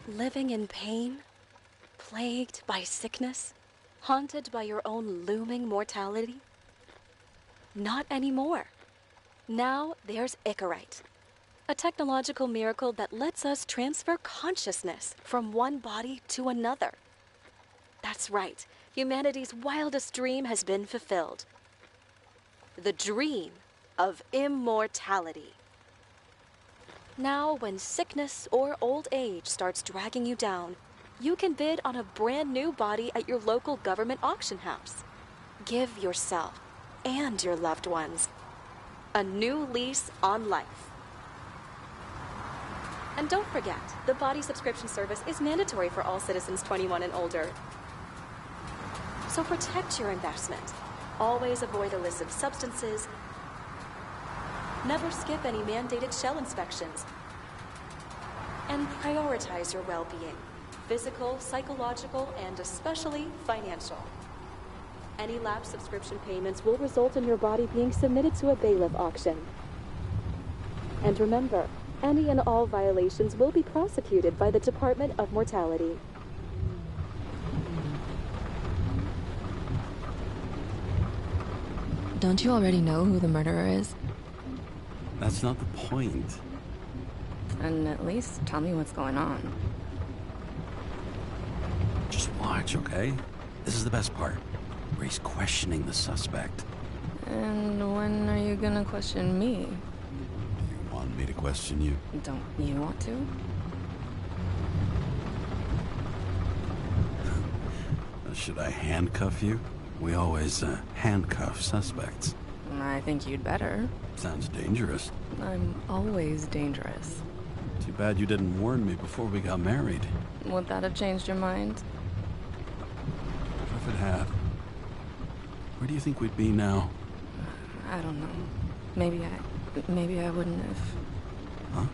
Living in pain? Plagued by sickness? Haunted by your own looming mortality? Not anymore. Now there's Icarus, a technological miracle that lets us transfer consciousness from one body to another. That's right, humanity's wildest dream has been fulfilled. The dream of immortality. Now, when sickness or old age starts dragging you down, you can bid on a brand new body at your local government auction house. Give yourself and your loved ones a new lease on life. And don't forget, the body subscription service is mandatory for all citizens 21 and older. So protect your investment. Always avoid illicit substances. Never skip any mandated shell inspections. And prioritize your well-being. Physical, psychological, and especially financial. Any lapsed subscription payments will result in your body being submitted to a bailiff auction. And remember, any and all violations will be prosecuted by the Department of Mortality. Don't you already know who the murderer is? That's not the point. And at least tell me what's going on. Just watch, okay? This is the best part, where he's questioning the suspect. And when are you gonna question me? You want me to question you? Don't you want to? Should I handcuff you? We always handcuff suspects. I think you'd better. Sounds dangerous. I'm always dangerous. Too bad you didn't warn me before we got married. Would that have changed your mind? What if it had? Where do you think we'd be now? I don't know. Maybe I wouldn't have. Huh?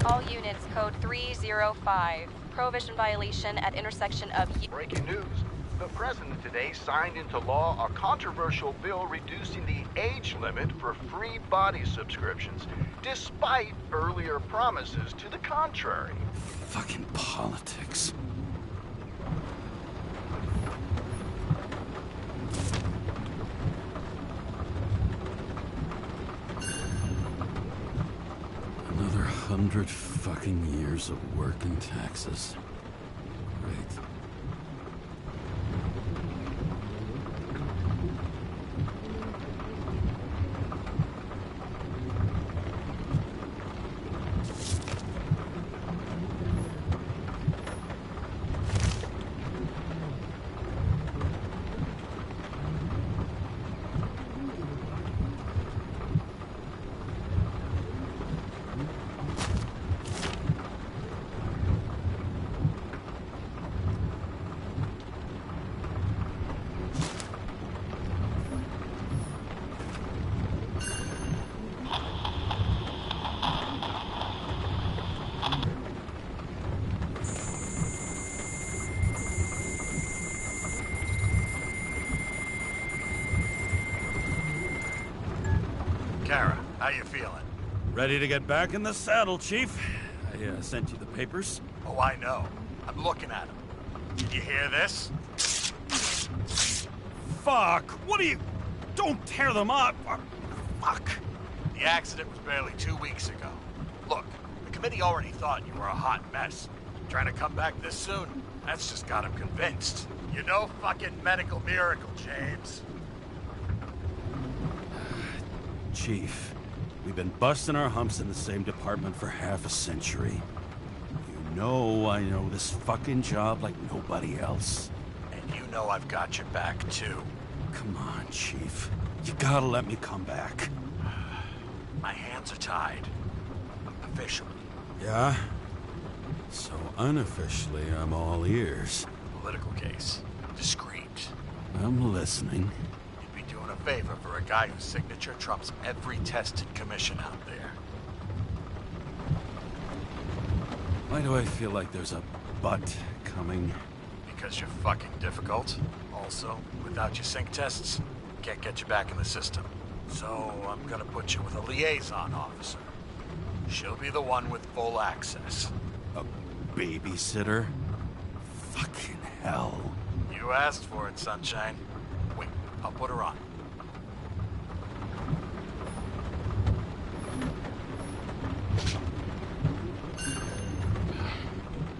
All units, code 305. Prohibition violation at intersection of... Breaking news. The president today signed into law a controversial bill reducing the age limit for free body subscriptions, despite earlier promises to the contrary. Fucking politics. Another 100 fucking years of work and taxes. Great. Kara, how you feeling? Ready to get back in the saddle, Chief. I sent you the papers. Oh, I know. I'm looking at them. Did you hear this? Fuck! What are you... Don't tear them up! Fuck! The accident was barely 2 weeks ago. Look, the committee already thought you were a hot mess. Trying to come back this soon, that's just got them convinced. You're no fucking medical miracle, James. Chief, We've been busting our humps in the same department for half a century. You know I know this fucking job like nobody else. And you know I've got your back, too. Come on, Chief. You gotta let me come back. My hands are tied. Officially. Yeah? So unofficially, I'm all ears. Political case. Discreet. I'm listening. You'd be doing a favor for a guy whose signature trumps every tested commission out there. Why do I feel like there's a butt coming? Because you're fucking difficult. Also, without your sync tests, can't get you back in the system. So I'm gonna put you with a liaison officer. She'll be the one with full access. A babysitter? Fucking hell. You asked for it, Sunshine. Wait, I'll put her on.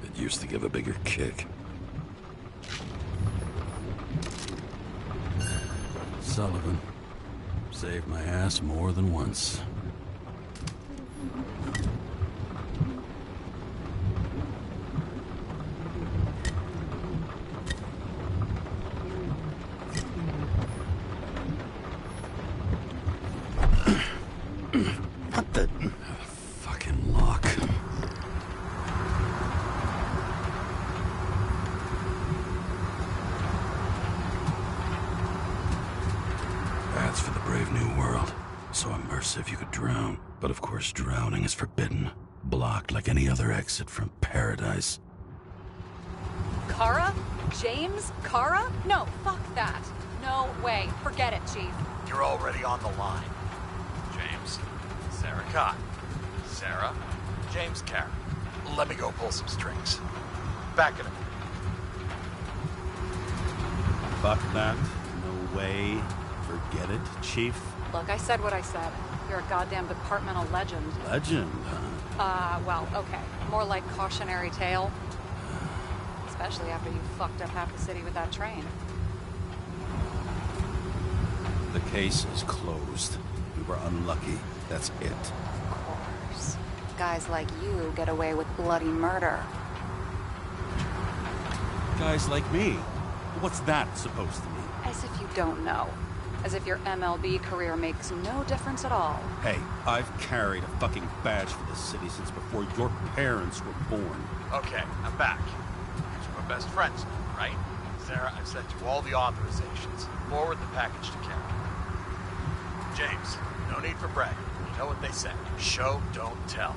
It used to give a bigger kick. Sullivan. Saved my ass more than once. What the... fucking lock. That's for the brave new world. So immersive you could drown. But of course drowning is forbidden. Blocked like any other exit from paradise. Karra? James Karra? No, fuck that. No way. Forget it, Chief. You're already on the line. James, Sara Kai. Sara, James Karra. Let me go pull some strings. Back at him. Fuck that. No way. Forget it, Chief. Look, I said what I said. You're a goddamn departmental legend. Legend, huh? Well, okay. More like cautionary tale. Especially after you fucked up half the city with that train. The case is closed. We were unlucky. That's it. Of course. Guys like you get away with bloody murder. Guys like me. What's that supposed to mean? As if you don't know. As if your MLB career makes no difference at all. Hey, I've carried a fucking badge for this city since before your parents were born. Okay, I'm back. We're best friends now, right? Sara, I've sent you all the authorizations. Forward the package to Karra. James, no need for bragging. You know what they say. Show, don't tell.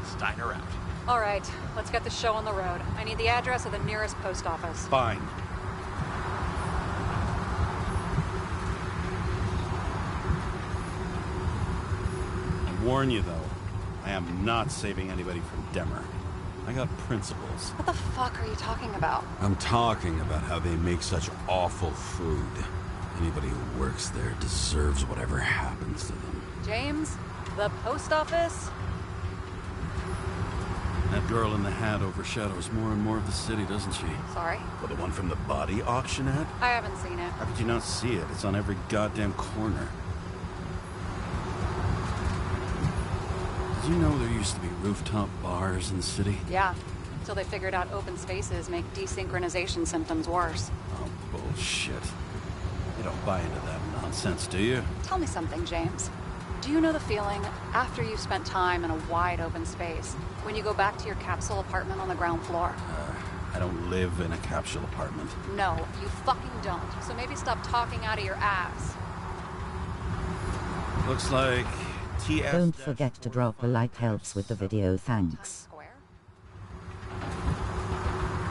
Steiner out. All right, let's get the show on the road. I need the address of the nearest post office. Fine. I warn you, though, I am not saving anybody from Demmer. I got principles. What the fuck are you talking about? I'm talking about how they make such awful food. Anybody who works there deserves whatever happens to them. James, the post office? That girl in the hat overshadows more and more of the city, doesn't she? Sorry? Well, the one from the body auction ad? I haven't seen it. How could you not see it? It's on every goddamn corner. Did you know there used to be rooftop bars in the city? Yeah, until they figured out open spaces make desynchronization symptoms worse. Oh, bullshit. You don't buy into that nonsense, do you? Tell me something, James. Do you know the feeling after you've spent time in a wide open space, when you go back to your capsule apartment on the ground floor? I don't live in a capsule apartment. No, you fucking don't. So maybe stop talking out of your ass. Looks like TS... Don't forget to drop a like, helps with the video, thanks. Square?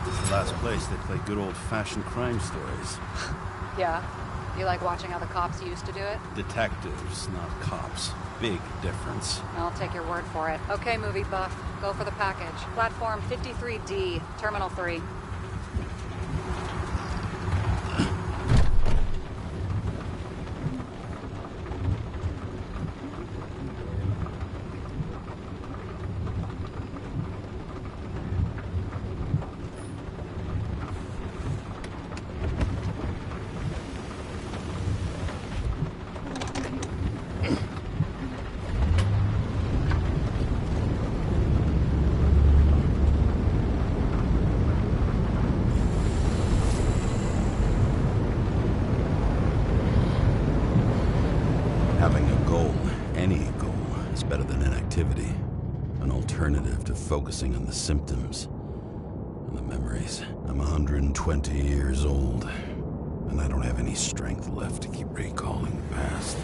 This is the last place they play good old-fashioned crime stories. Yeah. You like watching how the cops used to do it? Detectives, not cops. Big difference. I'll take your word for it. Okay, movie buff. Go for the package. Platform 53D, Terminal 3. is better than inactivity. An alternative to focusing on the symptoms and the memories. I'm 120 years old, and I don't have any strength left to keep recalling the past.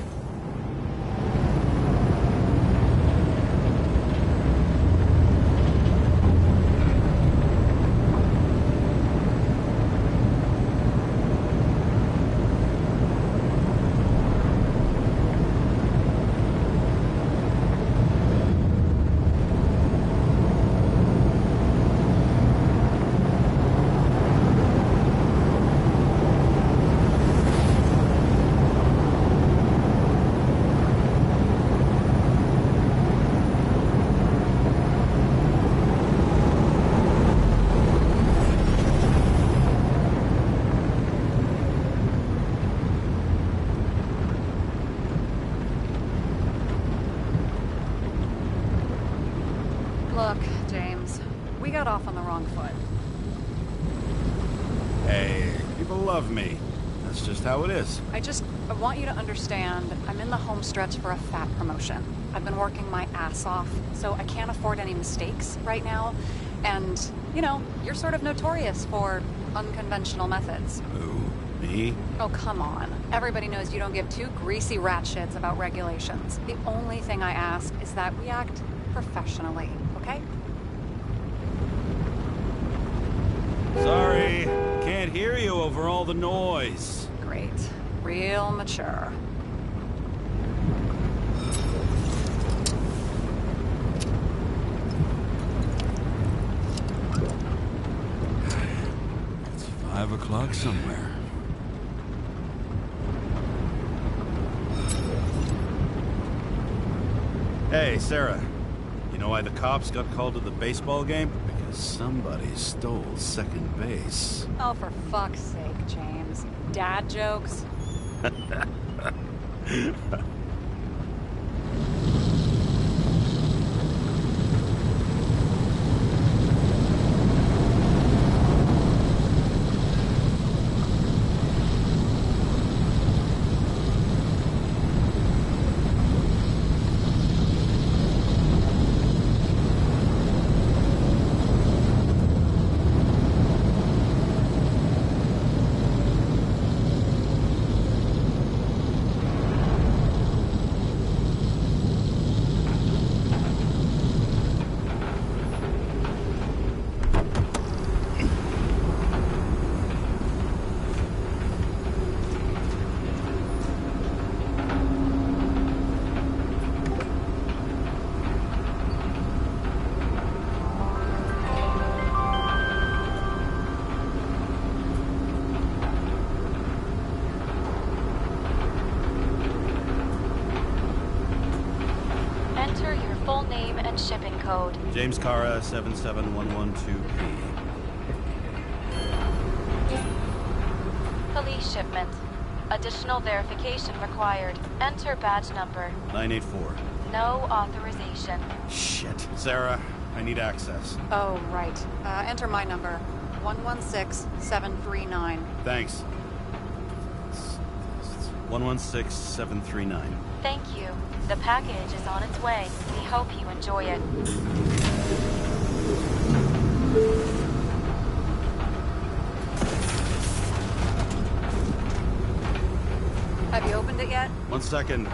Look, James, we got off on the wrong foot. Hey, people love me. That's just how it is. I want you to understand, I'm in the home stretch for a fat promotion. I've been working my ass off, so I can't afford any mistakes right now. And, you know, you're sort of notorious for unconventional methods. Who? Me? Oh, come on. Everybody knows you don't give two greasy rat shits about regulations. The only thing I ask is that we act professionally, okay? Sorry, can't hear you over all the noise. Great. Real mature. It's 5 o'clock somewhere. Hey, Sarah. You know why the cops got called to the baseball game? Because somebody stole second base. Oh, for fuck's sake, James. Dad jokes? Enter your full name and shipping code. James Karra, 77112P. Police shipment. Additional verification required. Enter badge number. 984. No authorization. Shit. Sarah, I need access. Oh, right. Enter my number. 116739. Thanks. 116739. Thank you. The package is on its way. We hope you enjoy it. Have you opened it yet? 1 second.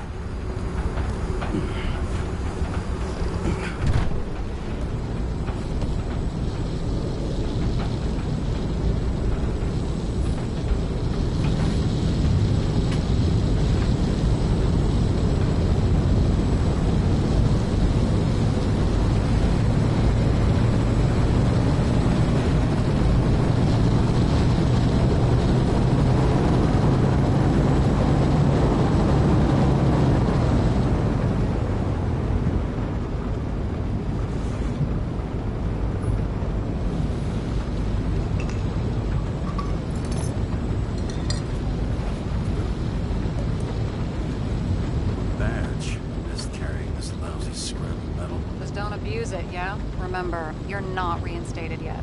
Remember, you're not reinstated yet.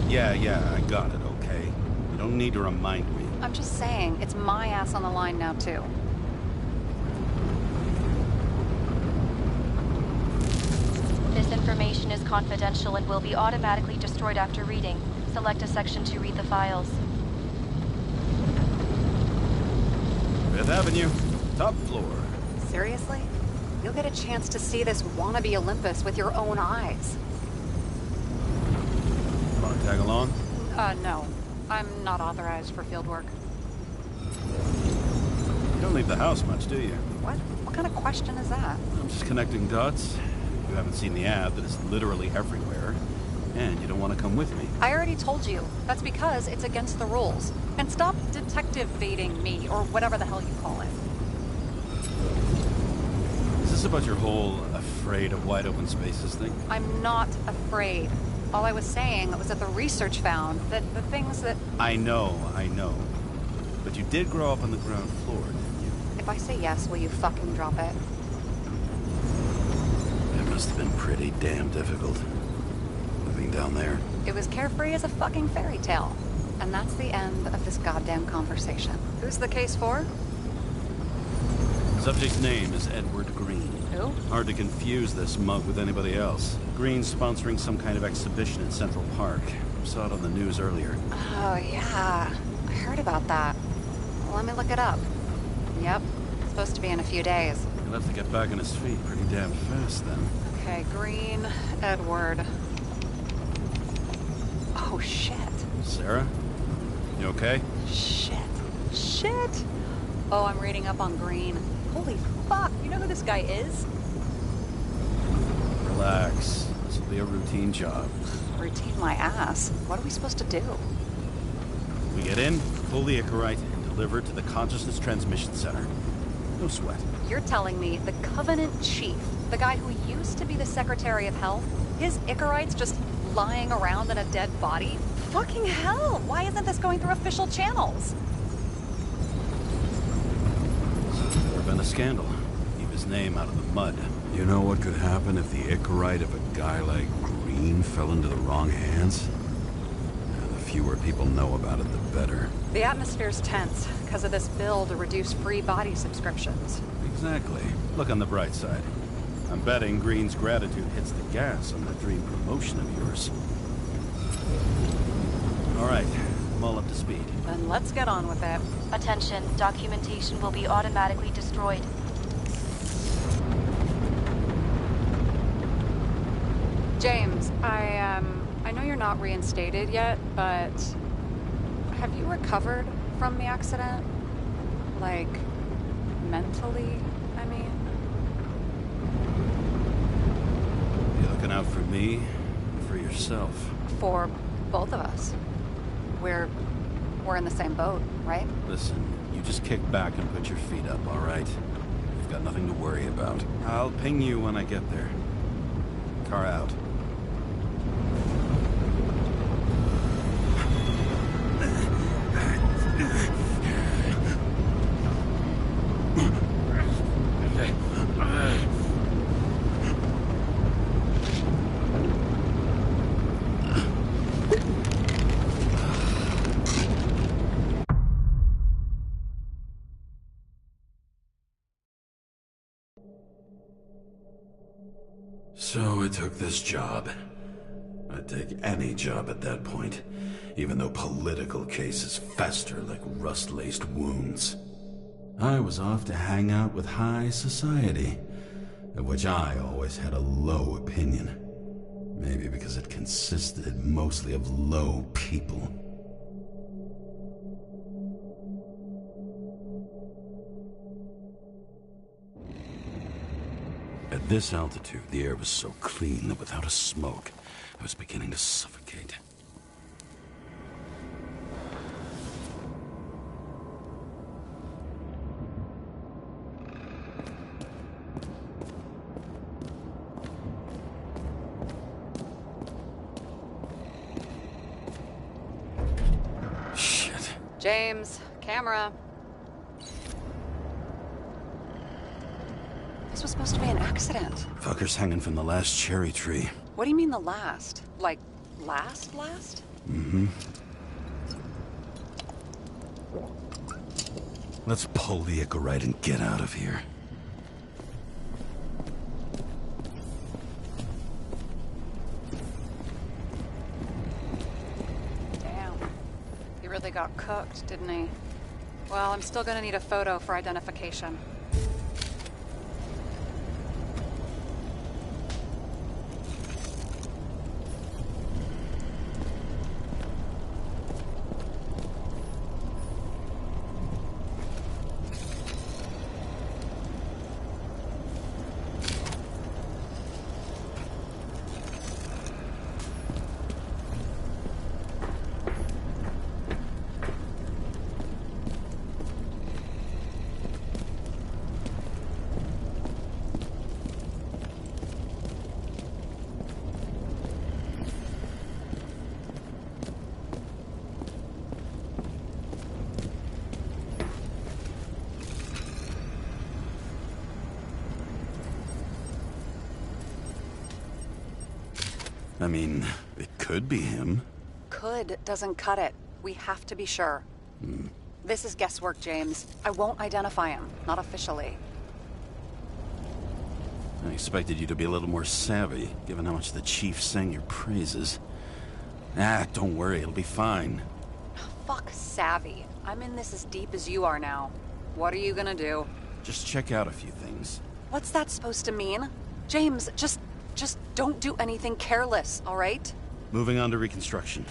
Yeah, I got it, okay? You don't need to remind me. I'm just saying, it's my ass on the line now, too. confidential and will be automatically destroyed after reading. Select a section to read the files. Fifth Avenue, top floor. Seriously? You'll get a chance to see this wannabe Olympus with your own eyes. Want to tag along? No. I'm not authorized for field work. You don't leave the house much, do you? What? What kind of question is that? I'm just connecting dots. You haven't seen the ad that is literally everywhere, and you don't want to come with me. I already told you. That's because it's against the rules. And stop detective baiting me, or whatever the hell you call it. Is this about your whole afraid of wide open spaces thing? I'm not afraid. All I was saying was that the research found that the things that... I know. But you did grow up on the ground floor, didn't you? If I say yes, will you fucking drop it? It must have been pretty damn difficult. Living down there. It was carefree as a fucking fairy tale. And that's the end of this goddamn conversation. Who's the case for? The subject's name is Edward Green. Who? Hard to confuse this mug with anybody else. Green's sponsoring some kind of exhibition in Central Park. Saw it on the news earlier. Oh, yeah. I heard about that. Well, let me look it up. Yep. It's supposed to be in a few days. He'll have to get back on his feet pretty damn fast then. Okay, Green, Edward. Oh, shit. Sarah? You okay? Shit. Oh, I'm reading up on Green. Holy fuck, you know who this guy is? Relax. This will be a routine job. Routine my ass. What are we supposed to do? We get in, pull the Icarus, and deliver to the Consciousness Transmission Center. No sweat. You're telling me the Covenant Chief, the guy who used to be the Secretary of Health, his Icarite's just lying around in a dead body? Fucking hell! Why isn't this going through official channels? Never been a scandal. Keep his name out of the mud. You know what could happen if the Icarus of a guy like Green fell into the wrong hands? The fewer people know about it, the better. The atmosphere's tense because of this bill to reduce free body subscriptions. Exactly. Look on the bright side. I'm betting Green's gratitude hits the gas on that dream promotion of yours. All right, I'm all up to speed. Then let's get on with it. Attention, documentation will be automatically destroyed. James, I know you're not reinstated yet, but have you recovered from the accident? Like, mentally, I mean? You looking out for me or for yourself? For both of us. We're in the same boat, right? Listen, you just kick back and put your feet up, all right? You've got nothing to worry about. I'll ping you when I get there. Car out. So I took this job. I'd take any job at that point, even though political cases fester like rust-laced wounds. I was off to hang out with high society, of which I always had a low opinion. Maybe because it consisted mostly of low people. At this altitude, the air was so clean that without a smoke, I was beginning to suffocate. Shit. James, camera. This was supposed to be an accident. Fucker's hanging from the last cherry tree. What do you mean the last? Like, last? Mm-hmm. Let's pull the Icarus and get out of here. really got cooked, didn't he? Well, I'm still gonna need a photo for identification. I mean, it could be him. Could doesn't cut it. We have to be sure. This is guesswork, James. I won't identify him. Not officially. I expected you to be a little more savvy, given how much the chief sang your praises. Ah, don't worry, it'll be fine. Fuck savvy. I'm in this as deep as you are now. What are you gonna do? Just check out a few things. What's that supposed to mean? James, just don't do anything careless, all right? Moving on to reconstruction.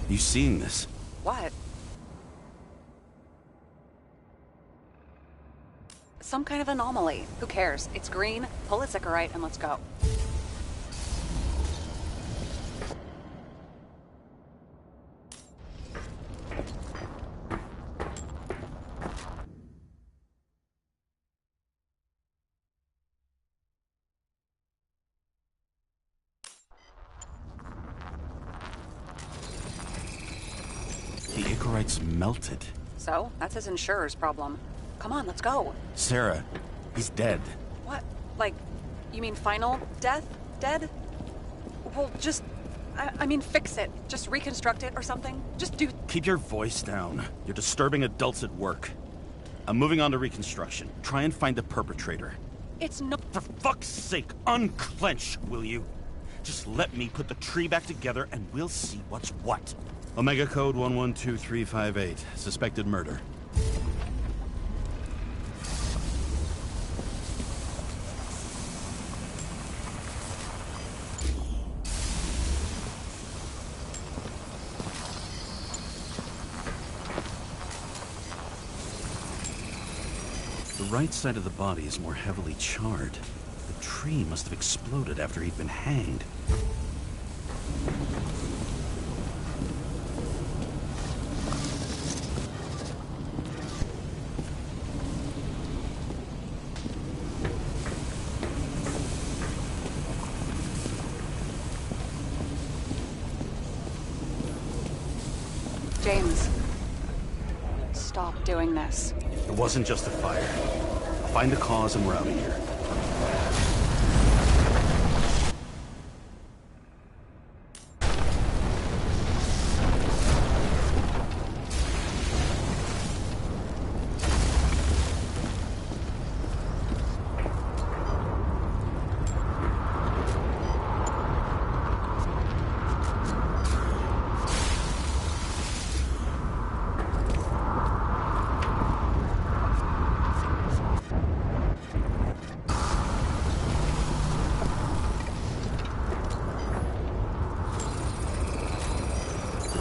You seen this? What? Some kind of anomaly. Who cares? It's green, pull its Icarus, and let's go. The Icarite's melted. So, that's his insurer's problem. Come on, let's go. Sarah, he's dead. What? Like, you mean final death? Dead? Well, just... I mean, fix it. Just reconstruct it or something. Just do... Keep your voice down. You're disturbing adults at work. I'm moving on to reconstruction. Try and find the perpetrator. It's no... For fuck's sake, unclench, will you? Just let me put the tree back together and we'll see what's what. Omega code 112358. Suspected murder. The right side of the body is more heavily charred. The tree must have exploded after he'd been hanged. James, stop doing this. It wasn't just a fire. Find the cause and we're out of here.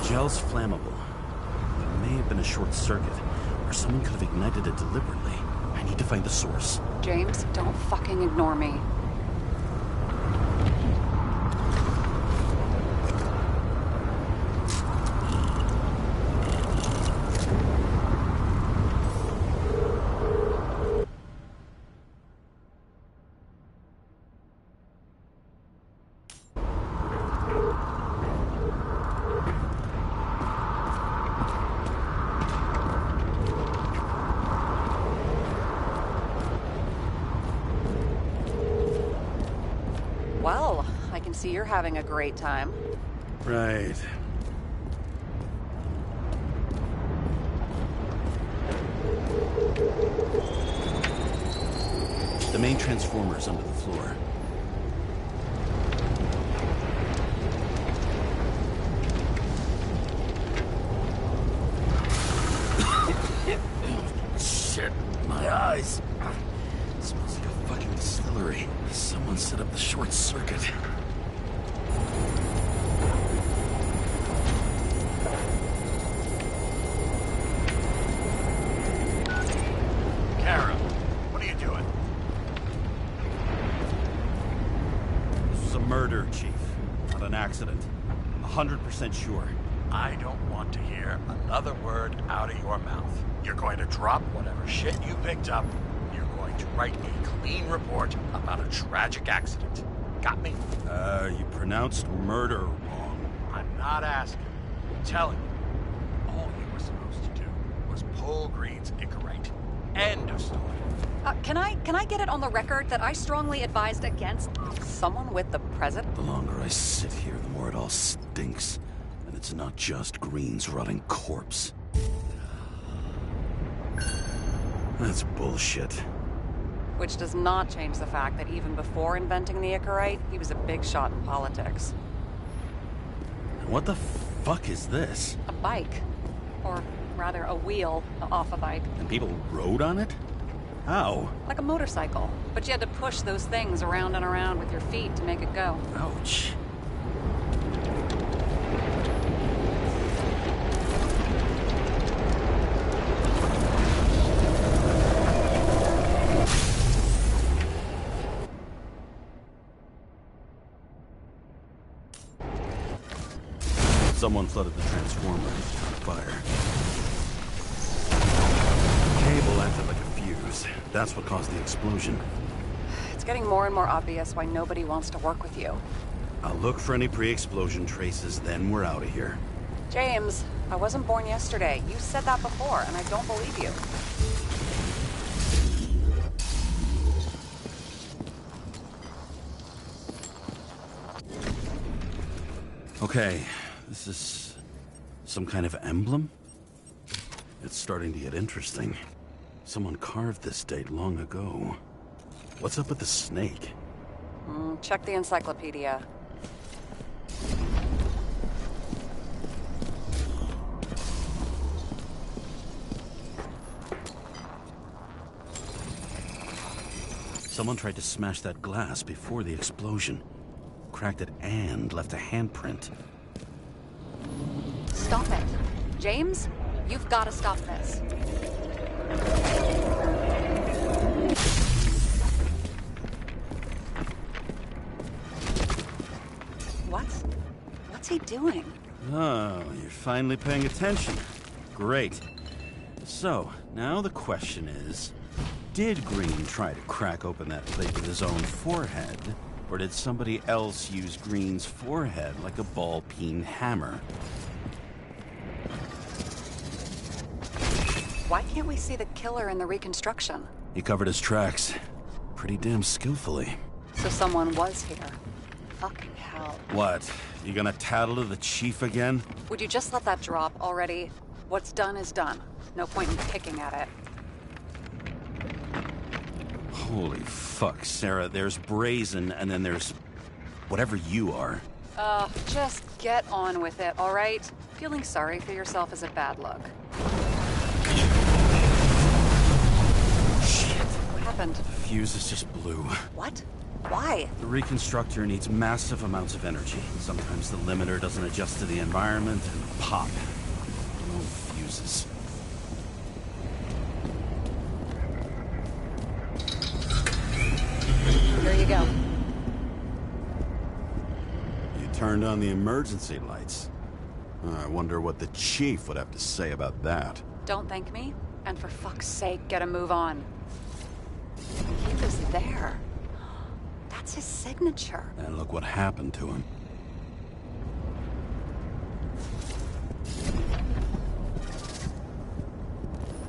Gel's flammable. It may have been a short circuit, or someone could have ignited it deliberately. I need to find the source. James, don't fucking ignore me. see you're having a great time. Right. The main transformer's under the floor. Shit, my eyes. It smells like a fucking distillery. Someone set up the short circuit. Karra, what are you doing? This was a murder, Chief. Not an accident. 100% sure. I don't want to hear another word out of your mouth. You're going to drop whatever shit you picked up. You're going to write a clean report about a tragic accident. Got me? You pronounced murder wrong. I'm not asking. I'm telling you. All you were supposed to do was pull Green's Icarus. End of story. Can I get it on the record that I strongly advised against someone with the present? The longer I sit here, the more it all stinks. And it's not just Green's rotting corpse. That's bullshit. Which does not change the fact that even before inventing the Icarus, he was a big shot in politics. What the fuck is this? A bike. Or rather, a wheel off a bike. And people rode on it? How? Like a motorcycle. But you had to push those things around and around with your feet to make it go. Ouch. Someone flooded the transformer. Fire. Cable acted like a fuse. That's what caused the explosion. It's getting more and more obvious why nobody wants to work with you. I'll look for any pre-explosion traces, then we're out of here. James, I wasn't born yesterday. You said that before, and I don't believe you. Okay, this is some kind of emblem? It's starting to get interesting. Someone carved this date long ago. What's up with the snake? Check the encyclopedia. Someone tried to smash that glass before the explosion. Cracked it and left a handprint. Stop it. James, you've got to stop this. What's he doing? Oh, you're finally paying attention. Great. So, now the question is, did Green try to crack open that plate with his own forehead? Or did somebody else use Green's forehead like a ball-peen hammer? Why can't we see the killer in the reconstruction? He covered his tracks pretty damn skillfully. So someone was here. Fucking hell. What? You gonna tattle to the chief again? Would you just let that drop already? What's done is done. No point in picking at it. Holy fuck, Sarah. There's brazen, and then there's whatever you are. Just get on with it, all right? Feeling sorry for yourself is a bad look. Shit. What happened? The fuses just blew. What? Why? The reconstructor needs massive amounts of energy. Sometimes the limiter doesn't adjust to the environment, and pop. No fuses. Here you go. You turned on the emergency lights. I wonder what the chief would have to say about that. Don't thank me, and for fuck's sake, get a move on. He was there. That's his signature. And look what happened to him.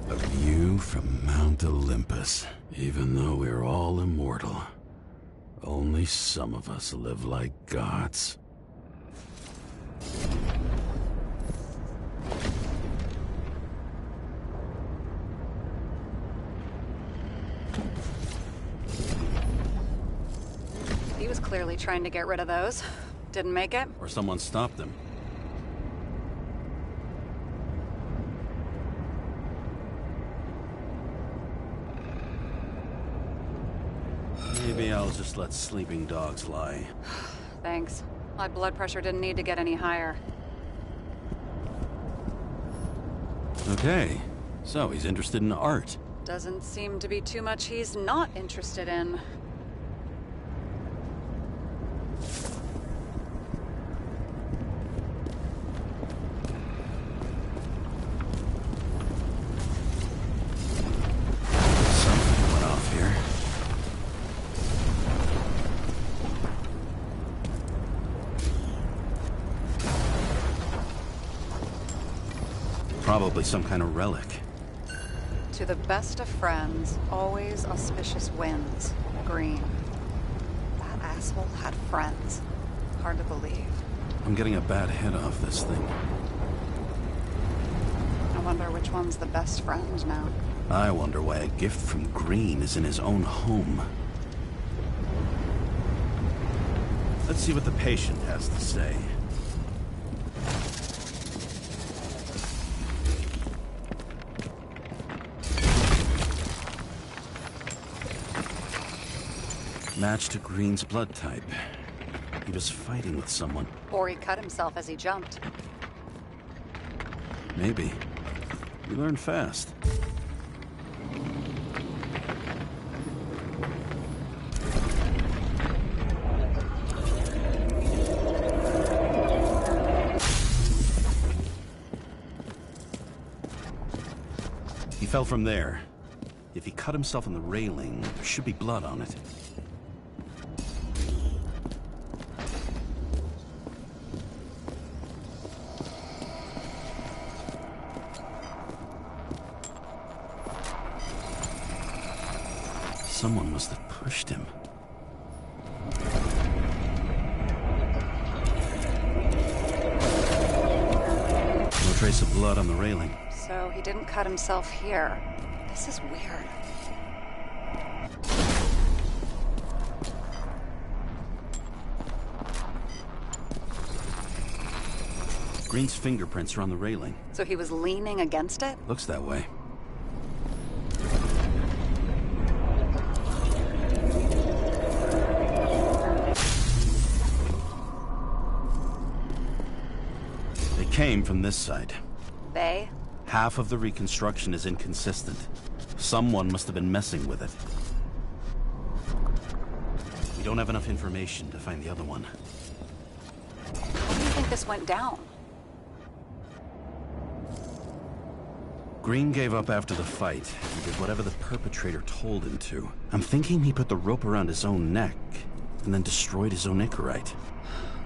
A view from Mount Olympus. Even though we're all immortal, Only some of us live like gods. He was clearly trying to get rid of those. Didn't make it. Or someone stopped them. Maybe I'll just let sleeping dogs lie. Thanks. My blood pressure didn't need to get any higher. Okay, so he's interested in art. Doesn't seem to be too much he's not interested in. Something went off here. Probably some kind of relic. To the best of friends, always auspicious winds. Green. That asshole had friends. Hard to believe. I'm getting a bad head off this thing. I wonder which one's the best friend now. I wonder why a gift from Green is in his own home. Let's see what the patient has to say. Match to Green's blood type. He was fighting with someone. Or he cut himself as he jumped. Maybe. You learn fast. He fell from there. If he cut himself on the railing, there should be blood on it. Someone must have pushed him. No trace of blood on the railing. So he didn't cut himself here. This is weird. Green's fingerprints are on the railing. So he was leaning against it? Looks that way. They came from this side. They? Half of the reconstruction is inconsistent. Someone must have been messing with it. We don't have enough information to find the other one. How do you think this went down? Green gave up after the fight and did whatever the perpetrator told him to. I'm thinking he put the rope around his own neck and then destroyed his own Icarus.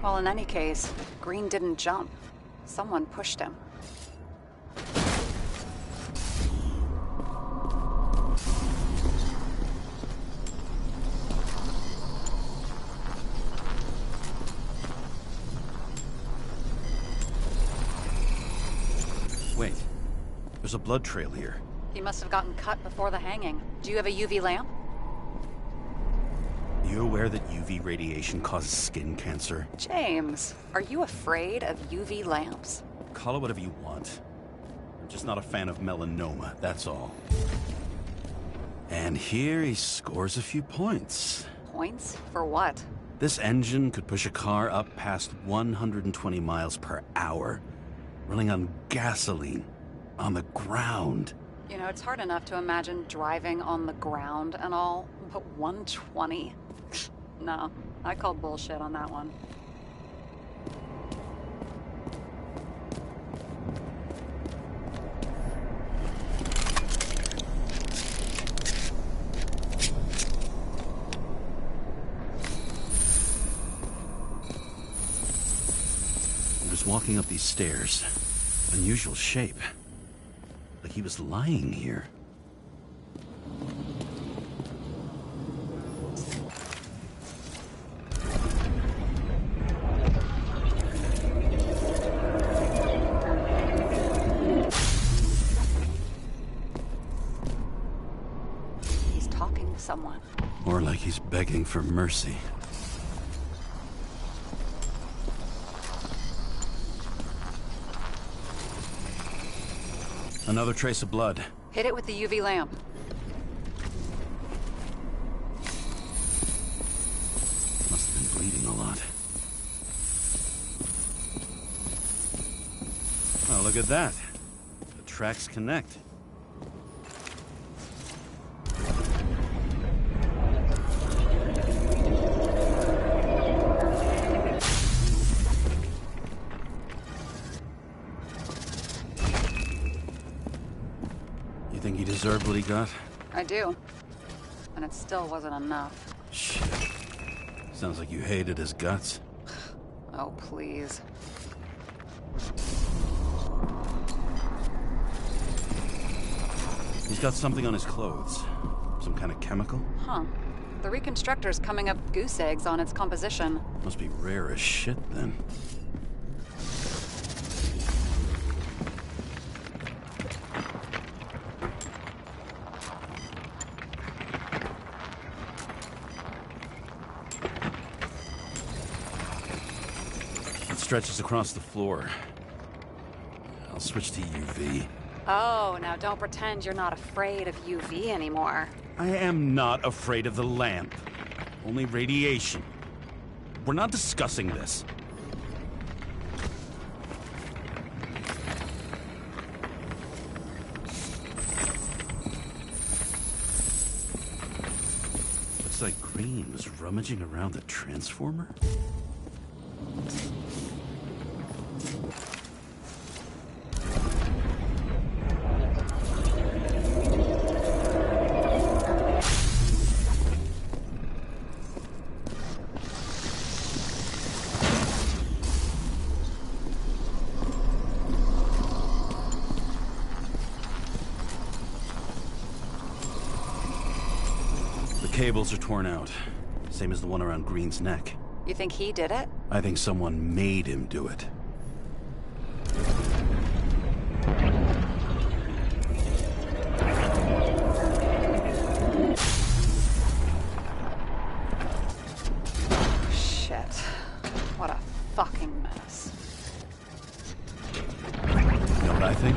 Well, in any case, Green didn't jump. Someone pushed him. Wait, there's a blood trail here. He must have gotten cut before the hanging. Do you have a UV lamp? You aware that UV radiation causes skin cancer? James, are you afraid of UV lamps? Call it whatever you want. I'm just not a fan of melanoma, that's all. And here he scores a few points. Points? For what? This engine could push a car up past 120 miles per hour, running on gasoline, on the ground. You know, it's hard enough to imagine driving on the ground and all, but 120? No, I call bullshit on that one. He was walking up these stairs. Unusual shape. Like he was lying here. someone. Or like he's begging for mercy. Another trace of blood. Hit it with the UV lamp. Must have been bleeding a lot. Oh, look at that. The tracks connect. You think he deserved what he got? I do. And it still wasn't enough. Shit. Sounds like you hated his guts. Oh, please. He's got something on his clothes. Some kind of chemical? Huh. The Reconstructor's coming up goose eggs on its composition. Must be rare as shit, then. It stretches across the floor. I'll switch to UV. Oh, now don't pretend you're not afraid of UV anymore. I am not afraid of the lamp. Only radiation. We're not discussing this. Looks like Green was rummaging around the transformer. Cables are torn out. Same as the one around Green's neck. You think he did it? I think someone made him do it. Shit. What a fucking mess. You know what I think?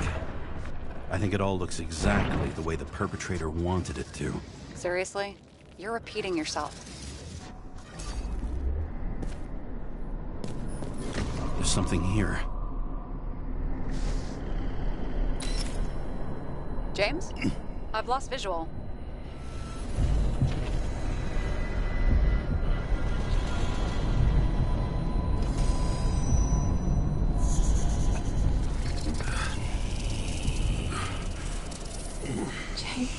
I think it all looks exactly the way the perpetrator wanted it to. Seriously? You're repeating yourself. There's something here. James? I've lost visual. James?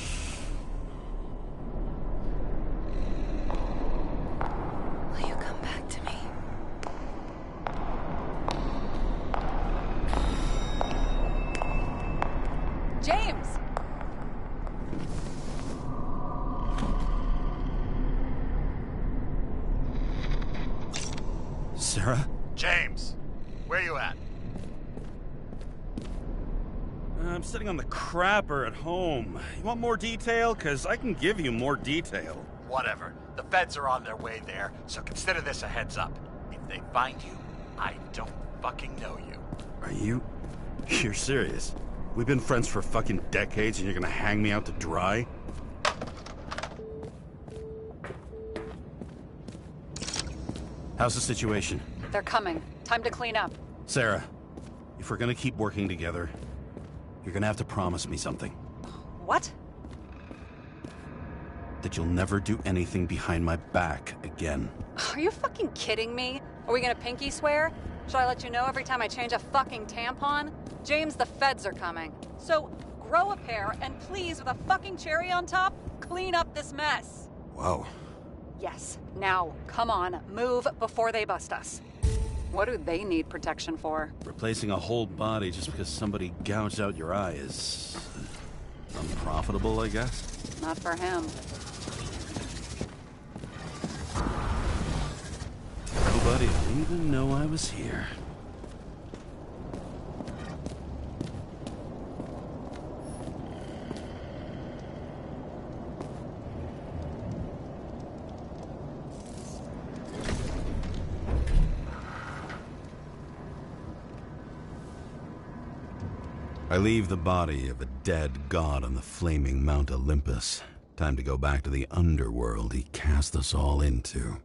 Will you come back to me? James! Sarah? James, where you at? I'm sitting on the crapper at home. You want more detail? Because I can give you more detail. Whatever. The feds are on their way there, so consider this a heads up. If they find you, I don't fucking know you. Are you? You're serious? We've been friends for fucking decades and you're gonna hang me out to dry? How's the situation? They're coming. Time to clean up. Sarah, if we're gonna keep working together, you're gonna have to promise me something. What? That you'll never do anything behind my back again. Are you fucking kidding me? Are we gonna pinky swear? Should I let you know every time I change a fucking tampon? James, the feds are coming. So, grow a pair, and please, with a fucking cherry on top, clean up this mess. Wow. Yes. Now, come on, move before they bust us. What do they need protection for? Replacing a whole body just because somebody gouged out your eye is unprofitable, I guess? Not for him. Nobody didn't even know I was here. I leave the body of a dead god on the flaming Mount Olympus. Time to go back to the underworld he cast us all into.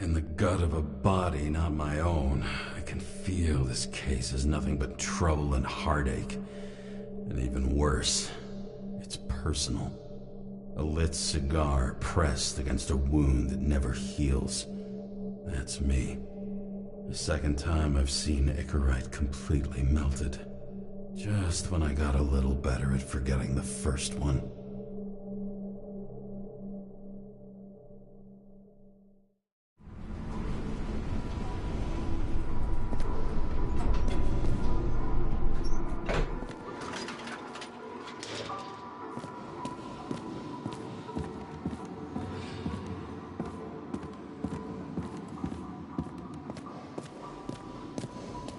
In the gut of a body not my own, I can feel this case is nothing but trouble and heartache. And even worse, it's personal. A lit cigar pressed against a wound that never heals. That's me. The second time I've seen Icarus completely melted. Just when I got a little better at forgetting the first one.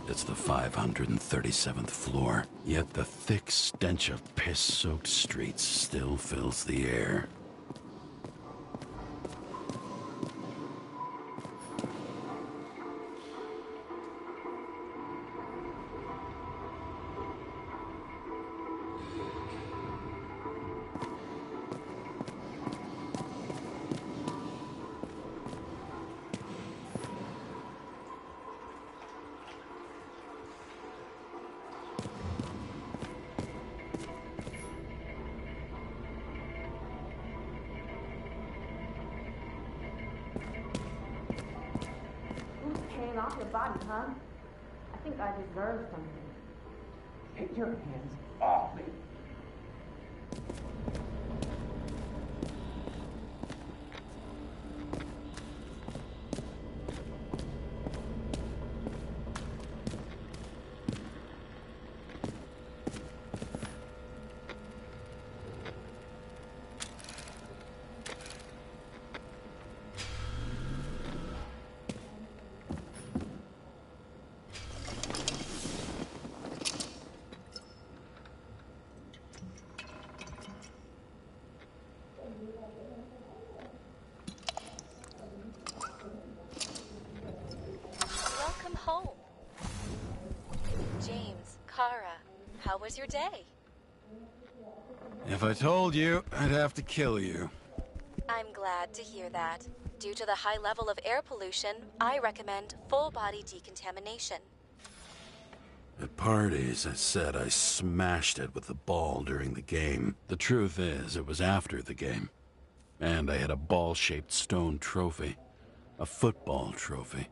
It's the 537th floor, yet the thick stench of piss-soaked streets still fills the air. Off your body, huh? I think I deserve something. Get your hands off me. Welcome home. James Karra, how was your day? If I told you, I'd have to kill you. I'm glad to hear that. Due to the high level of air pollution, I recommend full-body decontamination. At parties, I said I smashed it with the ball during the game. The truth is, it was after the game. And I had a ball-shaped stone trophy. A football trophy.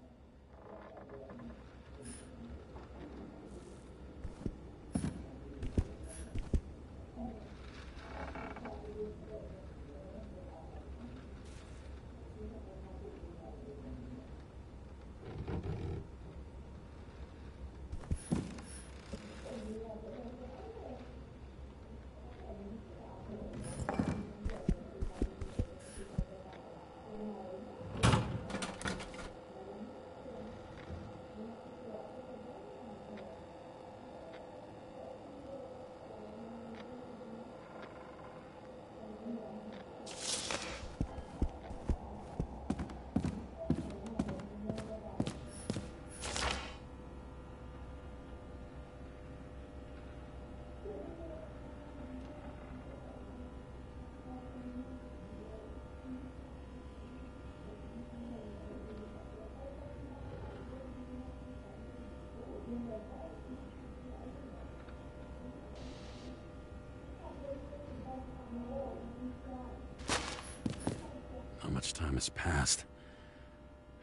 How much time has passed?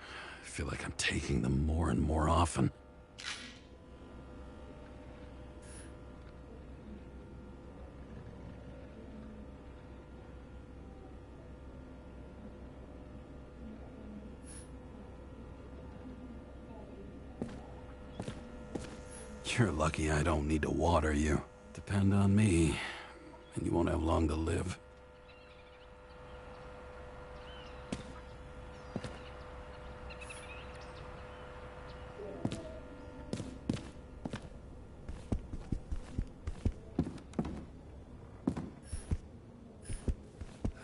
I feel like I'm taking them more and more often. You're lucky I don't need to water you. Depend on me, and you won't have long to live.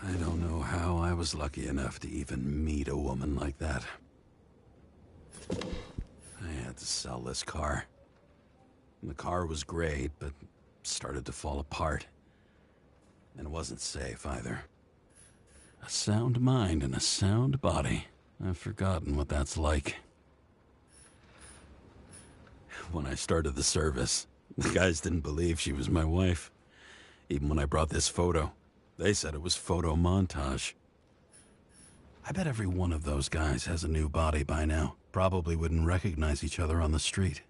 I don't know how I was lucky enough to even meet a woman like that. I had to sell this car. And the car was great, but started to fall apart. And it wasn't safe either. A sound mind and a sound body. I've forgotten what that's like. When I started the service, the guys didn't believe she was my wife. Even when I brought this photo, they said it was photo montage. I bet every one of those guys has a new body by now. Probably wouldn't recognize each other on the street.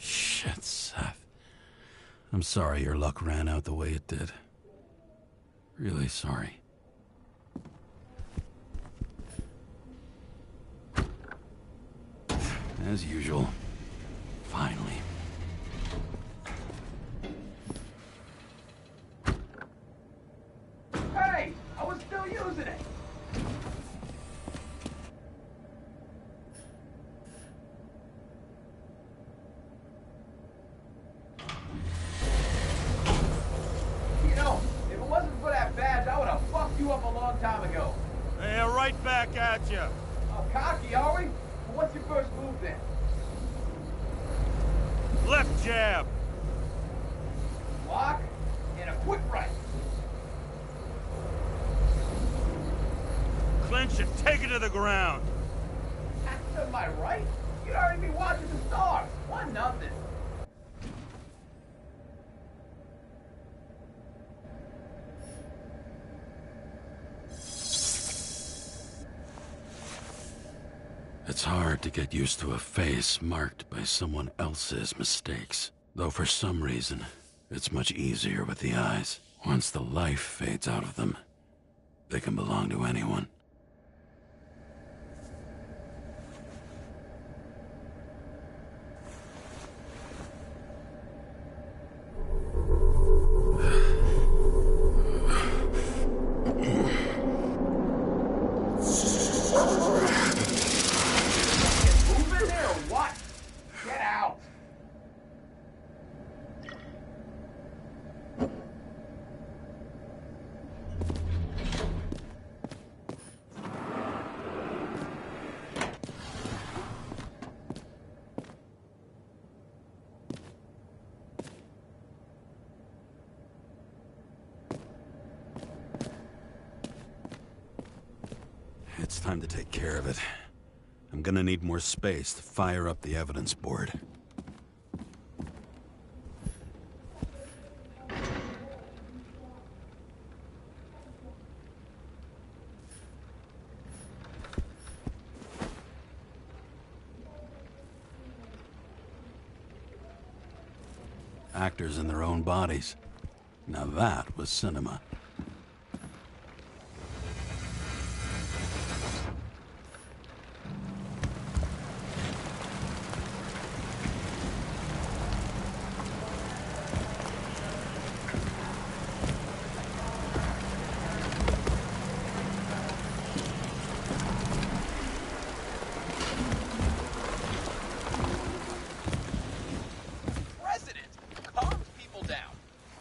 Shit, Seth. I'm sorry your luck ran out the way it did. Really sorry. As usual. Finally. Hey! I was still using it! You know, if it wasn't for that badge, I would have fucked you up a long time ago. Hey, right back at you. Oh, cocky, are we? Well, what's your first move then? Left jab. Block and a quick right. Clinch and take it to the ground. After my right? You'd already be watching the stars. 1-0. It's hard to get used to a face marked by someone else's mistakes. Though for some reason, it's much easier with the eyes. Once the life fades out of them, they can belong to anyone. Move in there or what? Get out. It's time to take care of it. I'm gonna need more space to fire up the evidence board. Actors in their own bodies. Now that was cinema. President calms people down,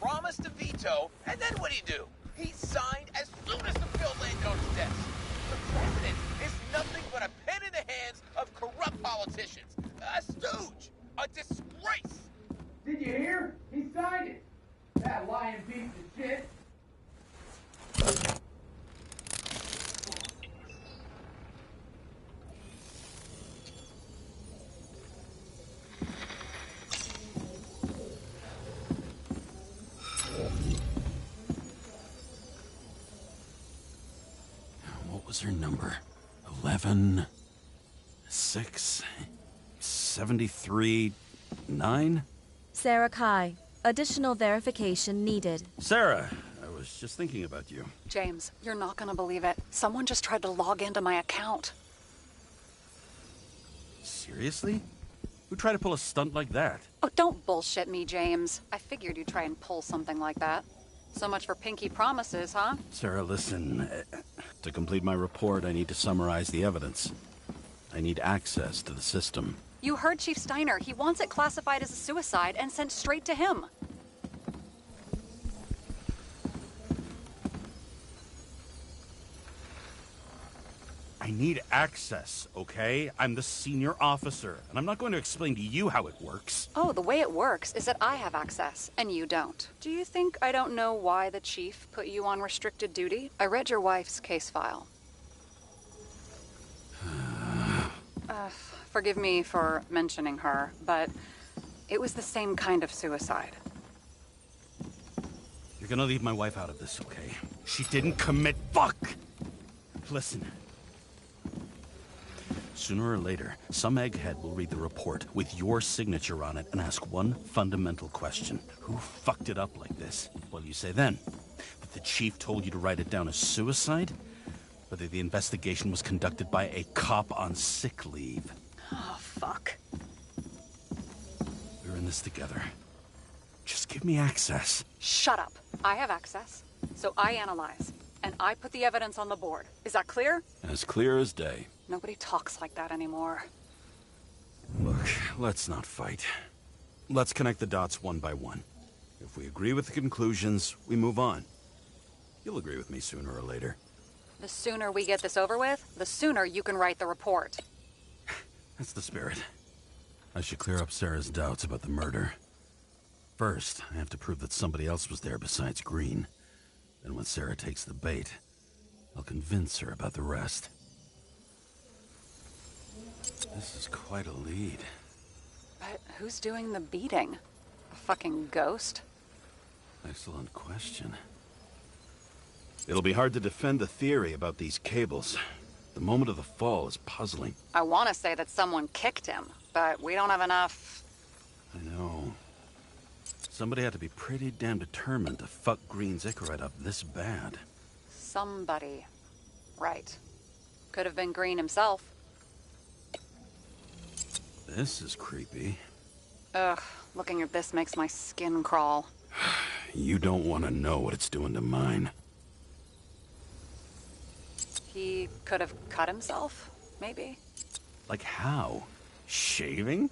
promised to veto, and then what do? He signed as soon as the bill landed on his desk. The president is nothing but a pen in the hands of corrupt politicians. A stooge. A disgrace. Did you hear? He signed it. That lying piece of shit. What was her number? 11, 6, 73, 9? Sara Kai. Additional verification needed. Sarah, I was just thinking about you. James, you're not gonna believe it. Someone just tried to log into my account. Seriously? Who'd try to pull a stunt like that? Oh, don't bullshit me, James. I figured you'd try and pull something like that. So much for pinky promises, huh? Sarah, listen. To complete my report, I need to summarize the evidence. I need access to the system. You heard Chief Steiner. He wants it classified as a suicide and sent straight to him. I need access, okay? I'm the senior officer, and I'm not going to explain to you how it works. Oh, the way it works is that I have access, and you don't. Do you think I don't know why the chief put you on restricted duty? I read your wife's case file. Forgive me for mentioning her, but it was the same kind of suicide. You're gonna leave my wife out of this, okay? She didn't commit— Fuck! Listen. Sooner or later, some egghead will read the report with your signature on it and ask one fundamental question. Who fucked it up like this? What do you say then? That the chief told you to write it down as suicide? Whether the investigation was conducted by a cop on sick leave? Oh, fuck. We're in this together. Just give me access. Shut up. I have access, so I analyze, and I put the evidence on the board. Is that clear? As clear as day. Nobody talks like that anymore. Look, let's not fight. Let's connect the dots one by one. If we agree with the conclusions, we move on. You'll agree with me sooner or later. The sooner we get this over with, the sooner you can write the report. That's the spirit. I should clear up Sarah's doubts about the murder. First, I have to prove that somebody else was there besides Green. Then when Sarah takes the bait, I'll convince her about the rest. This is quite a lead. But who's doing the beating? A fucking ghost? Excellent question. It'll be hard to defend the theory about these cables. The moment of the fall is puzzling. I want to say that someone kicked him, but we don't have enough. I know. Somebody had to be pretty damn determined to fuck Green's Icarus up this bad. Somebody. Right. Could have been Green himself. This is creepy. Ugh, looking at this makes my skin crawl. You don't want to know what it's doing to mine. He could have cut himself, maybe? Like how? Shaving?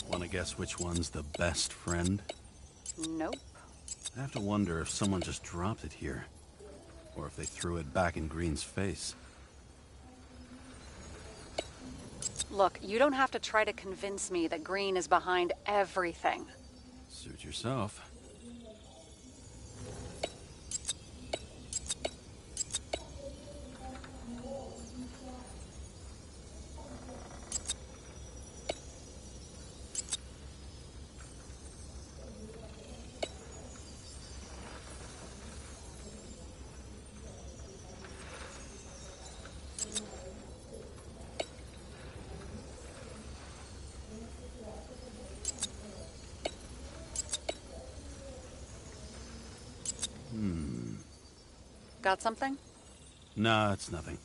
Want to guess which one's the best friend? Nope. I have to wonder if someone just dropped it here, or if they threw it back in Green's face. Look, you don't have to try to convince me that Green is behind everything. Suit yourself. Got something? Nah, it's nothing.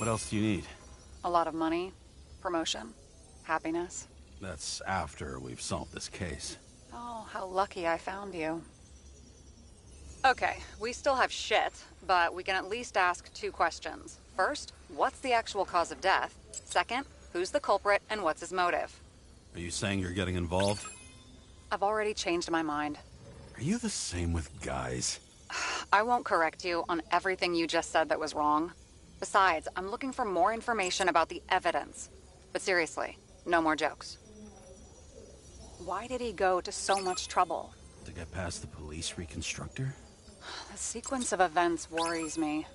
What else do you need? A lot of money, promotion, happiness. That's after we've solved this case. Oh, how lucky I found you. Okay, we still have shit, but we can at least ask 2 questions. First, what's the actual cause of death? Second, who's the culprit and what's his motive? Are you saying you're getting involved? I've already changed my mind. Are you the same with guys? I won't correct you on everything you just said that was wrong. Besides, I'm looking for more information about the evidence. But seriously, no more jokes. Why did he go to so much trouble? To get past the police reconstructor? The sequence of events worries me.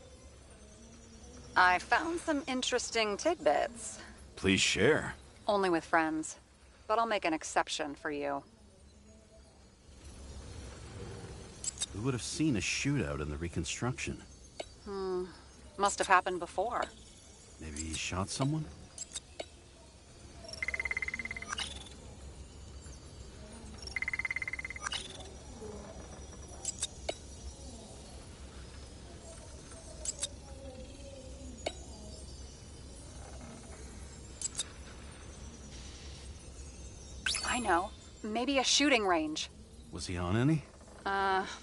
I found some interesting tidbits. Please share. Only with friends. But I'll make an exception for you. Who would have seen a shootout in the reconstruction? Must have happened before. Maybe he shot someone? I know. Maybe a shooting range. Was he on any?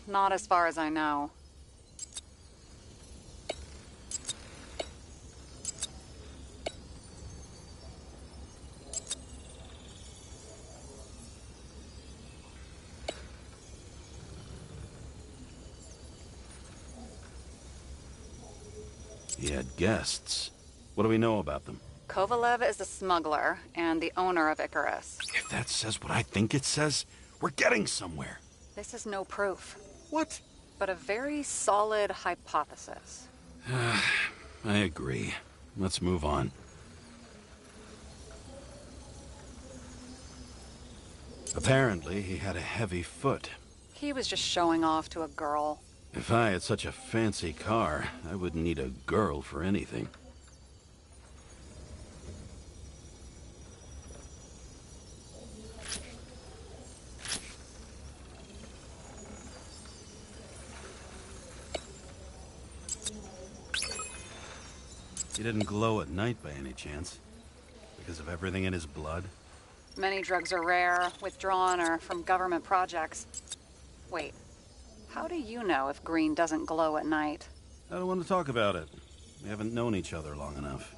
Not as far as I know. He had guests. What do we know about them? Kovalev is a smuggler and the owner of Icarus. If that says what I think it says, we're getting somewhere. This is no proof, What? but a very solid hypothesis. I agree. Let's move on. Apparently, he had a heavy foot. He was just showing off to a girl. If I had such a fancy car, I wouldn't need a girl for anything. He didn't glow at night by any chance? Because of everything in his blood? Many drugs are rare, withdrawn, or from government projects. Wait, how do you know if green doesn't glow at night? I don't want to talk about it. We haven't known each other long enough.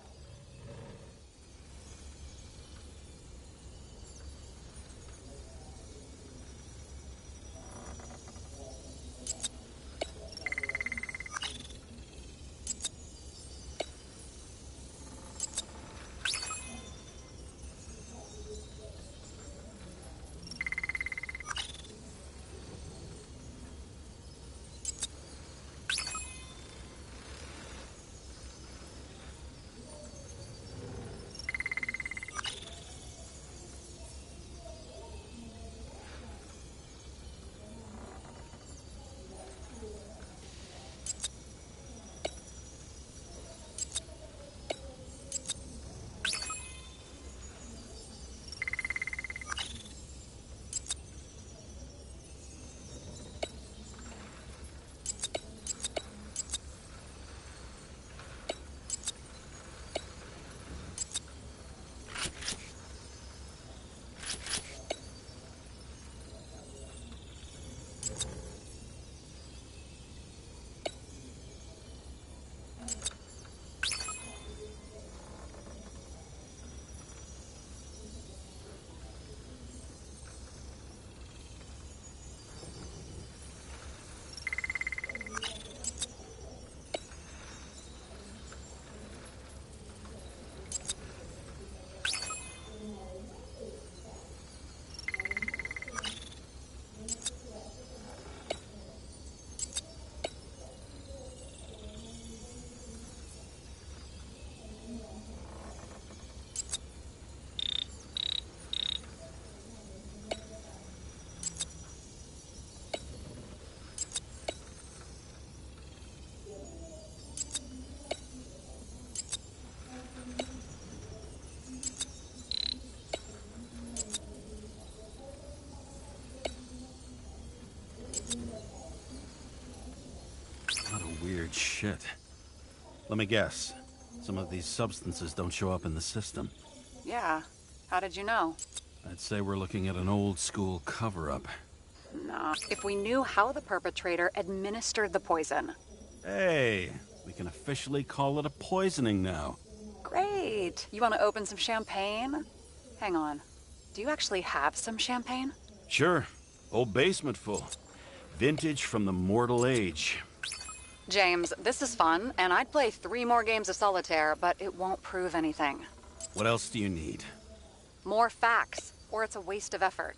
Shit. Let me guess. Some of these substances don't show up in the system. Yeah. How did you know? I'd say we're looking at an old-school cover-up. Nah. If we knew how the perpetrator administered the poison. Hey, we can officially call it a poisoning now. Great. You want to open some champagne? Hang on. Do you actually have some champagne? Sure. Old basement full. Vintage from the mortal age. James, this is fun, and I'd play 3 more games of solitaire, but it won't prove anything. What else do you need? More facts, or it's a waste of effort.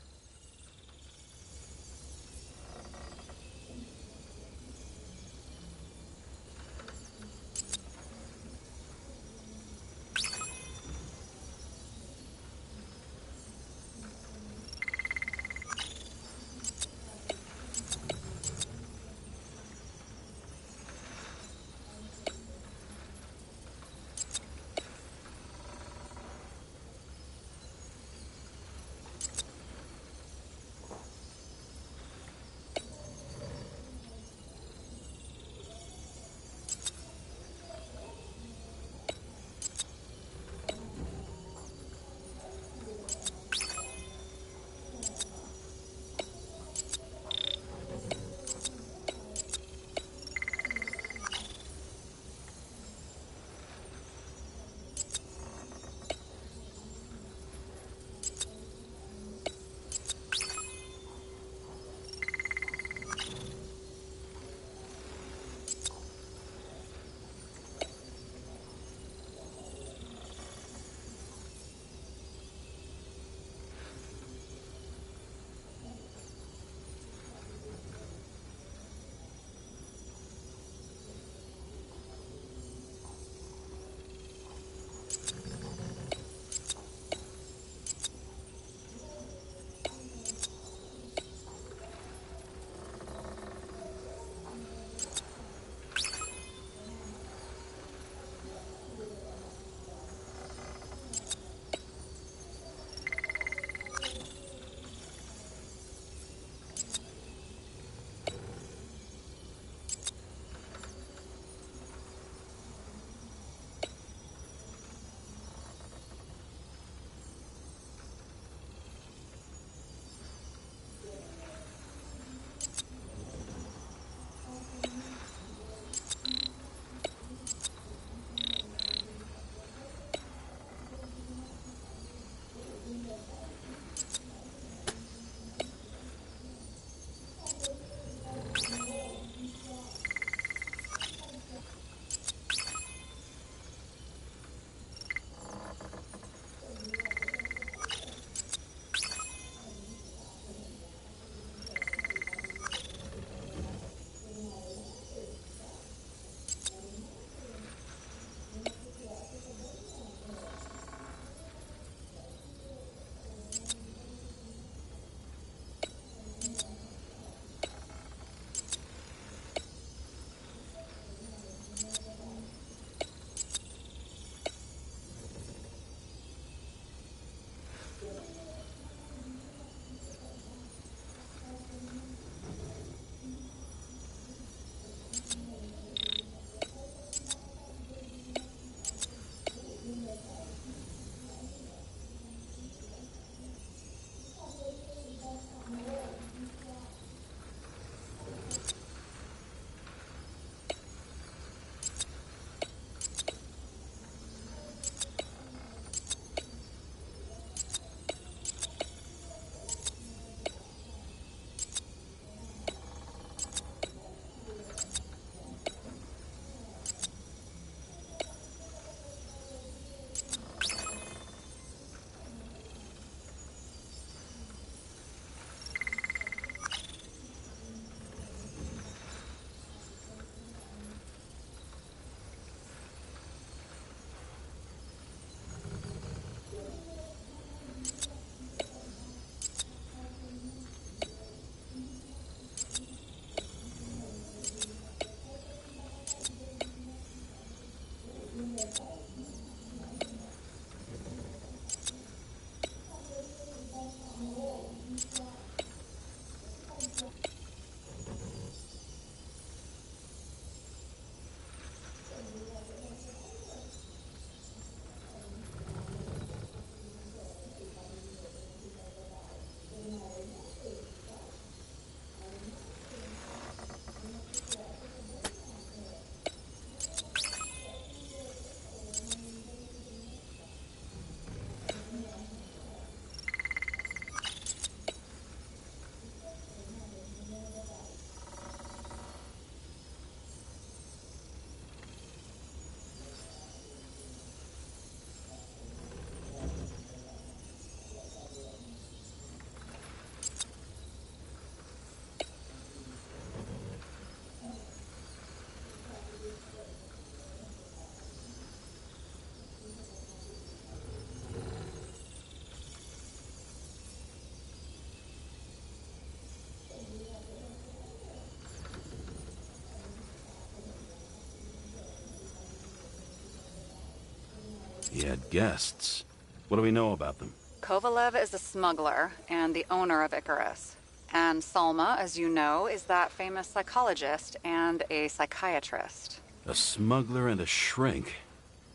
had guests. What do we know about them? Kovalev is a smuggler and the owner of Icarus. And Salma, as you know, is that famous psychologist and a psychiatrist. A smuggler and a shrink.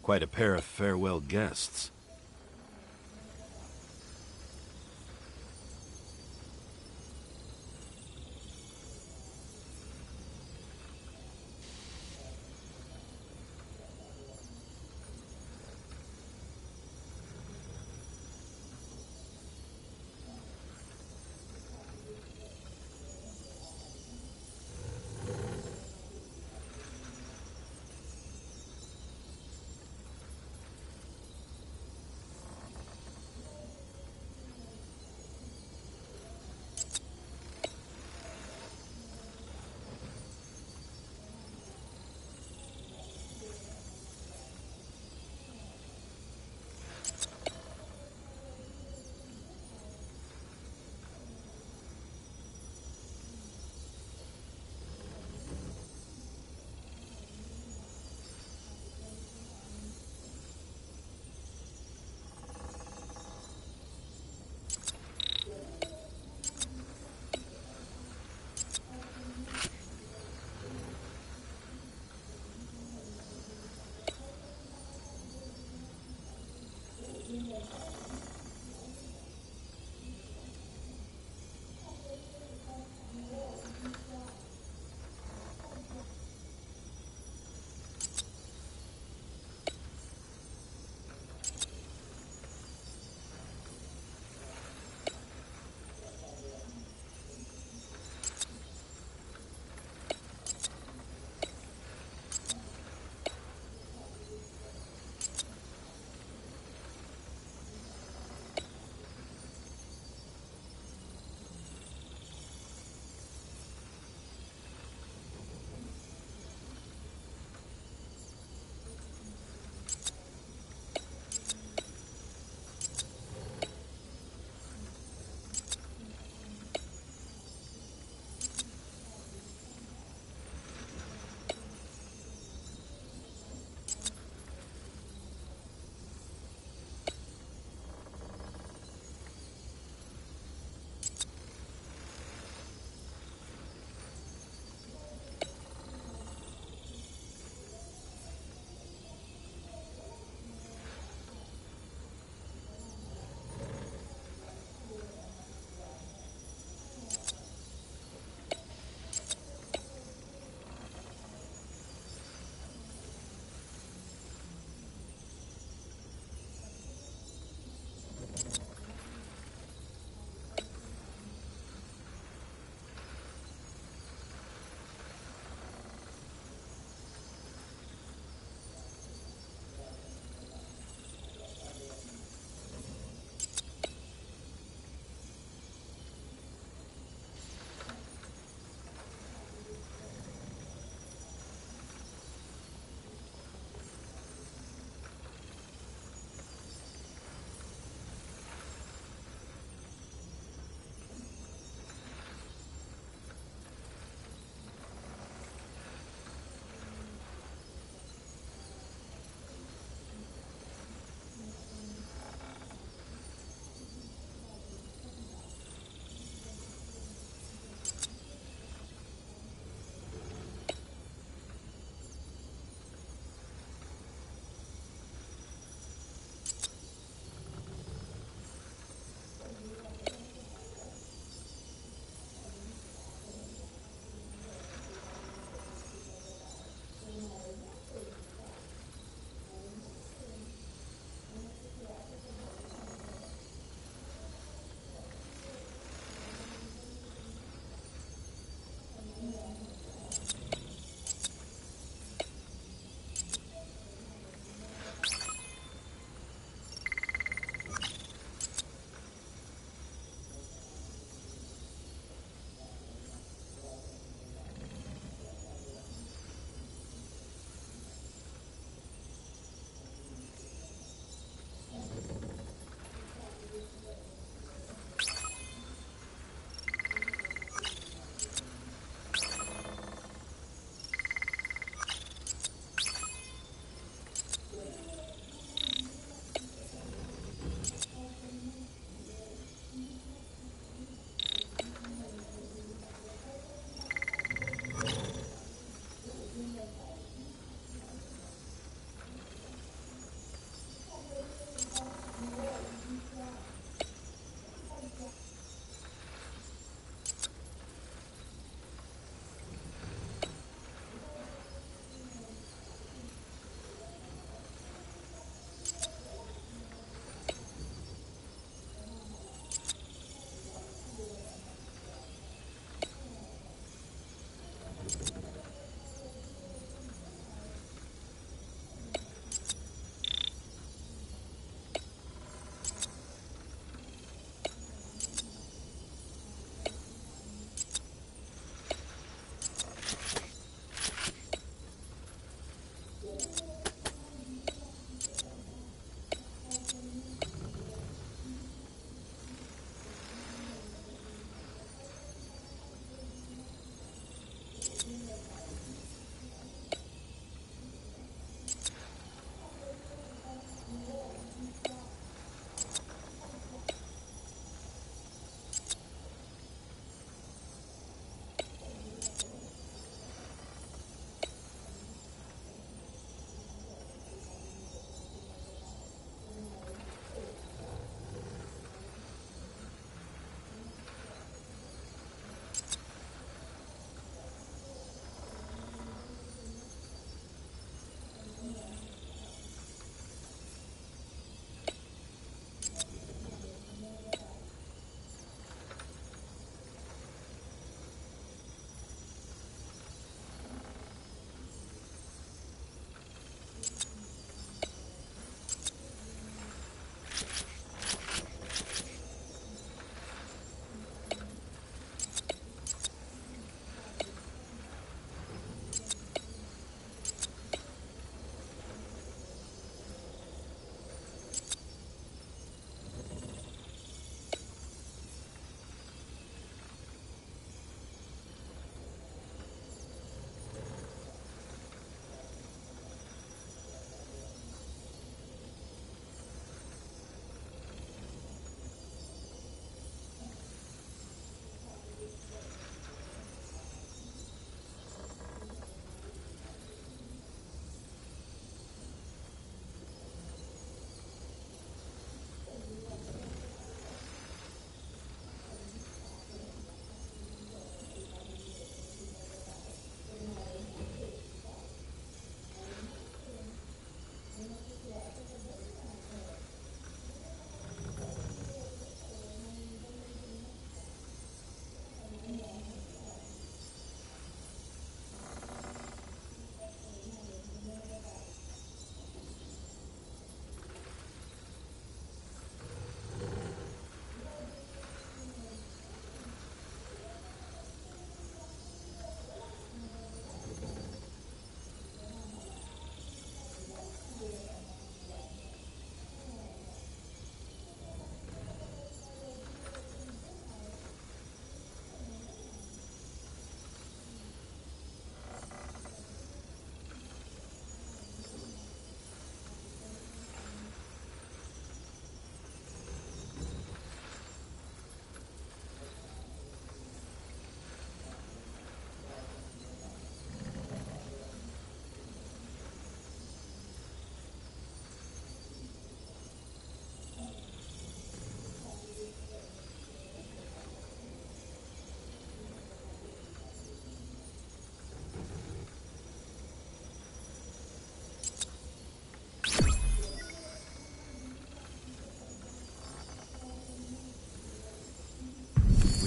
Quite a pair of farewell guests.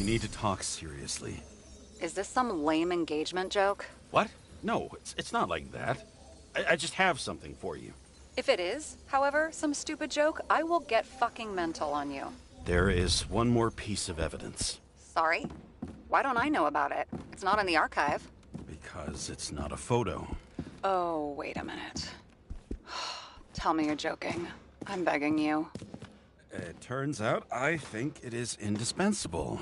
We need to talk seriously. Is this some lame engagement joke? What? No, it's not like that. I just have something for you. If it is, however, some stupid joke, I will get fucking mental on you. There is one more piece of evidence. Sorry? Why don't I know about it? It's not in the archive. Because it's not a photo. Oh, wait a minute. Tell me you're joking. I'm begging you. It turns out I think it is indispensable.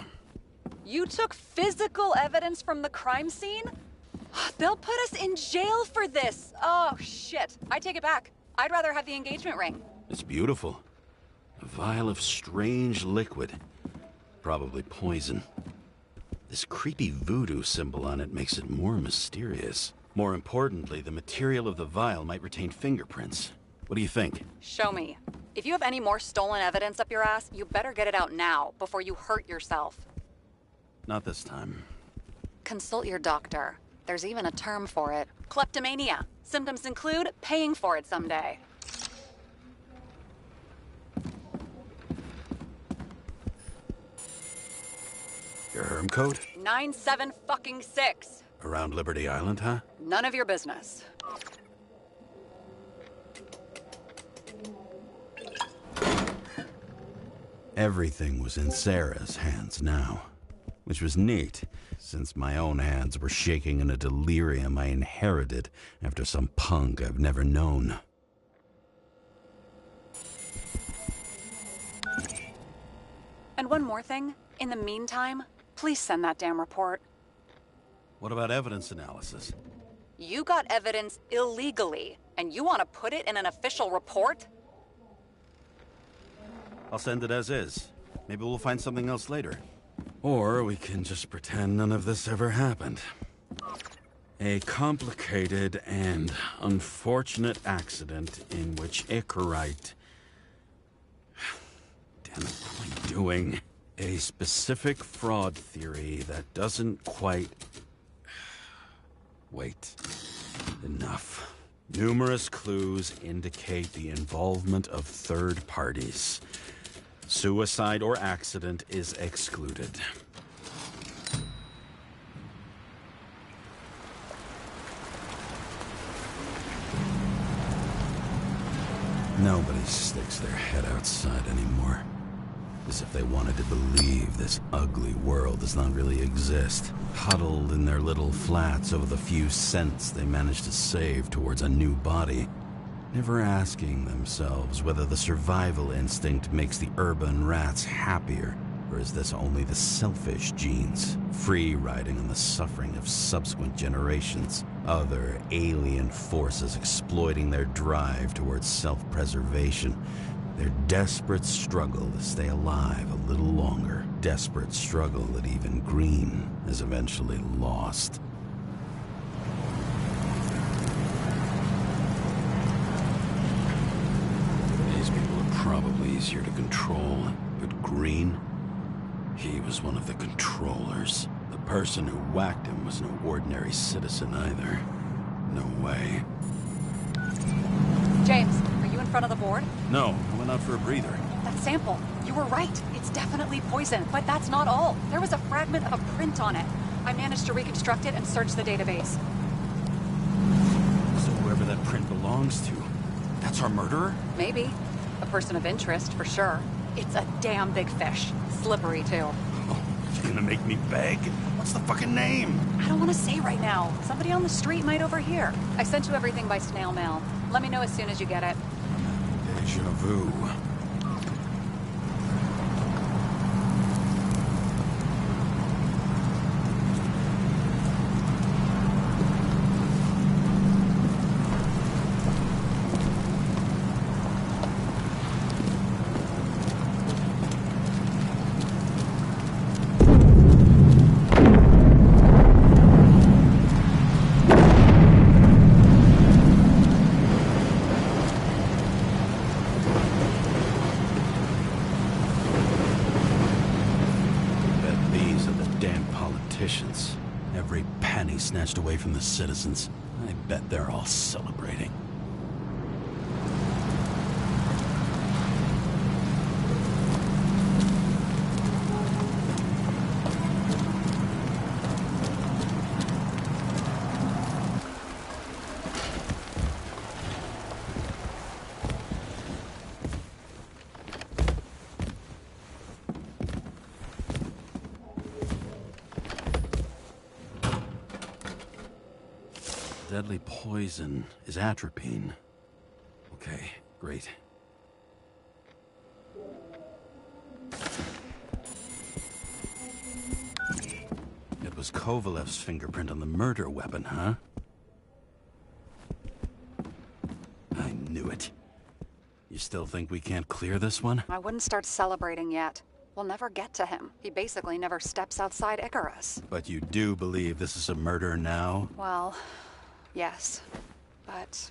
You took physical evidence from the crime scene? They'll put us in jail for this. Oh, shit. I take it back. I'd rather have the engagement ring. It's beautiful. A vial of strange liquid. Probably poison. This creepy voodoo symbol on it makes it more mysterious. More importantly, the material of the vial might retain fingerprints. What do you think? Show me. If you have any more stolen evidence up your ass, you better get it out now, before you hurt yourself. Not this time. Consult your doctor. There's even a term for it. Kleptomania. Symptoms include paying for it someday. Your herm code? 97-fucking-6. Around Liberty Island, huh? None of your business. Everything was in Sarah's hands now, which was neat, since my own hands were shaking in a delirium I inherited after some punk I've never known. And one more thing. In the meantime, please send that damn report. What about evidence analysis? You got evidence illegally, and you want to put it in an official report? I'll send it as is. Maybe we'll find something else later. Or we can just pretend none of this ever happened. A complicated and unfortunate accident in which Icarus... Damn it, what am I doing? A specific fraud theory that doesn't quite... Wait. Enough. Numerous clues indicate the involvement of third parties. Suicide or accident is excluded. Nobody sticks their head outside anymore. As if they wanted to believe this ugly world does not really exist. Huddled in their little flats over the few cents they managed to save towards a new body. Never asking themselves whether the survival instinct makes the urban rats happier, or is this only the selfish genes, free riding on the suffering of subsequent generations, other alien forces exploiting their drive towards self-preservation, their desperate struggle to stay alive a little longer, desperate struggle that even Green has eventually lost. These people are probably easier to control, but Green, he was one of the controllers. The person who whacked him was no ordinary citizen either. No way. James, are you in front of the board? No, I went out for a breather. That sample. You were right. It's definitely poison, but that's not all. There was a fragment of a print on it. I managed to reconstruct it and search the database. So whoever that print belongs to, that's our murderer? Maybe. A person of interest, for sure. It's a damn big fish. Slippery, too. Oh, you're gonna make me beg? What's the fucking name? I don't want to say right now. Somebody on the street might overhear. I sent you everything by snail mail. Let me know as soon as you get it. Deja vu. Every penny snatched away from the citizens. I bet they're all celebrating. deadly poison is atropine. Okay, great. It was Kovalev's fingerprint on the murder weapon, huh? I knew it. You still think we can't clear this one? I wouldn't start celebrating yet. We'll never get to him. He basically never steps outside Icarus. But you do believe this is a murder now? Well, yes. But...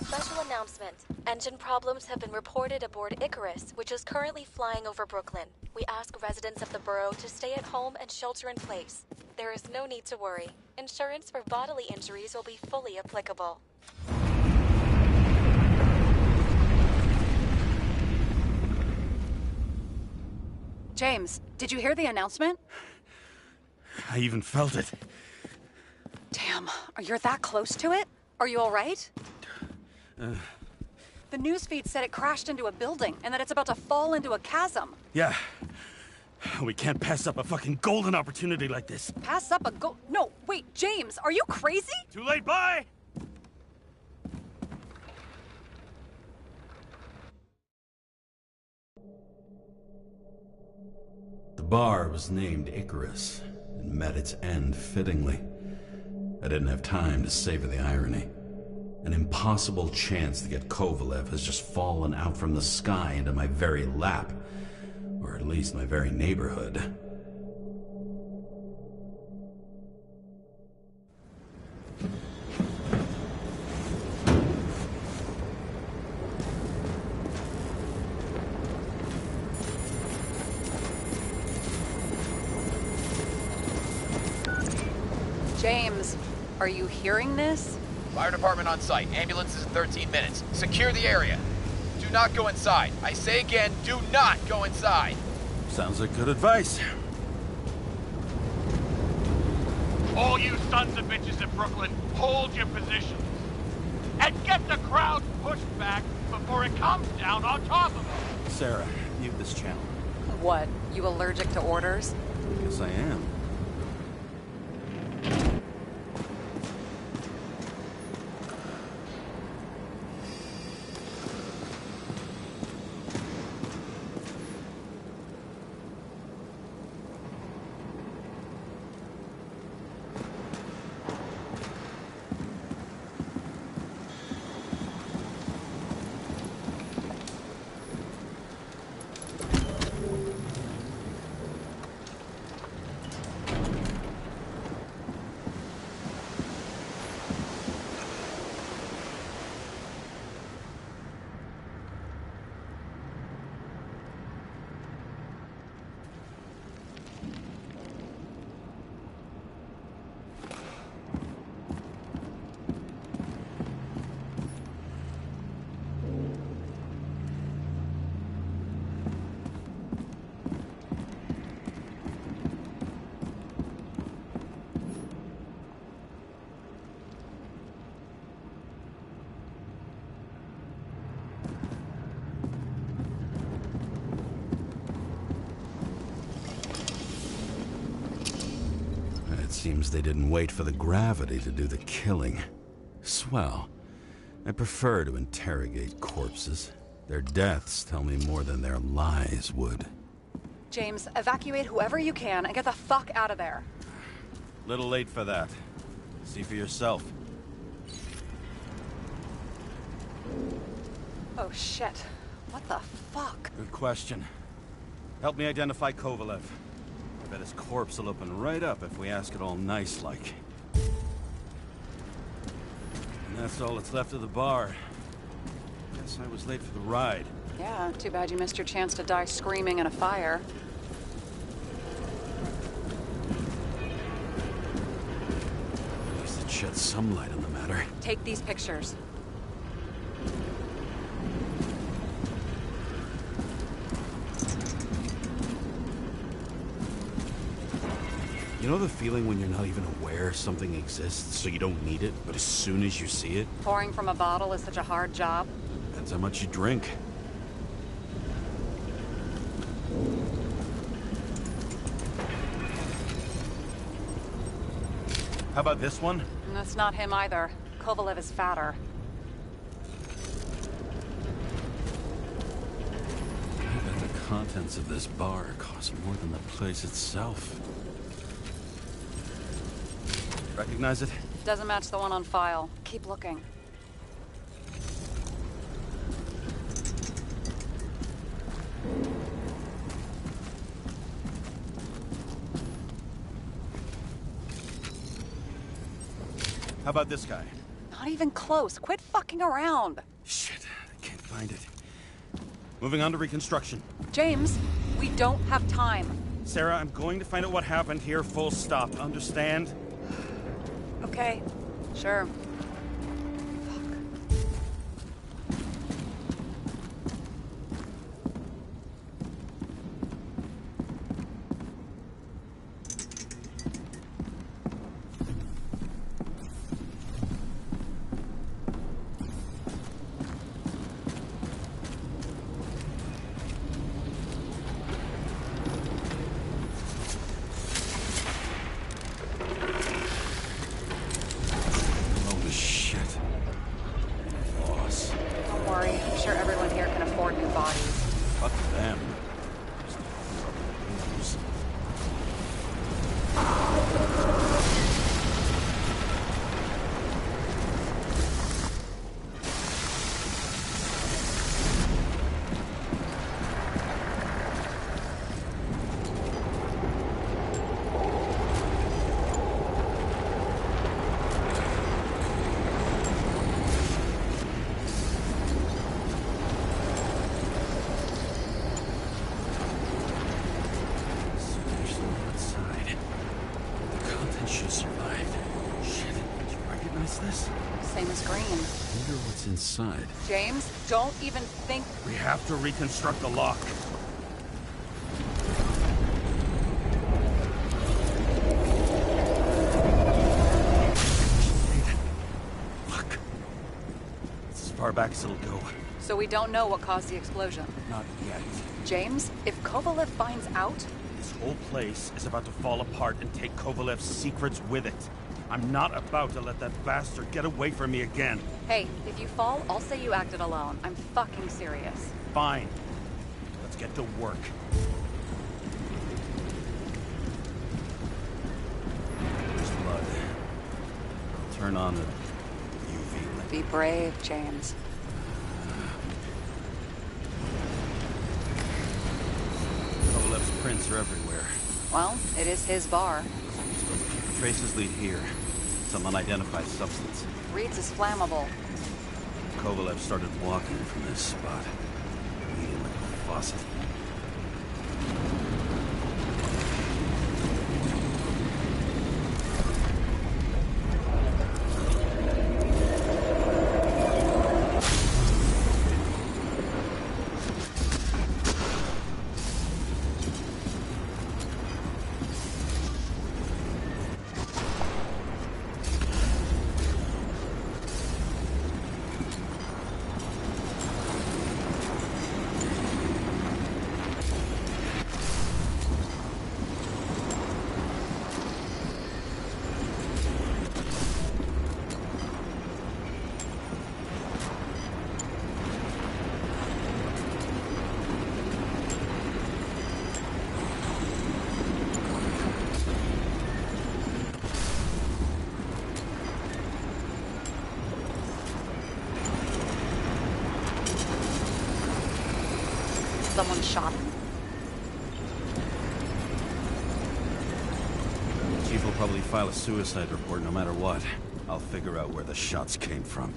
Special announcement. Engine problems have been reported aboard Icarus, which is currently flying over Brooklyn. We ask residents of the borough to stay at home and shelter in place. There is no need to worry. Insurance for bodily injuries will be fully applicable. James, did you hear the announcement? I even felt it. Damn, you're that close to it? Are you all right? The newsfeed said it crashed into a building and that it's about to fall into a chasm. Yeah. We can't pass up a fucking golden opportunity like this. Pass up a No, wait, James, are you crazy? Too late, bye! The bar was named Icarus and met its end fittingly. I didn't have time to savor the irony. An impossible chance to get Kovalev has just fallen out from the sky into my very lap. Or at least my very neighborhood. James, are you hearing this? Fire department on site. Ambulances in 13 minutes. Secure the area. Do not go inside. I say again, do not go inside. Sounds like good advice. All you sons of bitches in Brooklyn, hold your positions. And get the crowd pushed back before it comes down on top of them. Sarah, mute this channel. What, you allergic to orders? Yes, I am. Seems they didn't wait for the gravity to do the killing. Swell. I prefer to interrogate corpses. Their deaths tell me more than their lies would. James, evacuate whoever you can and get the fuck out of there. Little late for that. See for yourself. Oh shit. What the fuck? Good question. Help me identify Kovalev. I bet his corpse will open right up if we ask it all nice-like. And that's all that's left of the bar. Guess I was late for the ride. Yeah, too bad you missed your chance to die screaming in a fire. At least it shed some light on the matter. Take these pictures. You know the feeling when you're not even aware something exists, so you don't need it, but as soon as you see it... Pouring from a bottle is such a hard job. Depends how much you drink. How about this one? And that's not him either. Kovalev is fatter. I bet the contents of this bar cost more than the place itself. Recognize it? Doesn't match the one on file. Keep looking. How about this guy? Not even close. Quit fucking around. Shit, I can't find it. Moving on to reconstruction. James, we don't have time. Sarah, I'm going to find out what happened here, full stop. Understand? Okay, sure. Inside. James, don't even think... We have to reconstruct the lock. Look. It's as far back as it'll go. So we don't know what caused the explosion? Not yet. James, if Kovalev finds out... This whole place is about to fall apart and take Kovalev's secrets with it. I'm not about to let that bastard get away from me again. Hey, if you fall, I'll say you acted alone. I'm fucking serious. Fine. Let's get to work. There's blood. Turn on the UV. Be brave, James. Kovalev's prints are everywhere. Well, it is his bar. Traces lead here. Some unidentified substance. Reeds is flammable. Kovalev started walking from this spot. Leading like a faucet. Someone shot him? Chief will probably file a suicide report no matter what. I'll figure out where the shots came from.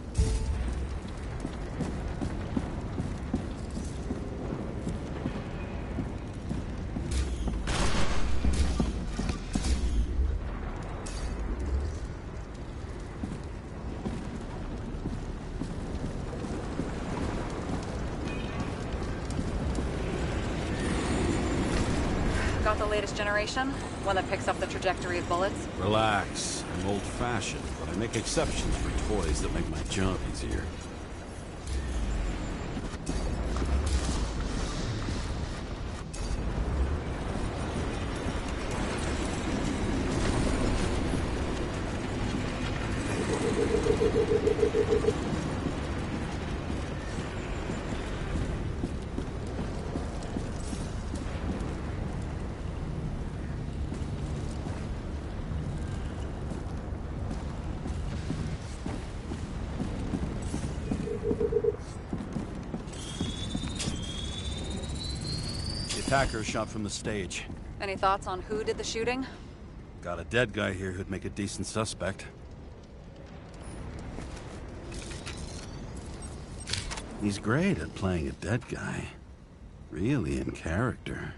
Got the latest generation? One that picks up the trajectory of bullets? Relax. I'm old-fashioned, but I make exceptions for toys that make my job easier. The attacker shot from the stage. Any thoughts on who did the shooting? Got a dead guy here who'd make a decent suspect. He's great at playing a dead guy. Really in character.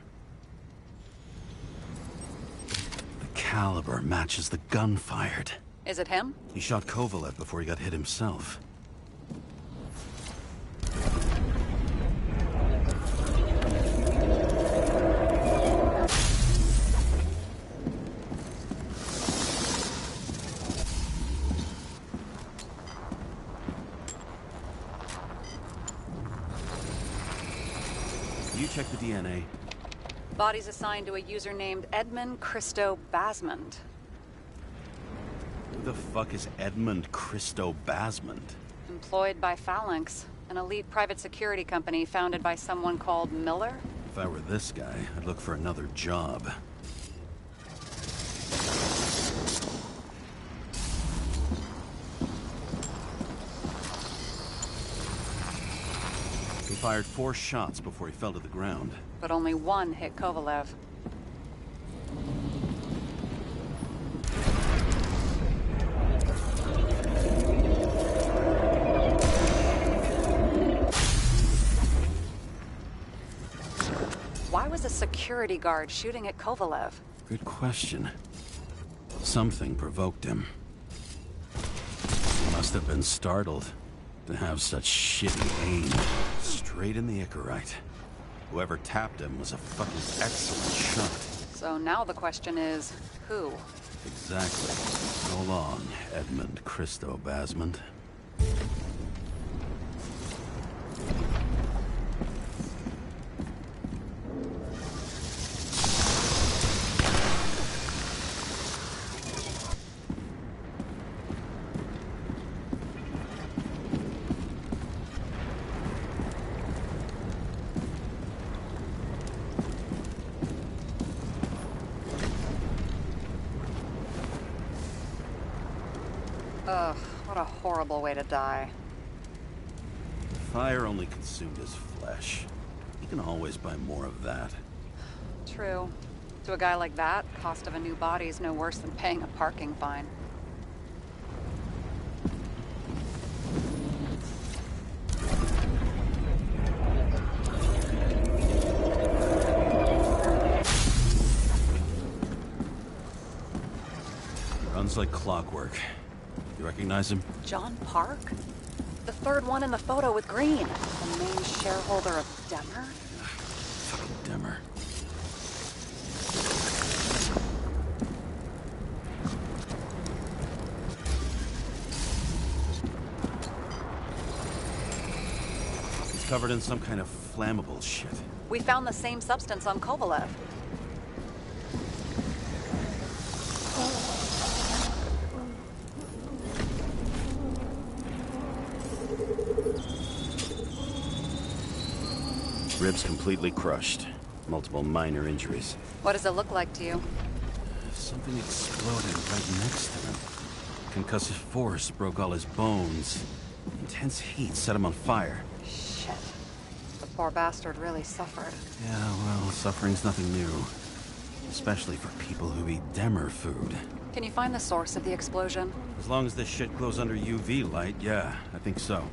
The caliber matches the gun fired. Is it him? He shot Kovalev before he got hit himself. You check the DNA. Body's assigned to a user named Edmund Christo Basmond. Who the fuck is Edmund Christo Basmond? Employed by Phalanx, an elite private security company founded by someone called Miller. If I were this guy, I'd look for another job. He fired 4 shots before he fell to the ground. But only one hit Kovalev. Why was a security guard shooting at Kovalev? Good question. Something provoked him. He must have been startled to have such shitty aim. Straight in the Icarus. Whoever tapped him was a fucking excellent shot. So now the question is, who? Exactly. So long, Edmund Christo Basmond. Ugh, what a horrible way to die. Fire only consumed his flesh. He can always buy more of that. True. To a guy like that, cost of a new body is no worse than paying a parking fine. Runs like clockwork. You recognize him? John Park? The third one in the photo with Green. The main shareholder of Demmer? Fucking Demmer. He's covered in some kind of flammable shit. We found the same substance on Kovalev. Ribs completely crushed. Multiple minor injuries. What does it look like to you? Something exploded right next to him. Concussive force broke all his bones. Intense heat set him on fire. Shit. The poor bastard really suffered. Yeah, well, suffering's nothing new. Especially for people who eat Demmer food. Can you find the source of the explosion? As long as this shit glows under UV light, yeah, I think so.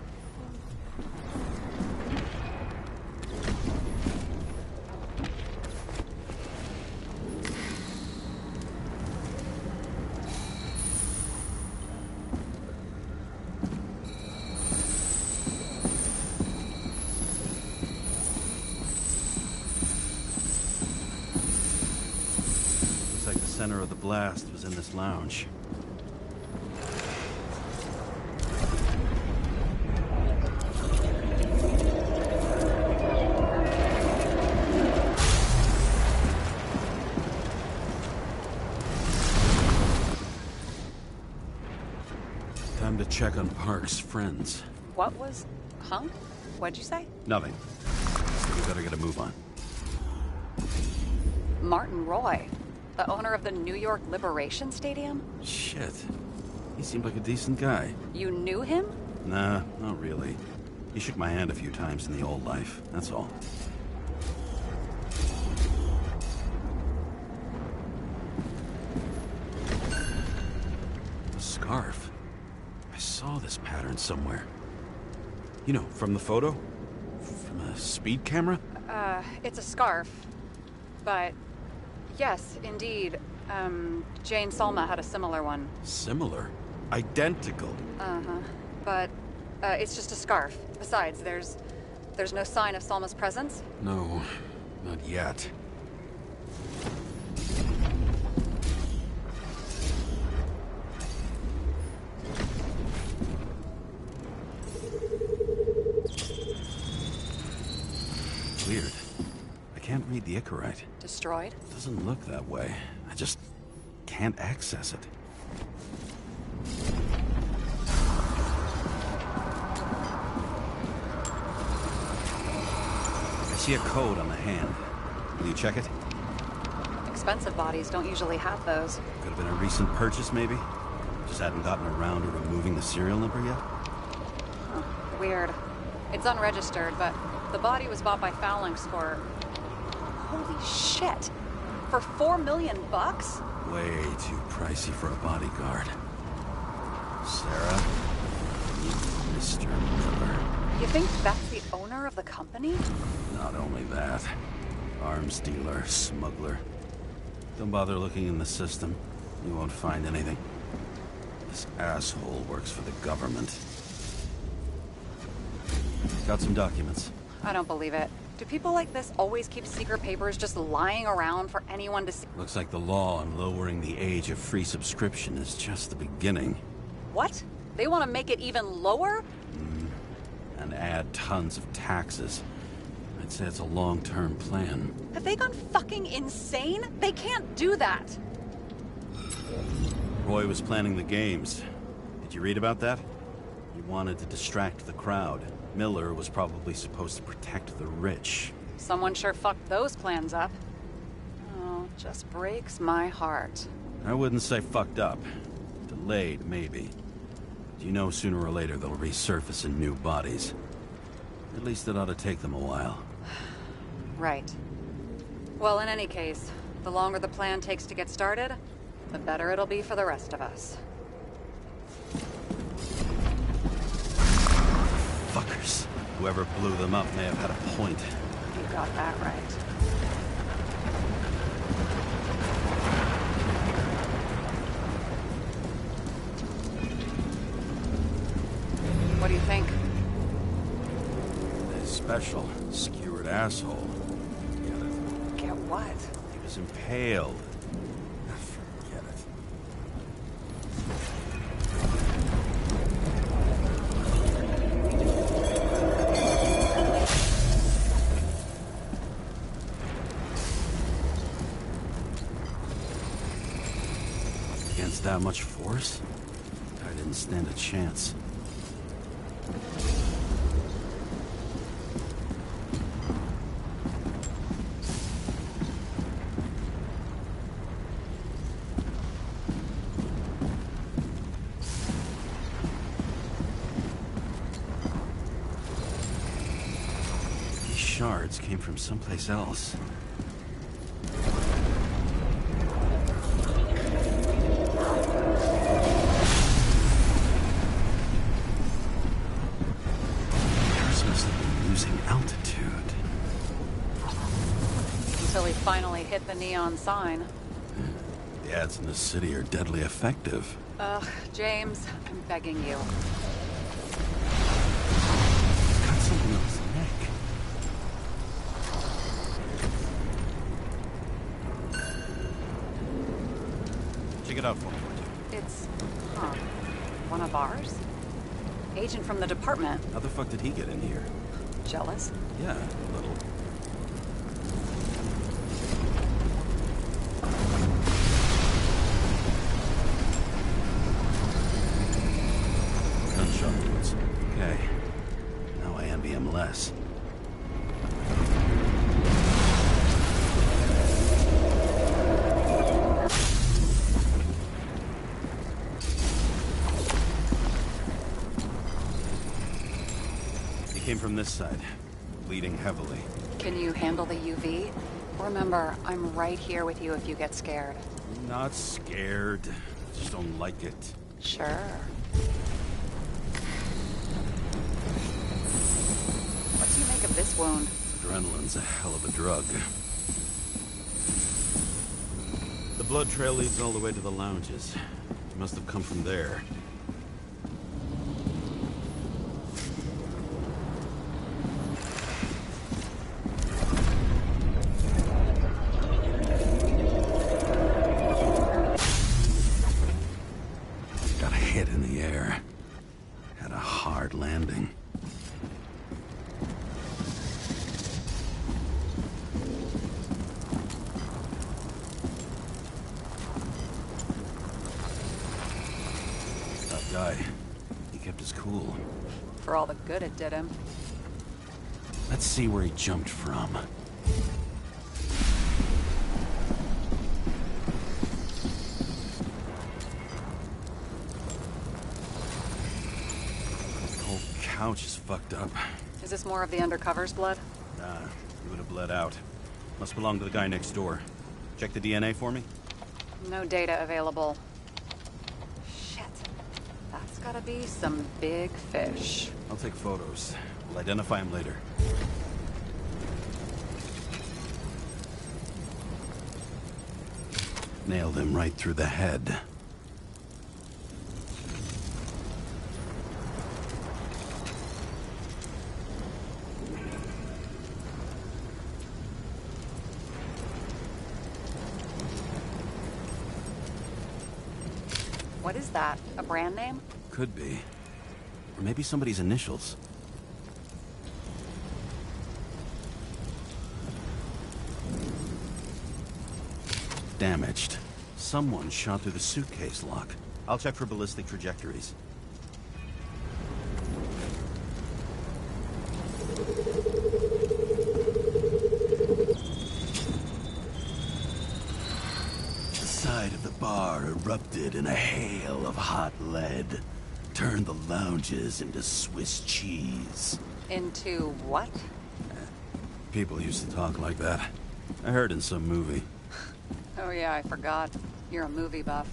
The center of the blast was in this lounge. Time to check on Park's friends. What was... Huh? What'd you say? Nothing. We better get a move on. Martin Roy. The owner of the New York Liberation Stadium? Shit. He seemed like a decent guy. You knew him? Nah, not really. He shook my hand a few times in the old life, that's all. somewhere. You know, from the photo? From a speed camera? It's a scarf. But, yes, indeed. Jane Salma had a similar one. Similar? Identical? Uh-huh. But, it's just a scarf. Besides, there's no sign of Salma's presence? No, not yet. Weird. I can't read the Icarite. Destroyed? Doesn't look that way. I just can't access it. I see a code on the hand. Will you check it? Expensive bodies don't usually have those. Could have been a recent purchase, maybe? Just hadn't gotten around to removing the serial number yet? Huh. Weird. It's unregistered, but the body was bought by Phalanx for... Holy shit! For $4 million bucks? Way too pricey for a bodyguard. Sarah, you Mr. Miller. You think that's the owner of the company? Not only that. Arms dealer, smuggler. Don't bother looking in the system. You won't find anything. This asshole works for the government. Got some documents. I don't believe it. Do people like this always keep secret papers just lying around for anyone to see? Looks like the law on lowering the age of free subscription is just the beginning. What? They want to make it even lower? And add tons of taxes. I'd say it's a long-term plan. Have they gone fucking insane? They can't do that! Roy was planning the games. Did you read about that? He wanted to distract the crowd. Miller was probably supposed to protect the rich. Someone sure fucked those plans up. Oh, just breaks my heart. I wouldn't say fucked up. Delayed, maybe. But you know sooner or later they'll resurface in new bodies. At least it ought to take them a while. Right. Well, in any case, the longer the plan takes to get started, the better it'll be for the rest of us. Fuckers. Whoever blew them up may have had a point. You got that right. What do you think? His special, skewered asshole. Get it? Get what? He was impaled. Forget it. Against that much force? I didn't stand a chance. These shards came from someplace else. Until he finally hit the neon sign. The ads in the city are deadly effective. Ugh, James, I'm begging you. He's got something on his neck. Check it out for me, would you? It's, one of ours? Agent from the department. How the fuck did he get in here? Jealous? Yeah, a little. Gunshot wounds. Okay. Now I envy him less. He came from this side, bleeding heavily. Can you handle the UV? Remember, I'm right here with you if you get scared. Not scared. Just don't like it. Sure. wound. Adrenaline's a hell of a drug. The blood trail leads all the way to the lounges. It must have come from there. Got a hit in the air. Had a hard landing. Guy. He kept his cool. For all the good it did him. Let's see where he jumped from. The whole couch is fucked up. Is this more of the undercover's blood? Nah, he would have bled out. Must belong to the guy next door. Check the DNA for me? No data available. That's gotta be some big fish. I'll take photos. We'll identify him later. Nailed him right through the head. What is that? A brand name? Could be. Or maybe somebody's initials. Damaged. Someone shot through the suitcase lock. I'll check for ballistic trajectories. The side of the bar erupted in a hail of hot lead. Turned the lounges into Swiss cheese. Into what? People used to talk like that. I heard in some movie. Oh yeah, I forgot. You're a movie buff.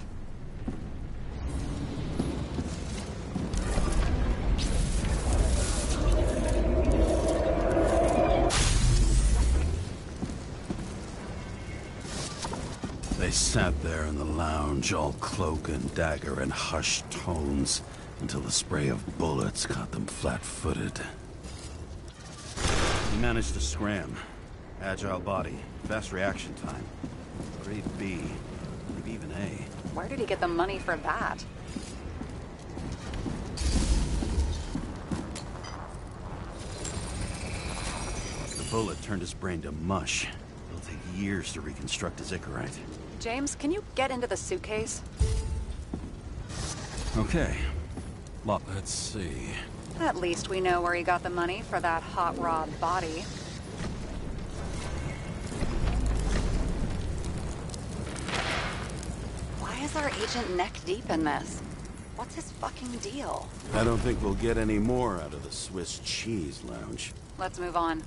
They sat there in the lounge, all cloak and dagger and hushed tones, until the spray of bullets caught them flat-footed. He managed to scram. Agile body, fast reaction time. Grade B, maybe even A. Where did he get the money for that? The bullet turned his brain to mush. It'll take years to reconstruct his Icarus. James, can you get into the suitcase? Okay. Let's see. At least we know where he got the money for that hot rod body. Why is our agent neck deep in this? What's his fucking deal? I don't think we'll get any more out of the Swiss cheese lounge. Let's move on.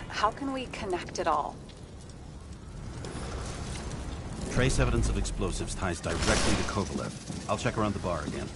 How can we connect it all? Trace evidence of explosives ties directly to Kovalev. I'll check around the bar again.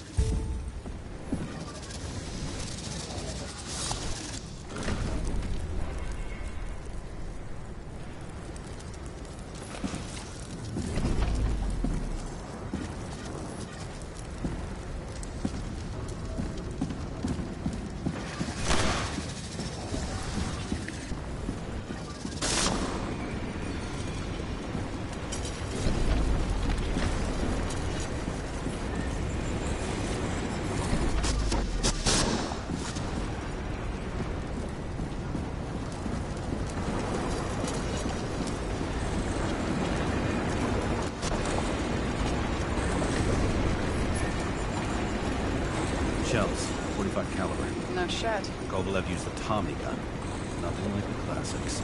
Shells, 45 caliber. No shit. Kovalev used a Tommy gun. Nothing like the classics.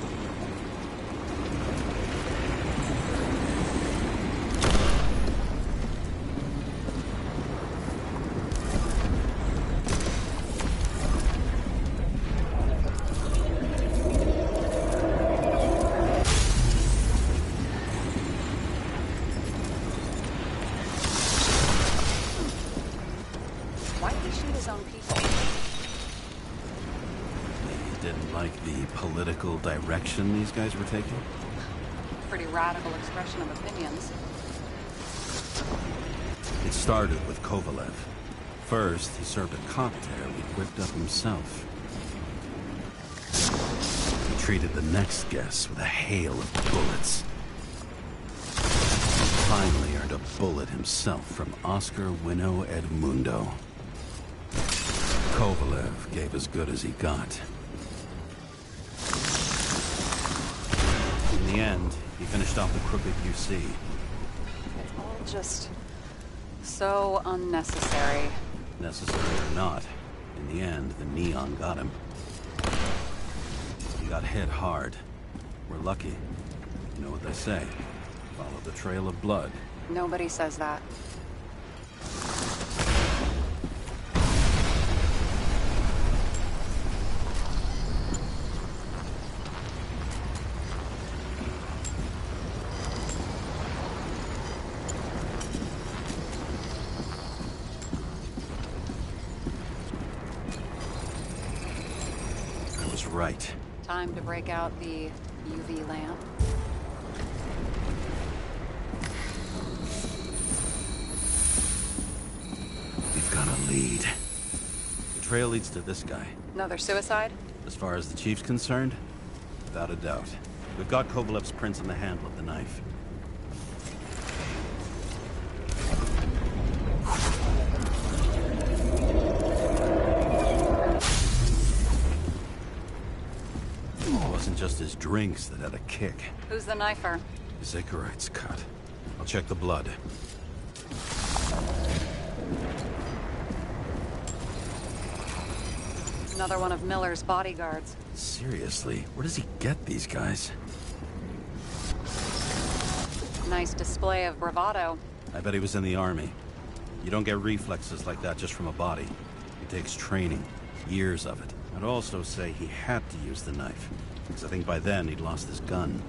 Why did he shoot his own people? He didn't like The political direction these guys were taking? Pretty radical expression of opinions. It started with Kovalev. First, he served a cocktail he whipped up himself. He treated the next guest with a hail of bullets. Finally earned a bullet himself from Oscar Winnow Edmundo. Kovalev gave as good as he got. In the end, he finished off the crooked UC. It's all just so unnecessary. Necessary or not, in the end, the neon got him. He got hit hard. We're lucky. You know what they say. Follow the trail of blood. Nobody says that. I was right. Time to break out the UV lamp. We've got a lead. The trail leads to this guy. Another suicide? As far as the chief's concerned, without a doubt. We've got Kovalev's prints on the handle of the knife. It wasn't just his drinks that had a kick. Who's the knifer? His Icarite's cut. I'll check the blood. Another one of Miller's bodyguards. Seriously, where does he get these guys? Nice display of bravado. I bet he was in the army. You don't get reflexes like that just from a body. It takes training, years of it. I'd also say he had to use the knife, because I think by then he'd lost his gun.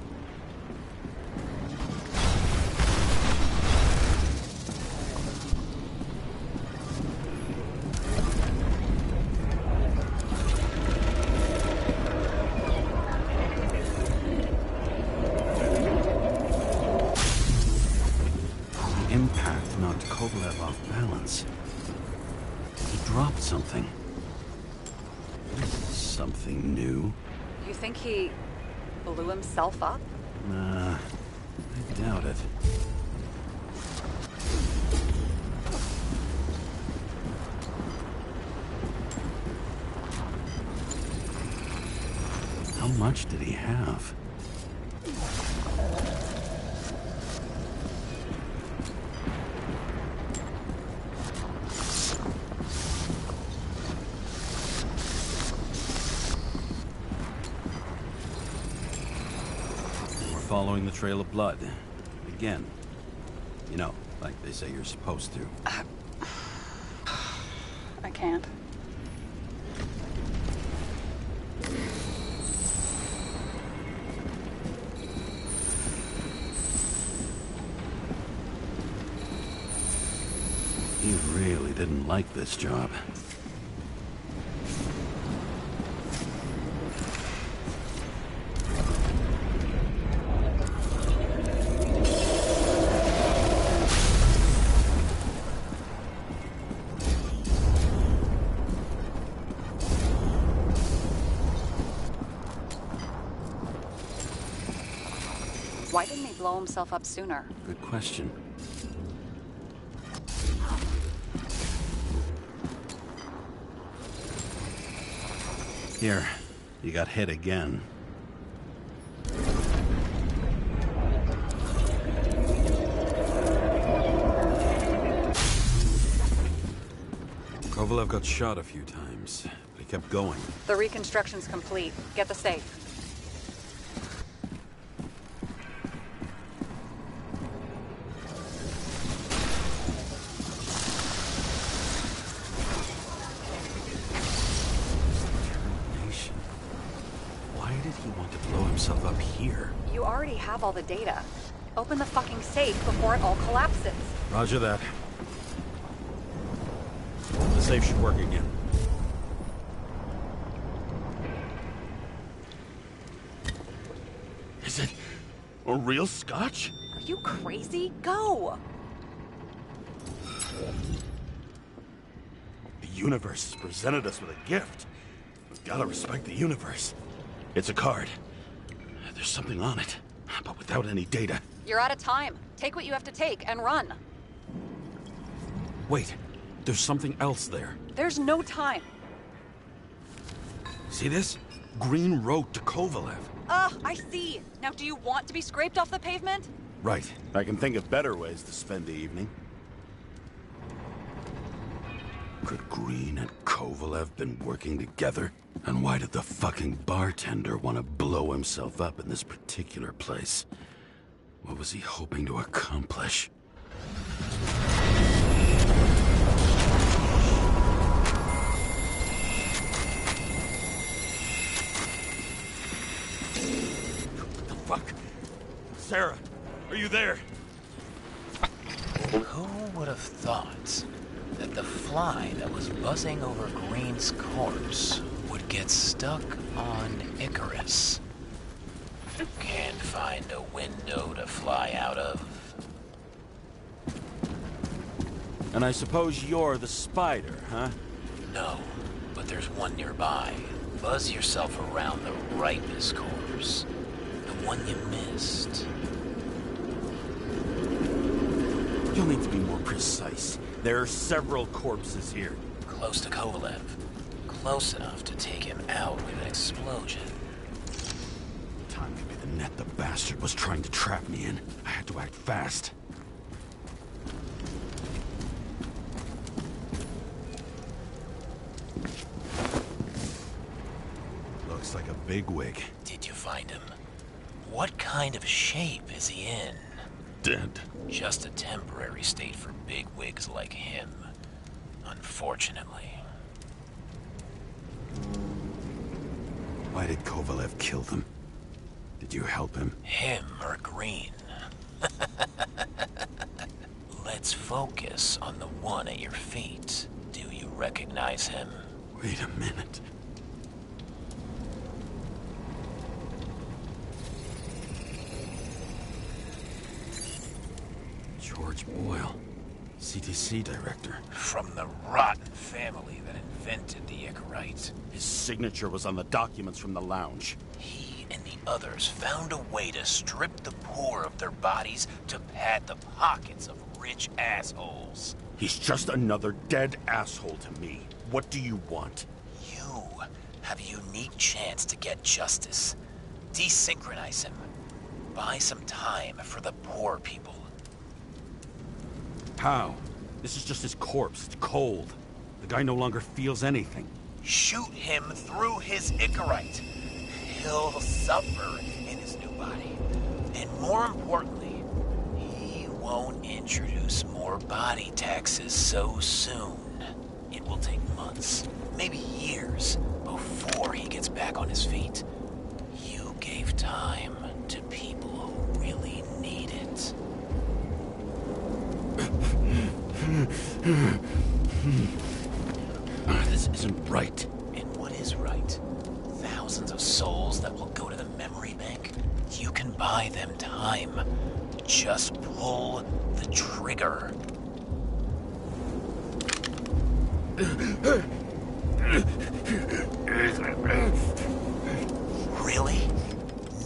The impact knocked Kovalev off balance. He dropped something. Something new? You think he blew himself up? Nah, I doubt it. How much did he have? Following the trail of blood. Again. You know, like they say you're supposed to. I can't. He really didn't like this job. Why didn't he blow himself up sooner? Good question. Here, you got hit again. Kovalev got shot a few times, but he kept going. The reconstruction's complete. Get the safe. Up here. You already have all the data. Open the fucking safe before it all collapses. Roger that. The safe should work again. Is it a real scotch? Are you crazy? Go! The universe has presented us with a gift. We've got to respect the universe. It's a card. There's something on it, but without any data. You're out of time. Take what you have to take and run. Wait, there's something else there. There's no time. See this? Green wrote to Kovalev. I see. Now do you want to be scraped off the pavement? Right. I can think of better ways to spend the evening. Could Green and Kovalev been working together? And why did the fucking bartender want to blow himself up in this particular place? What was he hoping to accomplish? What the fuck? Sarah, are you there? Who would have thought that the fly that was buzzing over Green's corpse would get stuck on Icarus? Can't find a window to fly out of. And I suppose you're the spider, huh? No, but there's one nearby. Buzz yourself around the Ripus corpse. The one you missed. You'll need to be more precise. There are several corpses here. Close to Kovalev. Close enough to take him out with an explosion. Time could be the net the bastard was trying to trap me in. I had to act fast. Looks like a bigwig. Did you find him? What kind of shape is he in? Dead. Just a temporary state for bigwigs like him. Unfortunately. Why did Kovalev kill them? Did you help him? Him or Green? Let's focus on the one at your feet. Do you recognize him? Wait a minute. George Boyle, CTC director. From the rotten family that invented the Icarus. His signature was on the documents from the lounge. He and the others found a way to strip the poor of their bodies to pad the pockets of rich assholes. He's just another dead asshole to me. What do you want? You have a unique chance to get justice. Desynchronize him. Buy some time for the poor people. How? This is just his corpse. It's cold. The guy no longer feels anything. Shoot him through his Icarus. He'll suffer in his new body. And more importantly, he won't introduce more body taxes so soon. It will take months, maybe years, before he gets back on his feet. You gave time to people who really need it. This isn't right. And what is right? Thousands of souls that will go to the memory bank? You can buy them time. Just pull the trigger. Really?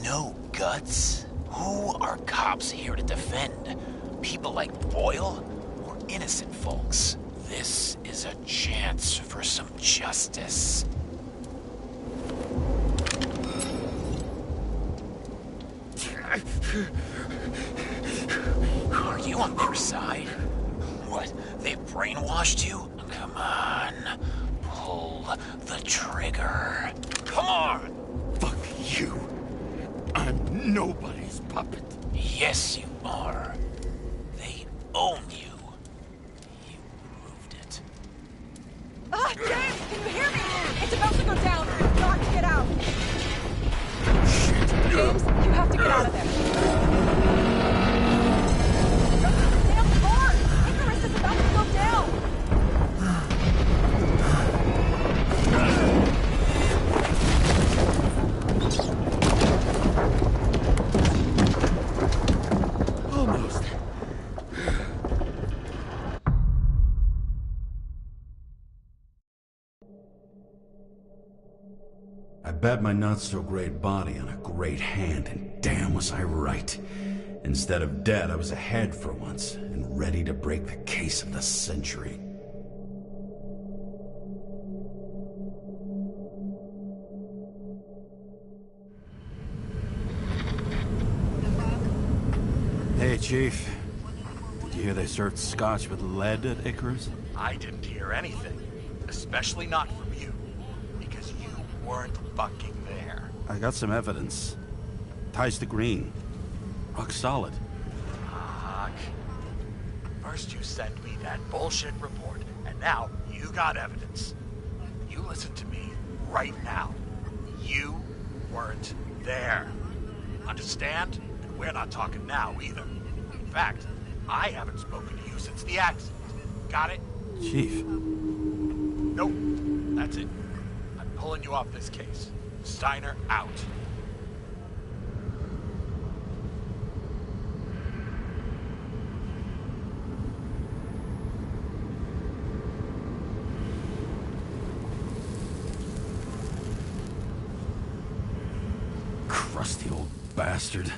No guts? Who are cops here to defend? People like Boyle? Or innocent folks? This is a chance for some justice. Are you on their side? What, they've brainwashed you? Come on, pull the trigger. Come on! Fuck you. I'm nobody's puppet. Yes, you are. They own you. You proved it. James, can you hear me? It's about to go down. You've got to get out. James, you have to get out of there. Damn car! Icarus is about to go down. bet my not-so-great body on a great hand, and damn was I right. Instead of dead, I was ahead for once, and ready to break the case of the century. Hey, Chief. Did you hear they served scotch with lead at Icarus? I didn't hear anything. Especially not from you. Because you weren't fucking there. I got some evidence. Ties to Green. Rock solid. Fuck. First you send me that bullshit report, and now you got evidence. You listen to me right now. You weren't there. Understand? And we're not talking now either. In fact, I haven't spoken to you since the accident. Got it? Chief. Nope. That's it. I'm pulling you off this case. Steiner out. Crusty old bastard.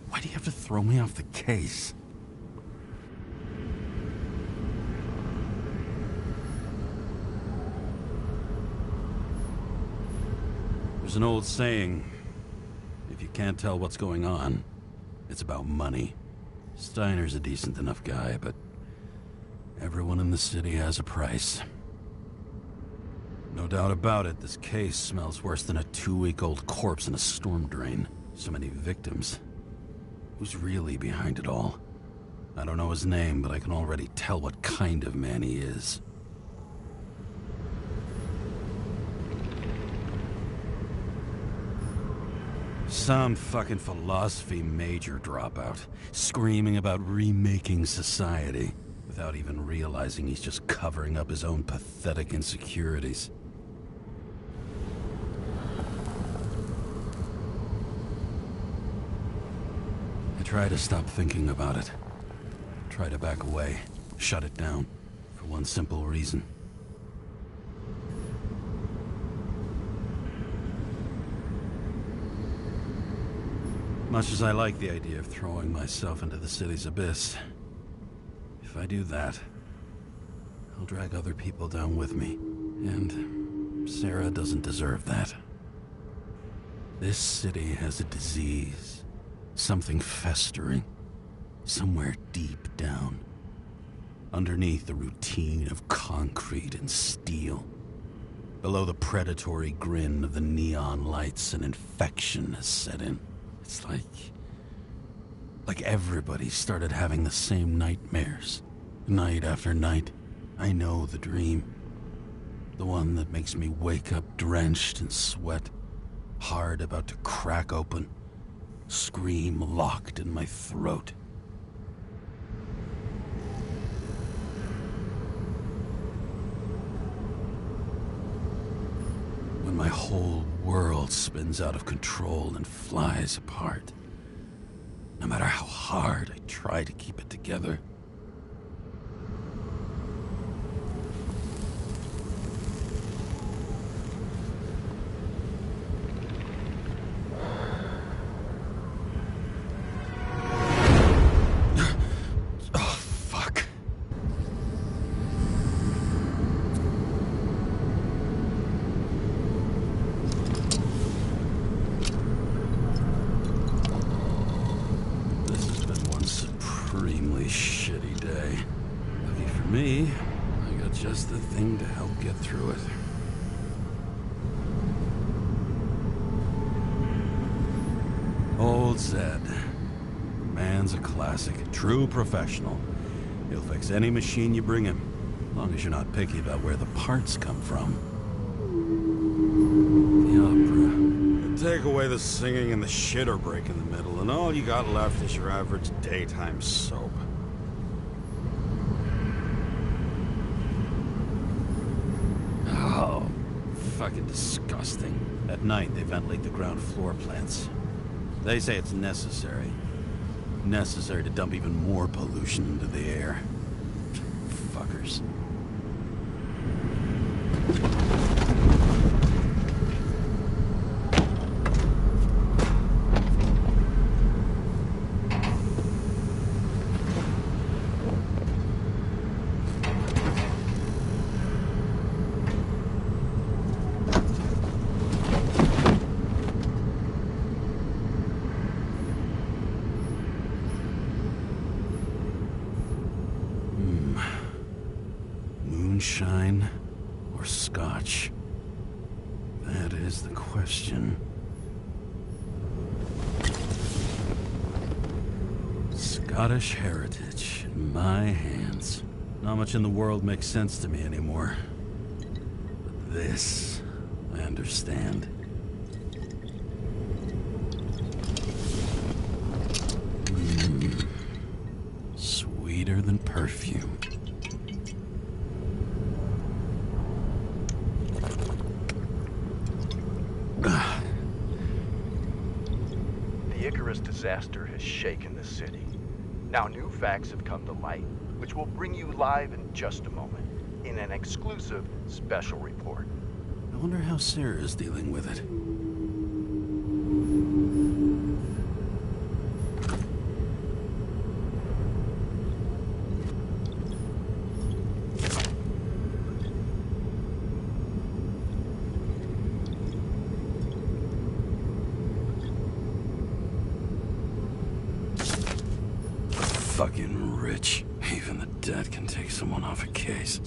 Why do you have to throw me off the case? There's an old saying, if you can't tell what's going on, it's about money. Steiner's a decent enough guy, but everyone in the city has a price. No doubt about it, this case smells worse than a 2-week-old corpse in a storm drain. So many victims. Who's really behind it all? I don't know his name, but I can already tell what kind of man he is. Some fucking philosophy major dropout, screaming about remaking society, without even realizing he's just covering up his own pathetic insecurities. I try to stop thinking about it. Try to back away, shut it down, for one simple reason. Much as I like the idea of throwing myself into the city's abyss, if I do that, I'll drag other people down with me. And Sara doesn't deserve that. This city has a disease. Something festering. Somewhere deep down. Underneath the routine of concrete and steel. Below the predatory grin of the neon lights, an infection has set in. It's like everybody started having the same nightmares. Night after night. I know the dream. The one that makes me wake up drenched in sweat. Heart about to crack open. Scream locked in my throat. When my whole world spins out of control and flies apart. No matter how hard I try to keep it together. Just the thing to help get through it. Old Zed. Man's a classic. True professional. He'll fix any machine you bring him. As long as you're not picky about where the parts come from. The opera. Take away the singing and the shitter break in the middle, and all you got left is your average daytime soap. Fucking disgusting. At night, they ventilate the ground floor plants. They say it's necessary. Necessary to dump even more pollution into the air. Fuckers. Moonshine or scotch? That is the question. Scottish heritage in my hands. Not much in the world makes sense to me anymore. But this, I understand. Sweeter than perfume. The Icarus disaster has shaken the city. Now new facts have come to light, which we'll bring you live in just a moment, in an exclusive special report. I wonder how Sarah is dealing with it. Fucking rich. Even the dead can take someone off a case.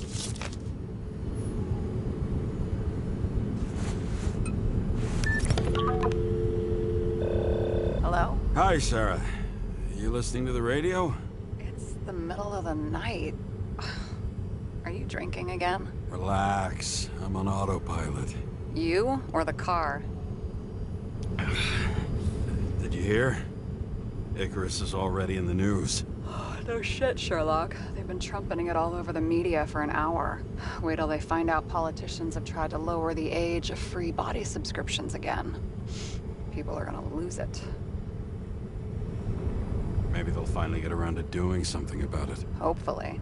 Hello? Hi, Sarah. You listening to the radio? It's the middle of the night. Are you drinking again? Relax. I'm on autopilot. You or the car? Did you hear? Icarus is already in the news. No shit, Sherlock. They've been trumpeting it all over the media for an hour. Wait till they find out politicians have tried to lower the age of free body subscriptions again. People are gonna lose it. Maybe they'll finally get around to doing something about it. Hopefully.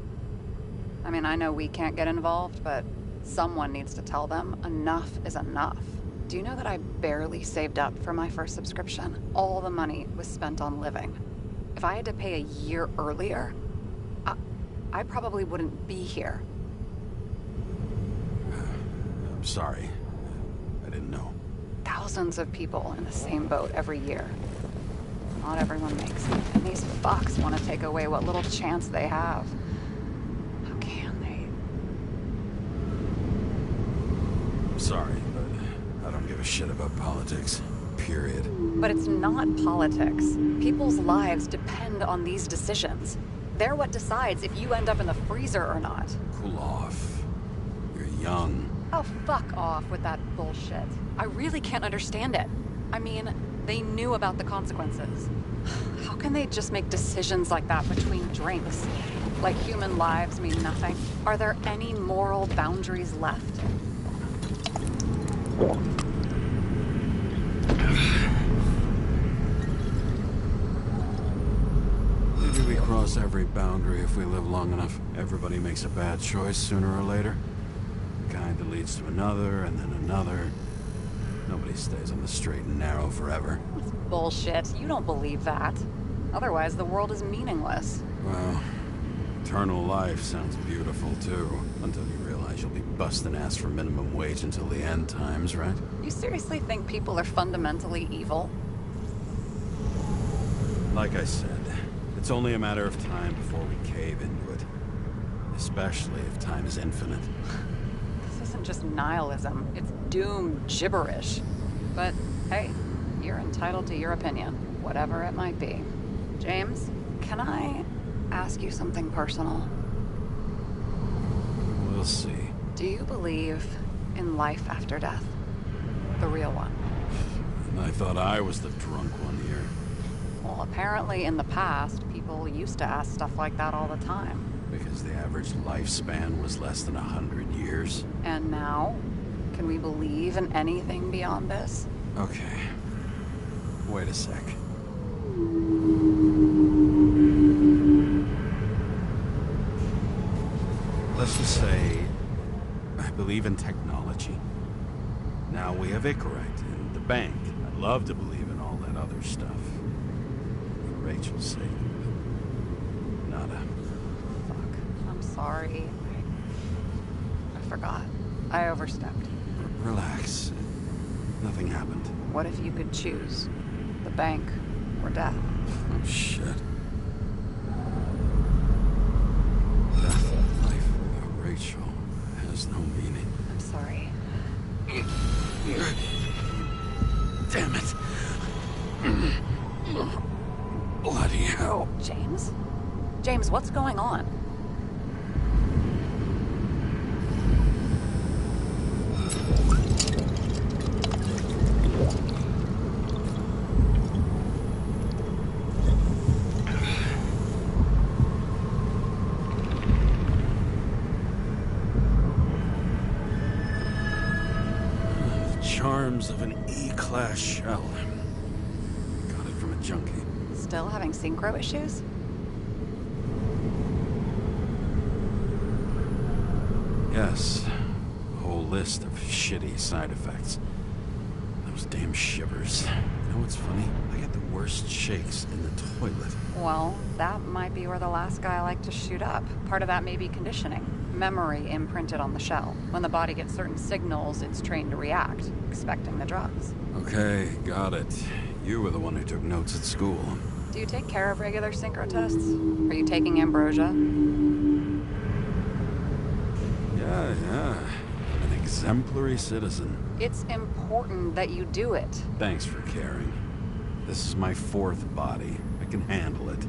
I mean, I know we can't get involved, but someone needs to tell them enough is enough. Do you know that I barely saved up for my first subscription? All the money was spent on living. If I had to pay a year earlier, I probably wouldn't be here. I'm sorry. I didn't know. Thousands of people in the same boat every year. Not everyone makes it, and these fucks want to take away what little chance they have. How can they? I'm sorry, but I don't give a shit about politics. Period. But it's not politics. People's lives depend on these decisions. They're what decides if you end up in the freezer or not. Cool off. You're young. Oh, fuck off with that bullshit. I really can't understand it. I mean, they knew about the consequences. How can they just make decisions like that between drinks? Like human lives mean nothing? Are there any moral boundaries left? Maybe we cross every boundary if we live long enough. Everybody makes a bad choice sooner or later. The kind that leads to another, and then another. Nobody stays on the straight and narrow forever. That's bullshit. You don't believe that. Otherwise, the world is meaningless. Well, eternal life sounds beautiful, too. Until you realize you'll be busting ass for minimum wage until the end times, right? You seriously think people are fundamentally evil? Like I said, it's only a matter of time before we cave into it. Especially if time is infinite. This isn't just nihilism, it's doom gibberish. But hey, you're entitled to your opinion, whatever it might be. James, can I ask you something personal? We'll see. Do you believe in life after death? The real one? And I thought I was the drunk one here. Well, apparently in the past, people used to ask stuff like that all the time. Because the average lifespan was less than 100 years. And now? Can we believe in anything beyond this? Okay. Wait a sec. Let's just say I believe in technology. Now we have Icarus and the bank. I'd love to believe in all that other stuff. For Rachel's sake. Nada. Fuck. I'm sorry. I forgot. I overstepped. Relax. Nothing happened. What if you could choose? The bank or death? Oh, shit. Death, life without Rachel. has no meaning. I'm sorry. Damn it. Bloody hell. James? James, what's going on? Charms of an E-class shell. Got it from a junkie. Still having synchro issues? Yes. A whole list of shitty side effects. Those damn shivers. You know what's funny? I get the worst shakes in the toilet. Well, that might be where the last guy liked to shoot up. Part of that may be conditioning. Memory imprinted on the shell. When the body gets certain signals, it's trained to react, expecting the drugs. Okay, got it. You were the one who took notes at school. Do you take care of regular synchro tests? Are you taking ambrosia? Yeah. An exemplary citizen. It's important that you do it. Thanks for caring. This is my fourth body. I can handle it.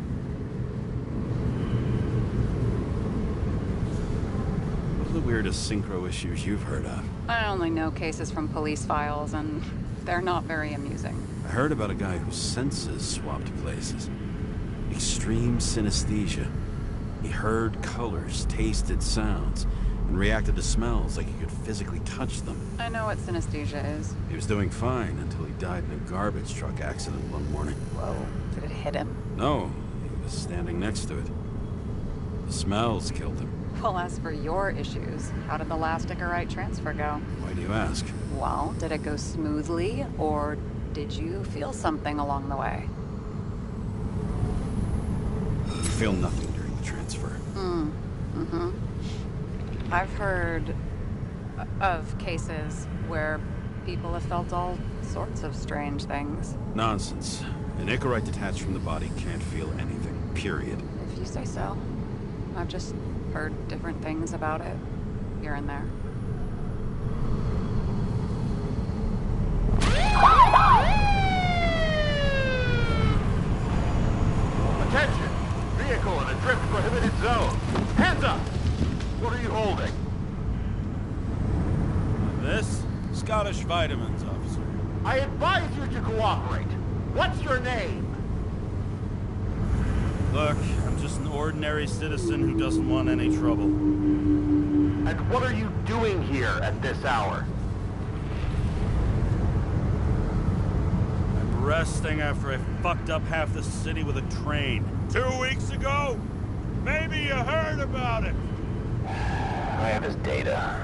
What are the weirdest synchro issues you've heard of? I only know cases from police files, and they're not very amusing. I heard about a guy whose senses swapped places. Extreme synesthesia. He heard colors, tasted sounds, and reacted to smells like he could physically touch them. I know what synesthesia is. He was doing fine until he died in a garbage truck accident one morning. Whoa. Did it hit him? No, he was standing next to it. The smells killed him. Well, as for your issues, how did the last Icarus transfer go? Why do you ask? Well, did it go smoothly, or did you feel something along the way? You feel nothing during the transfer. I've heard of cases where people have felt all sorts of strange things. Nonsense. An Icarus detached from the body can't feel anything, period. If you say so. I've just heard different things about it, here and there. Attention! Vehicle in a drift prohibited zone. Hands up! What are you holding? This? Scottish vitamins, officer. I advise you to cooperate. What's your name? Look, I'm just an ordinary citizen who doesn't want any trouble. And what are you doing here at this hour? I'm resting after I fucked up half the city with a train. 2 weeks ago? Maybe you heard about it. I have his data.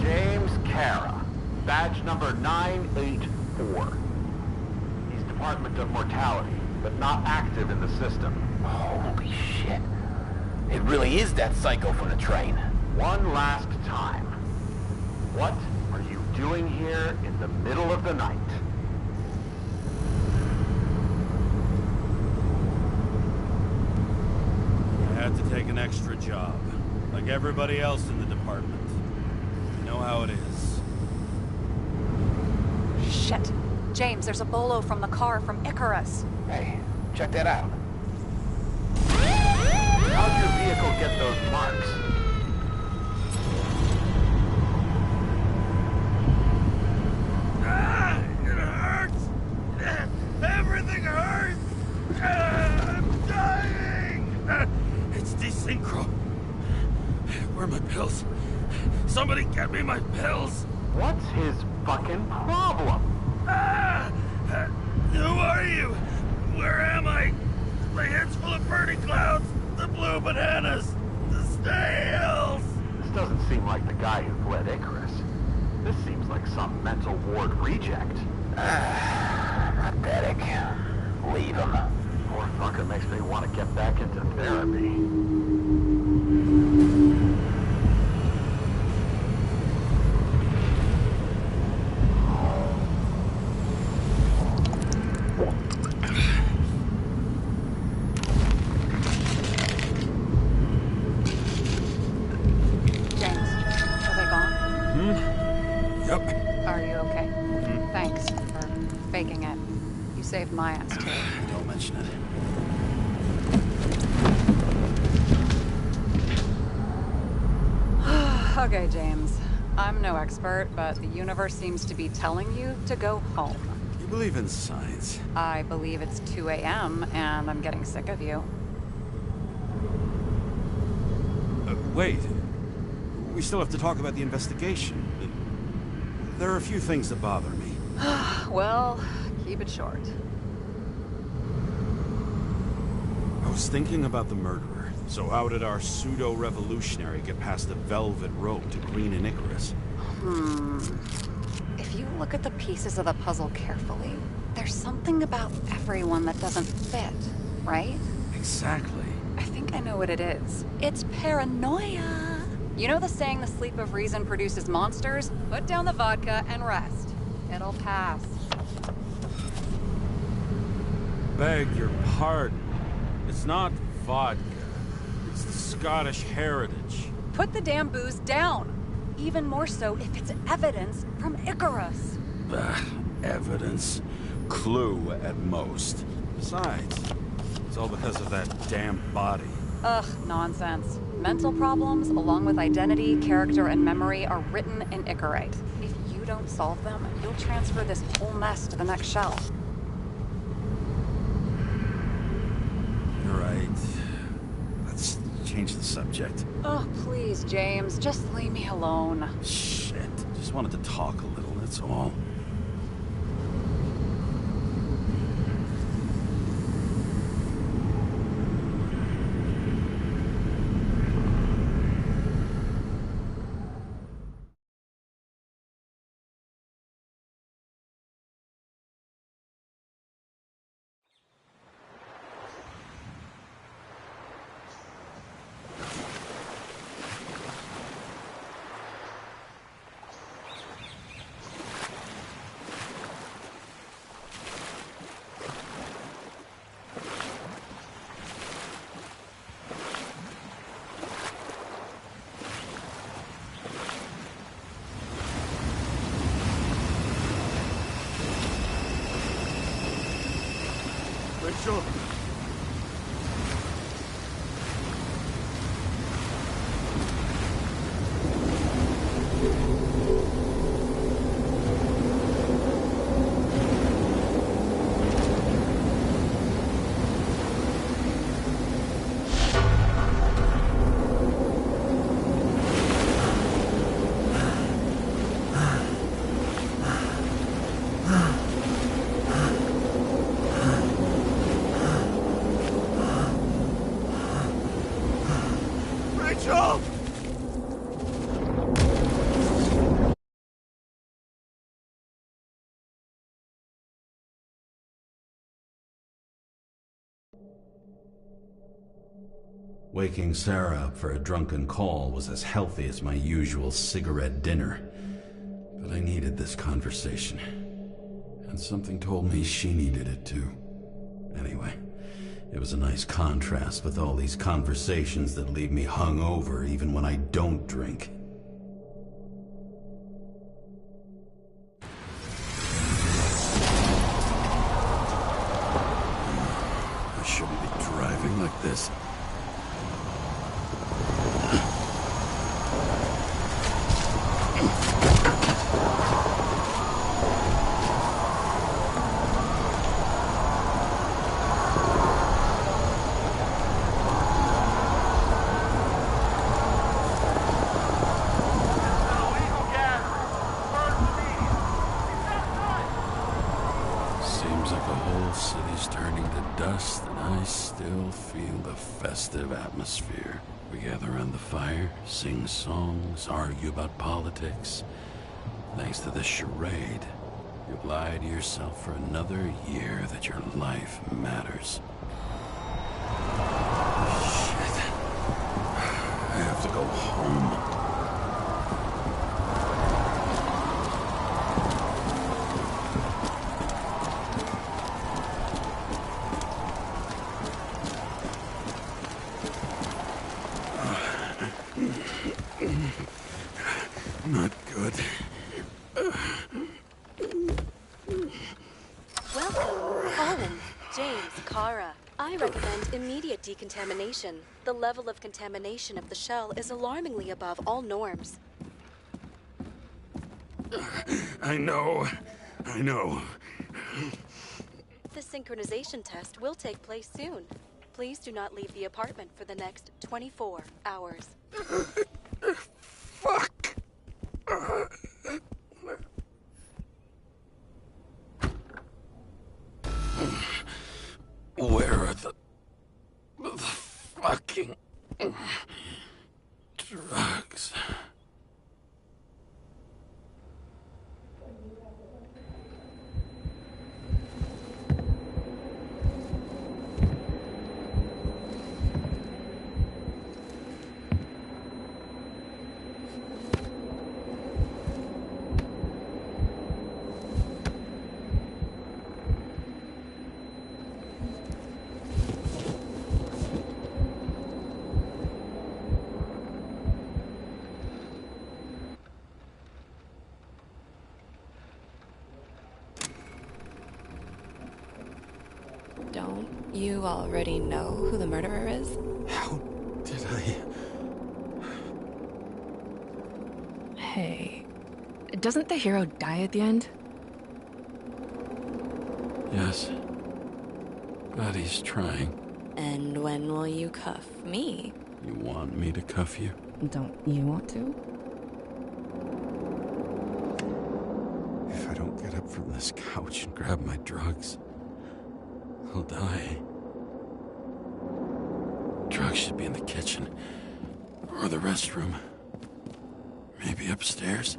James Karra, badge number 984. He's Department of Mortality, but not active in the system. Holy shit. It really is that psycho from the train. One last time. What are you doing here in the middle of the night? I had to take an extra job, like everybody else in the department. You know how it is. Shit. James, there's a bolo from the car from Icarus. Hey, check that out. How'd your vehicle get those marks? It hurts! Everything hurts! I'm dying! It's Synchro. Where are my pills? Somebody get me my pills! What's his fucking problem? Who are you? Where am I? My head's full of burning clouds, the blue bananas, the snails! This doesn't seem like the guy who fled Icarus. This seems like some mental ward reject. Pathetic. Leave him. Poor fucker makes me want to get back into therapy. saved my ass too. Don't mention it. Okay, James. I'm no expert, but the universe seems to be telling you to go home. You believe in science? I believe it's 2 a.m. and I'm getting sick of you. Wait. We still have to talk about the investigation. There are a few things that bother me. Well, keep it short. I was thinking about the murderer. So how did our pseudo-revolutionary get past the velvet rope to Green and Icarus? If you look at the pieces of the puzzle carefully, there's something about everyone that doesn't fit, right? Exactly. I think I know what it is. It's paranoia. You know the saying, the sleep of reason produces monsters? Put down the vodka and rest. It'll pass. Beg your pardon. It's not vodka. It's the Scottish heritage. Put the damn booze down. Even more so if it's evidence from Icarus. Evidence. Clue at most. Besides, it's all because of that damn body. Ugh, nonsense. Mental problems, along with identity, character, and memory, are written in Icarite. If you don't solve them, you'll transfer this whole mess to the next shelf. You're right. Let's change the subject. Oh, please, James. Just leave me alone. Shit. Just wanted to talk a little, that's all. Rachel! Waking Sara up for a drunken call was as healthy as my usual cigarette dinner. But I needed this conversation. And something told me she needed it too. Anyway, it was a nice contrast with all these conversations that leave me hungover even when I don't drink. I shouldn't be driving like this. Atmosphere. We gather around the fire, sing songs, argue about politics. Thanks to this charade, you've lied to yourself for another year that your life matters. Shit. I have to go home. Not good. Welcome James Karra. I recommend immediate decontamination. The level of contamination of the shell is alarmingly above all norms. I know. The synchronization test will take place soon. Please do not leave the apartment for the next 24 hours. Fuck! Where are the fucking drugs? Don't you already know who the murderer is? How did I... Hey, doesn't the hero die at the end? Yes. But he's trying. And when will you cuff me? You want me to cuff you? Don't you want to? If I don't get up from this couch and grab my drugs, I'll die. Drugs should be in the kitchen. Or the restroom. Maybe upstairs.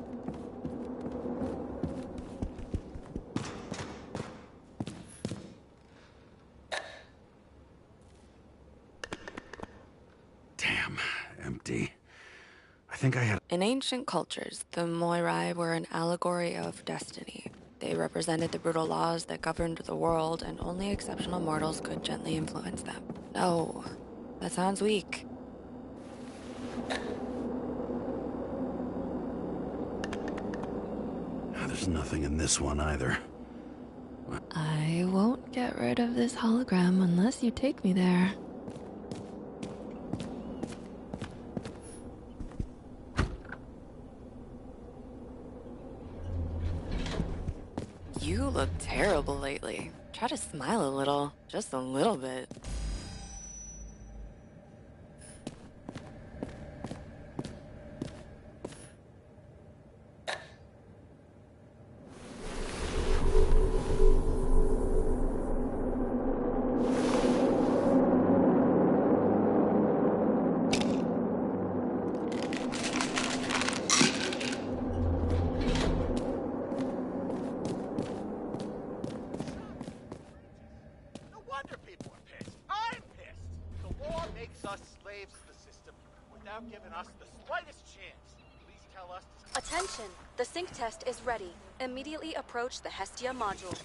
Damn, empty. I think I had... In ancient cultures, the Moirai were an allegory of destiny. They represented the brutal laws that governed the world, and only exceptional mortals could gently influence them. No, that sounds weak. There's nothing in this one either. I won't get rid of this hologram unless you take me there. You look terrible lately. Try to smile a little, just a little bit. Attention! The sync test is ready. Immediately approach the Hestia module.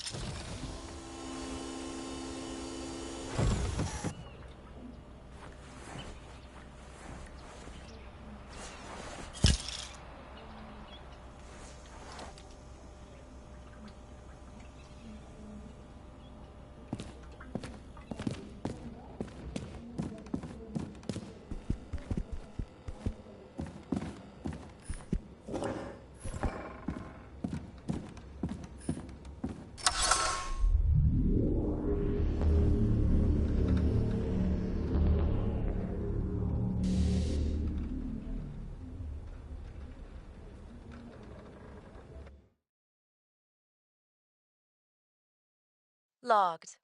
Logged.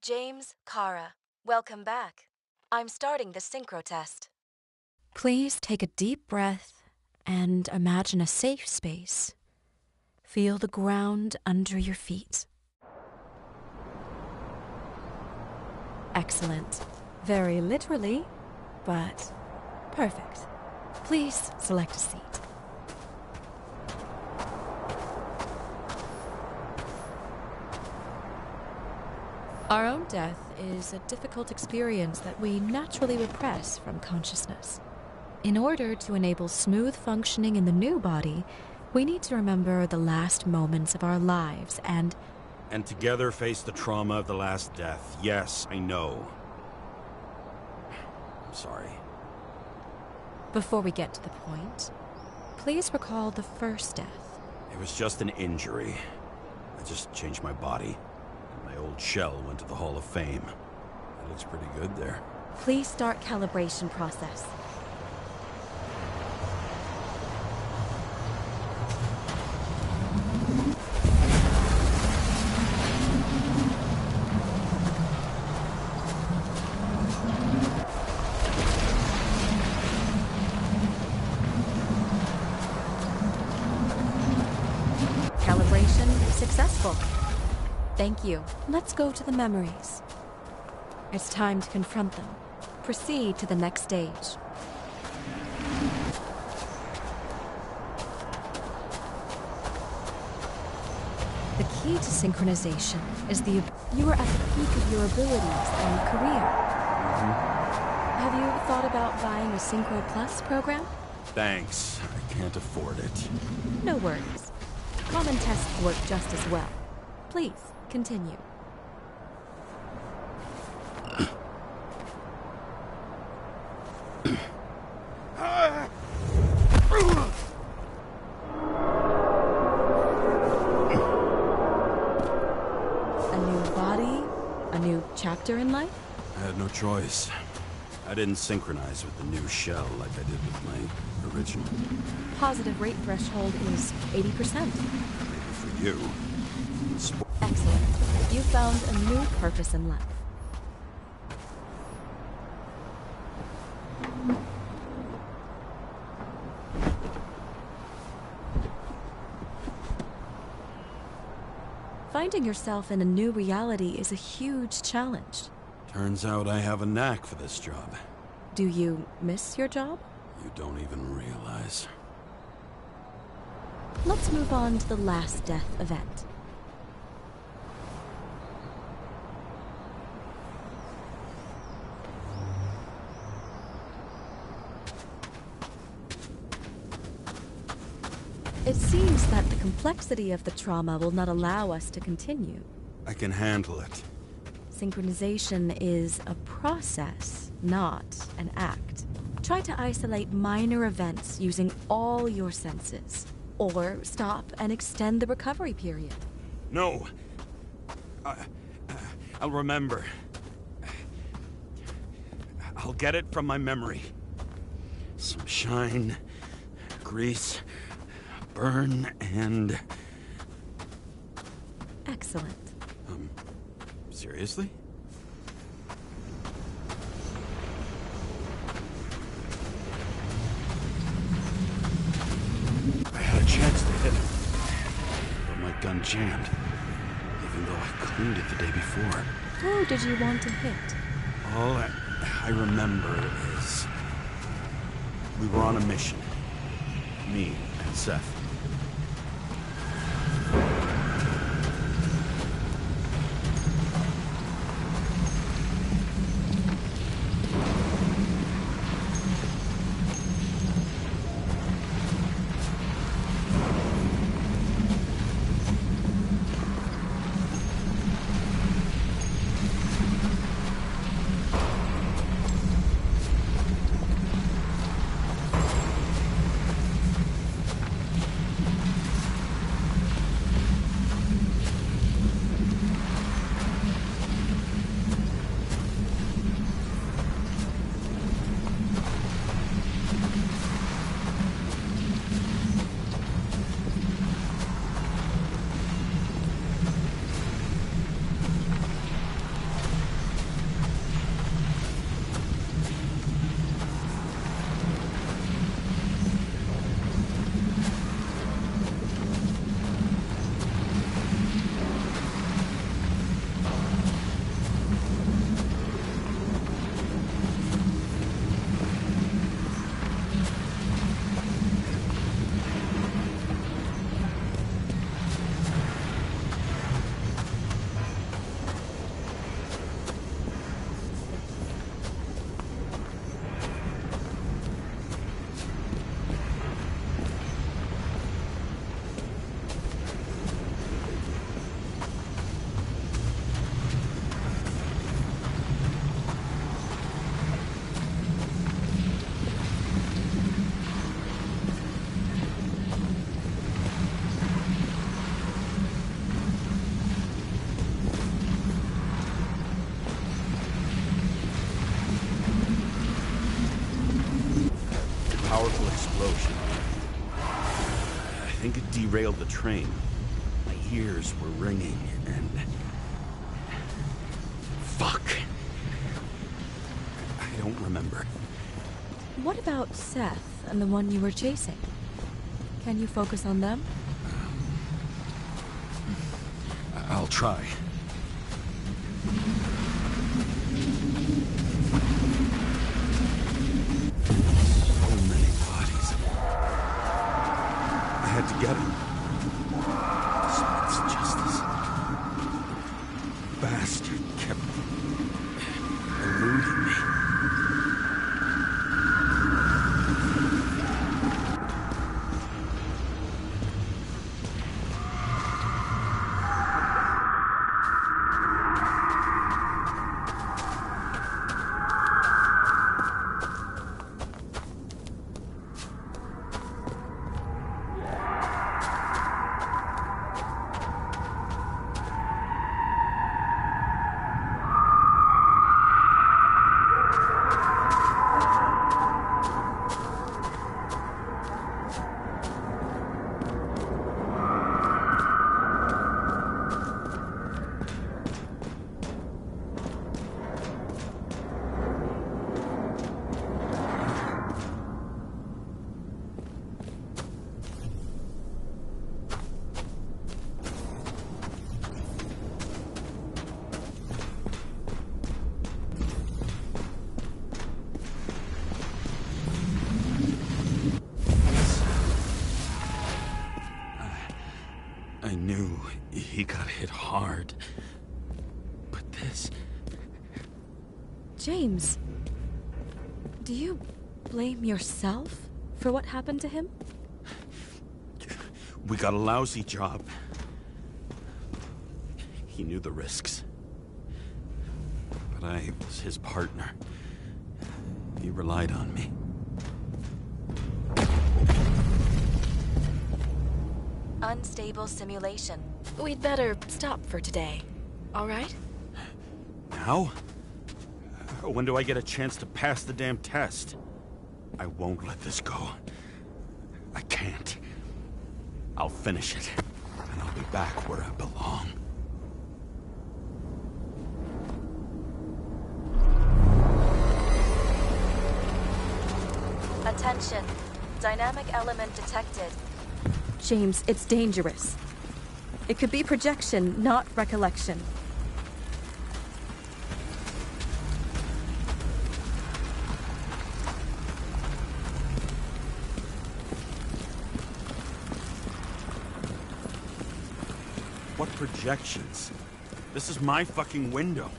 James Karra. Welcome back. I'm starting the Synchro test. Please take a deep breath and imagine a safe space. Feel the ground under your feet. Excellent. Very literally, but perfect. Please select a seat. Our own death is a difficult experience that we naturally repress from consciousness. In order to enable smooth functioning in the new body, we need to remember the last moments of our lives and and together face the trauma of the last death. Yes, I know. I'm sorry. Before we get to the point, please recall the first death. It was just an injury. I just changed my body. My old shell went to the Hall of Fame. It looks pretty good there. Please start calibration process. Calibration successful. Thank you. Let's go to the memories. It's time to confront them. Proceed to the next stage. The key to synchronization is you are at the peak of your abilities and career. Have you thought about buying a Synchro Plus program? Thanks. I can't afford it. No worries. Common tests work just as well. Please, continue. A new body? A new chapter in life? I had no choice. I didn't synchronize with the new shell like I did with my original. Positive rate threshold is 80%. Maybe for you. Excellent. You found a new purpose in life. Finding yourself in a new reality is a huge challenge. Turns out I have a knack for this job. Do you miss your job? You don't even realize. Let's move on to the last death event. It seems that the complexity of the trauma will not allow us to continue. I can handle it. Synchronization is a process, not an act. Try to isolate minor events using all your senses. Or stop and extend the recovery period. No. I'll remember. I'll get it from my memory. Some shine, grease, burn, and... Excellent. Seriously? I had a chance to hit him, but my gun jammed, even though I cleaned it the day before. Who did you want to hit? All I remember is we were on a mission. Me and Seth. derailed the train. My ears were ringing, and... Fuck. I don't remember. What about Seth and the one you were chasing? Can you focus on them? I'll try. So many bodies. I had to get him. Smith's justice. Bastard kept eluding me. I knew he got hit hard. But this... James, do you blame yourself for what happened to him? We got a lousy job. He knew the risks. But I was his partner. He relied on me. Unstable simulation. We'd better stop for today. All right? Now? When do I get a chance to pass the damn test? I won't let this go. I can't. I'll finish it, and I'll be back where I belong. Attention. Dynamic element detected. James, it's dangerous. It could be projection, not recollection. What projections? This is my fucking window.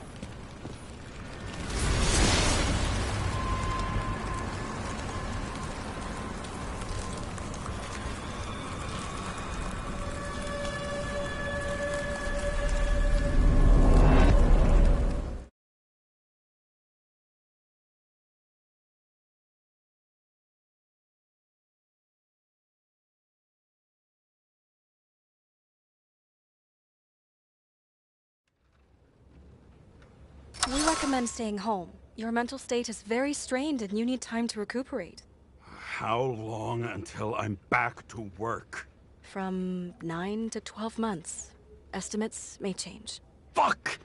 We recommend staying home. Your mental state is very strained and you need time to recuperate. How long until I'm back to work? From 9 to 12 months. Estimates may change. Fuck!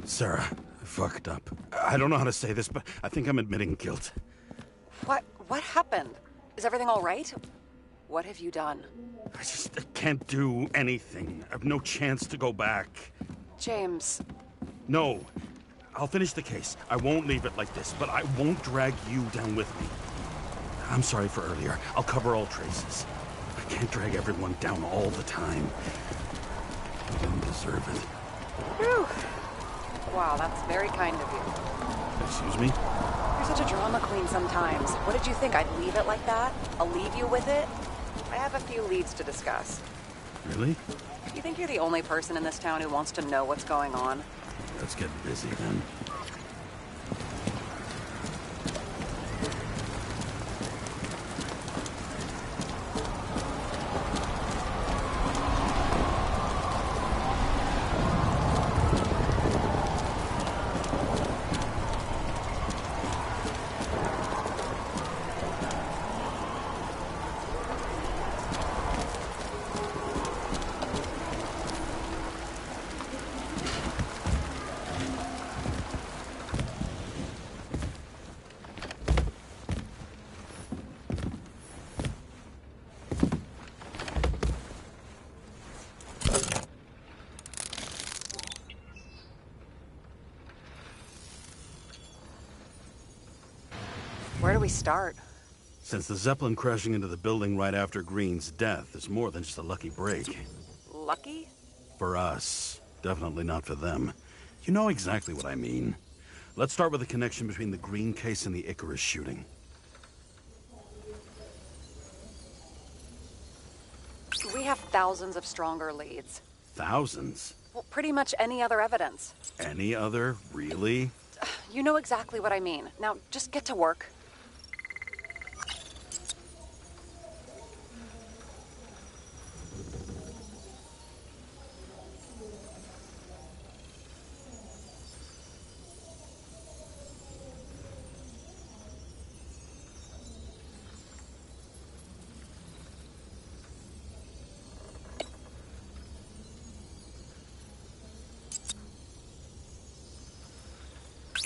Sarah, I fucked up. I don't know how to say this, but I think I'm admitting guilt. What happened? Is everything all right? What have you done? I can't do anything. I have no chance to go back. James. No. I'll finish the case. I won't leave it like this, but I won't drag you down with me. I'm sorry for earlier. I'll cover all traces. I can't drag everyone down all the time. I didn't deserve it. Whew. Wow, that's very kind of you. Excuse me? You're such a drama queen sometimes. What did you think? I'd leave it like that? I'll leave you with it? I have a few leads to discuss. Really? You think you're the only person in this town who wants to know what's going on? Let's get busy then. Where do we start? Since the Zeppelin crashing into the building right after Green's death is more than just a lucky break. Lucky? For us. Definitely not for them. You know exactly what I mean. Let's start with the connection between the Green case and the Icarus shooting. We have thousands of stronger leads. Thousands? Well, pretty much any other evidence. Any other? Really? You know exactly what I mean. Now, just get to work.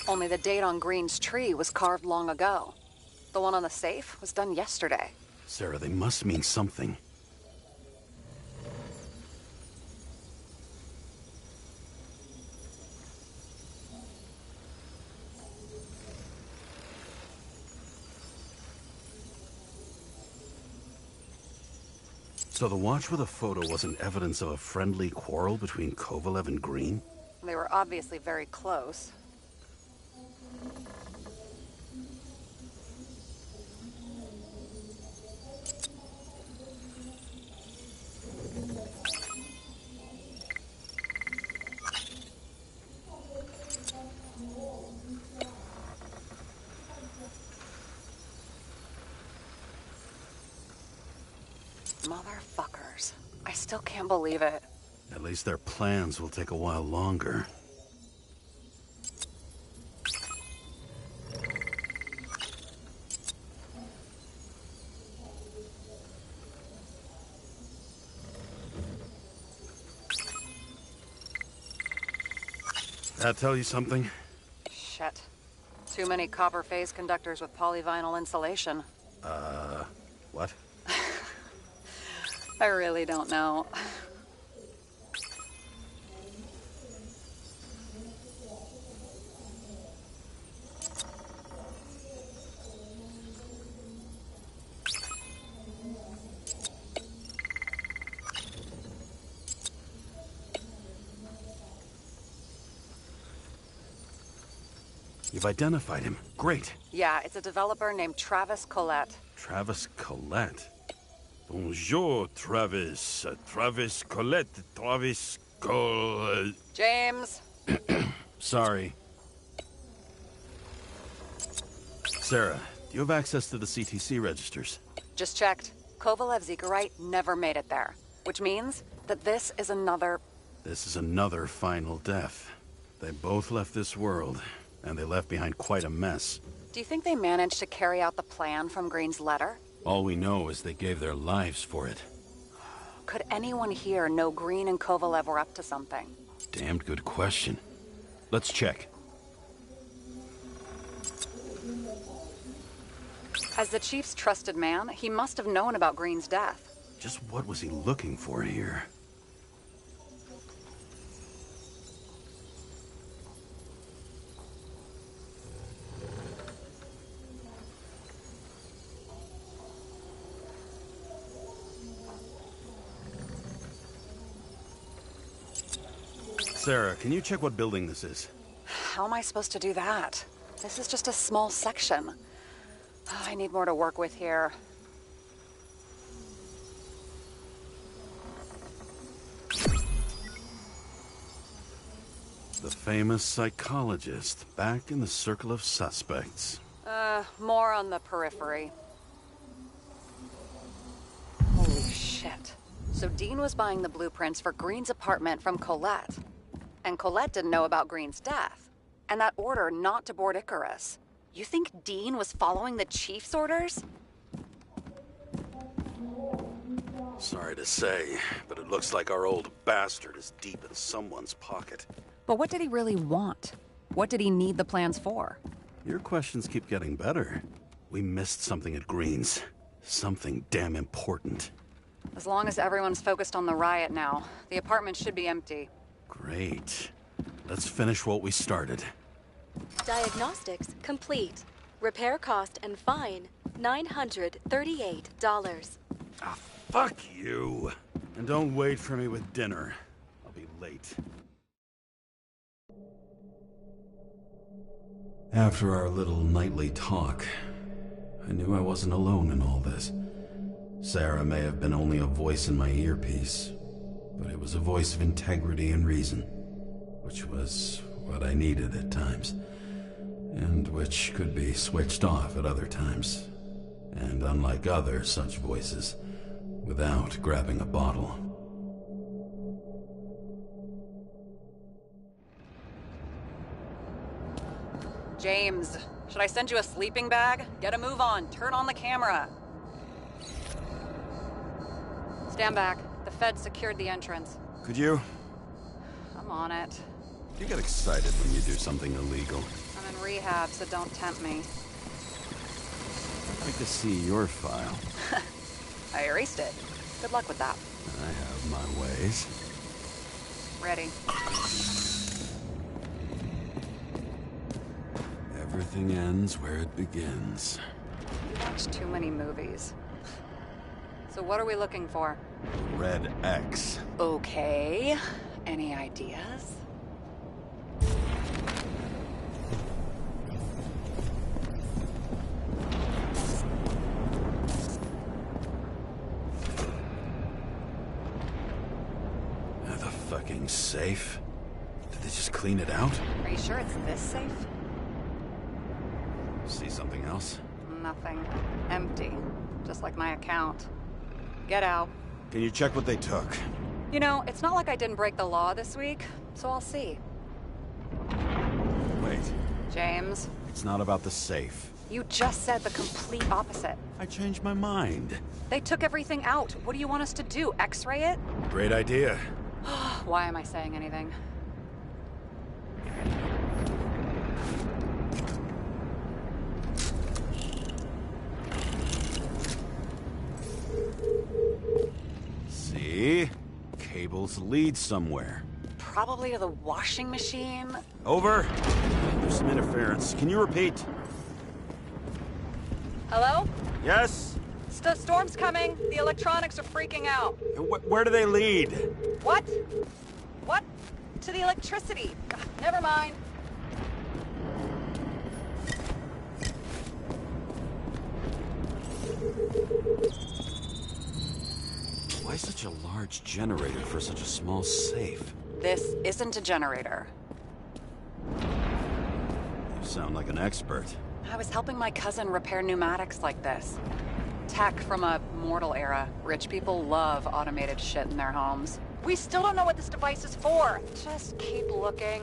Only the date on Green's tree was carved long ago. The one on the safe was done yesterday. Sarah, they must mean something. So the watch with a photo wasn't evidence of a friendly quarrel between Kovalev and Green? They were obviously very close. Motherfuckers. I still can't believe it. At least their plans will take a while longer. That tell you something? Shit. Too many copper phase conductors with polyvinyl insulation. What? I really don't know. You've identified him. Great. Yeah, it's a developer named Travis Collette. Travis Collette. Bonjour, Travis. Travis Collette. Travis Collette. James. Sorry. Sarah, do you have access to the CTC registers? Just checked. Kovalev's Icarus never made it there. Which means that this is another final death. They both left this world, and they left behind quite a mess. Do you think they managed to carry out the plan from Green's letter? All we know is they gave their lives for it. Could anyone here know Green and Kovalev were up to something? Damned good question. Let's check. As the chief's trusted man, he must have known about Green's death. Just what was he looking for here? Sarah, can you check what building this is? How am I supposed to do that? This is just a small section. Oh, I need more to work with here. The famous psychologist, back in the circle of suspects. More on the periphery. Holy shit. So Dean was buying the blueprints for Green's apartment from Collette. And Collette didn't know about Green's death. And that order not to board Icarus. You think Dean was following the chief's orders? Sorry to say, but it looks like our old bastard is deep in someone's pocket. But what did he really want? What did he need the plans for? Your questions keep getting better. We missed something at Green's. Something damn important. As long as everyone's focused on the riot now, the apartment should be empty. Great. Let's finish what we started. Diagnostics complete. Repair cost and fine, $938. Ah, fuck you. And don't wait for me with dinner. I'll be late. After our little nightly talk, I knew I wasn't alone in all this. Sara may have been only a voice in my earpiece, but it was a voice of integrity and reason, which was what I needed at times, and which could be switched off at other times, and unlike other such voices, without grabbing a bottle. James, should I send you a sleeping bag? Get a move on. Turn on the camera. Stand back. The feds secured the entrance. Could you? I'm on it. You get excited when you do something illegal. I'm in rehab, so don't tempt me. I'd like to see your file. I erased it. Good luck with that. I have my ways. Ready. Everything ends where it begins. You watch too many movies. So what are we looking for? Red X. Okay. Any ideas? The fucking safe? Did they just clean it out? Are you sure it's this safe? See something else? Nothing. Empty. Just like my account. Get out. Can you check what they took? You know, it's not like I didn't break the law this week, so I'll see. Wait. James. It's not about the safe. You just said the complete opposite. I changed my mind. They took everything out. What do you want us to do? X-ray it? Great idea. Why am I saying anything? See? Cables lead somewhere. Probably to the washing machine. Over. There's some interference. Can you repeat? Hello? Yes? Storm's coming. The electronics are freaking out. Where do they lead? What? What? To the electricity. Never mind. Why such a large generator for such a small safe? This isn't a generator. You sound like an expert. I was helping my cousin repair pneumatics like this. Tech from a mortal era. Rich people love automated shit in their homes. We still don't know what this device is for. Just keep looking.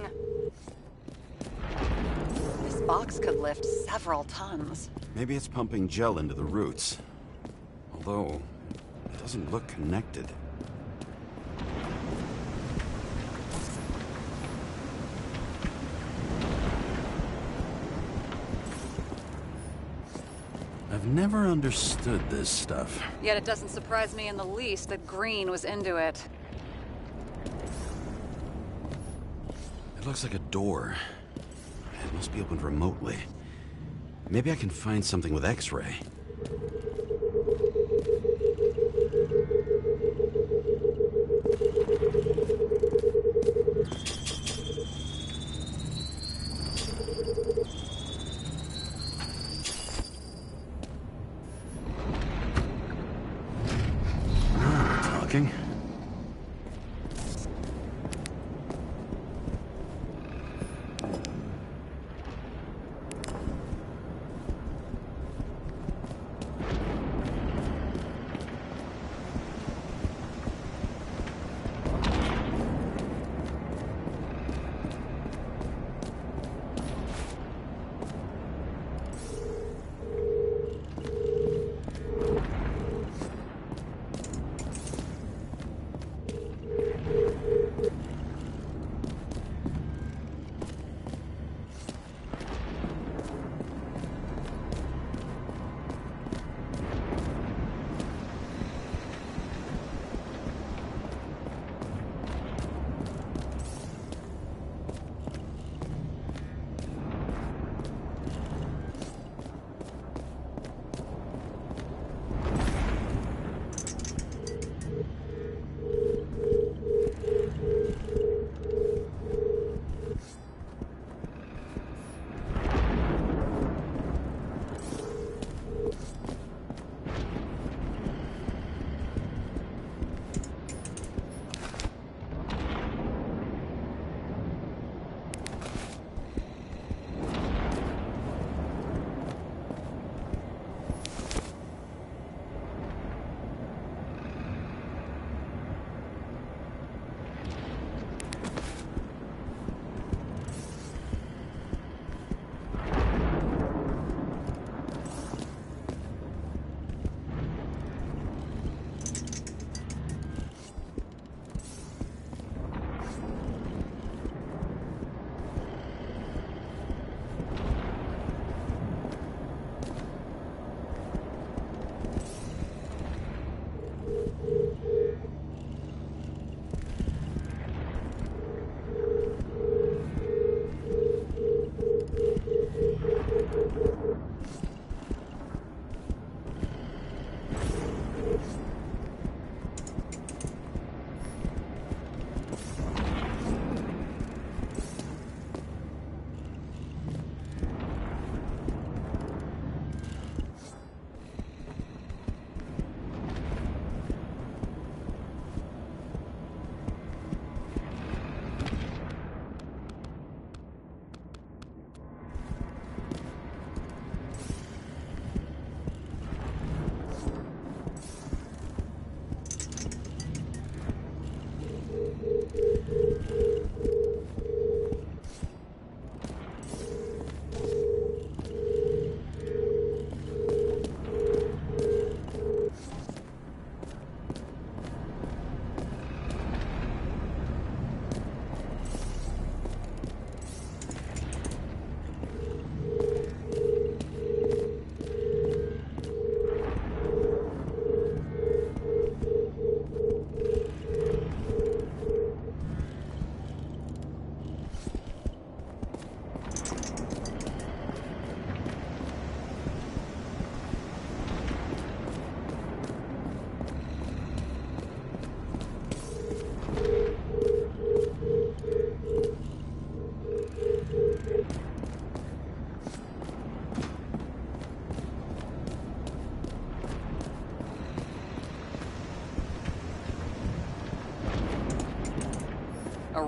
This box could lift several tons. Maybe it's pumping gel into the roots. Although, it doesn't look connected. I've never understood this stuff. Yet it doesn't surprise me in the least that Green was into it. It looks like a door. It must be opened remotely. Maybe I can find something with X-ray. Talking.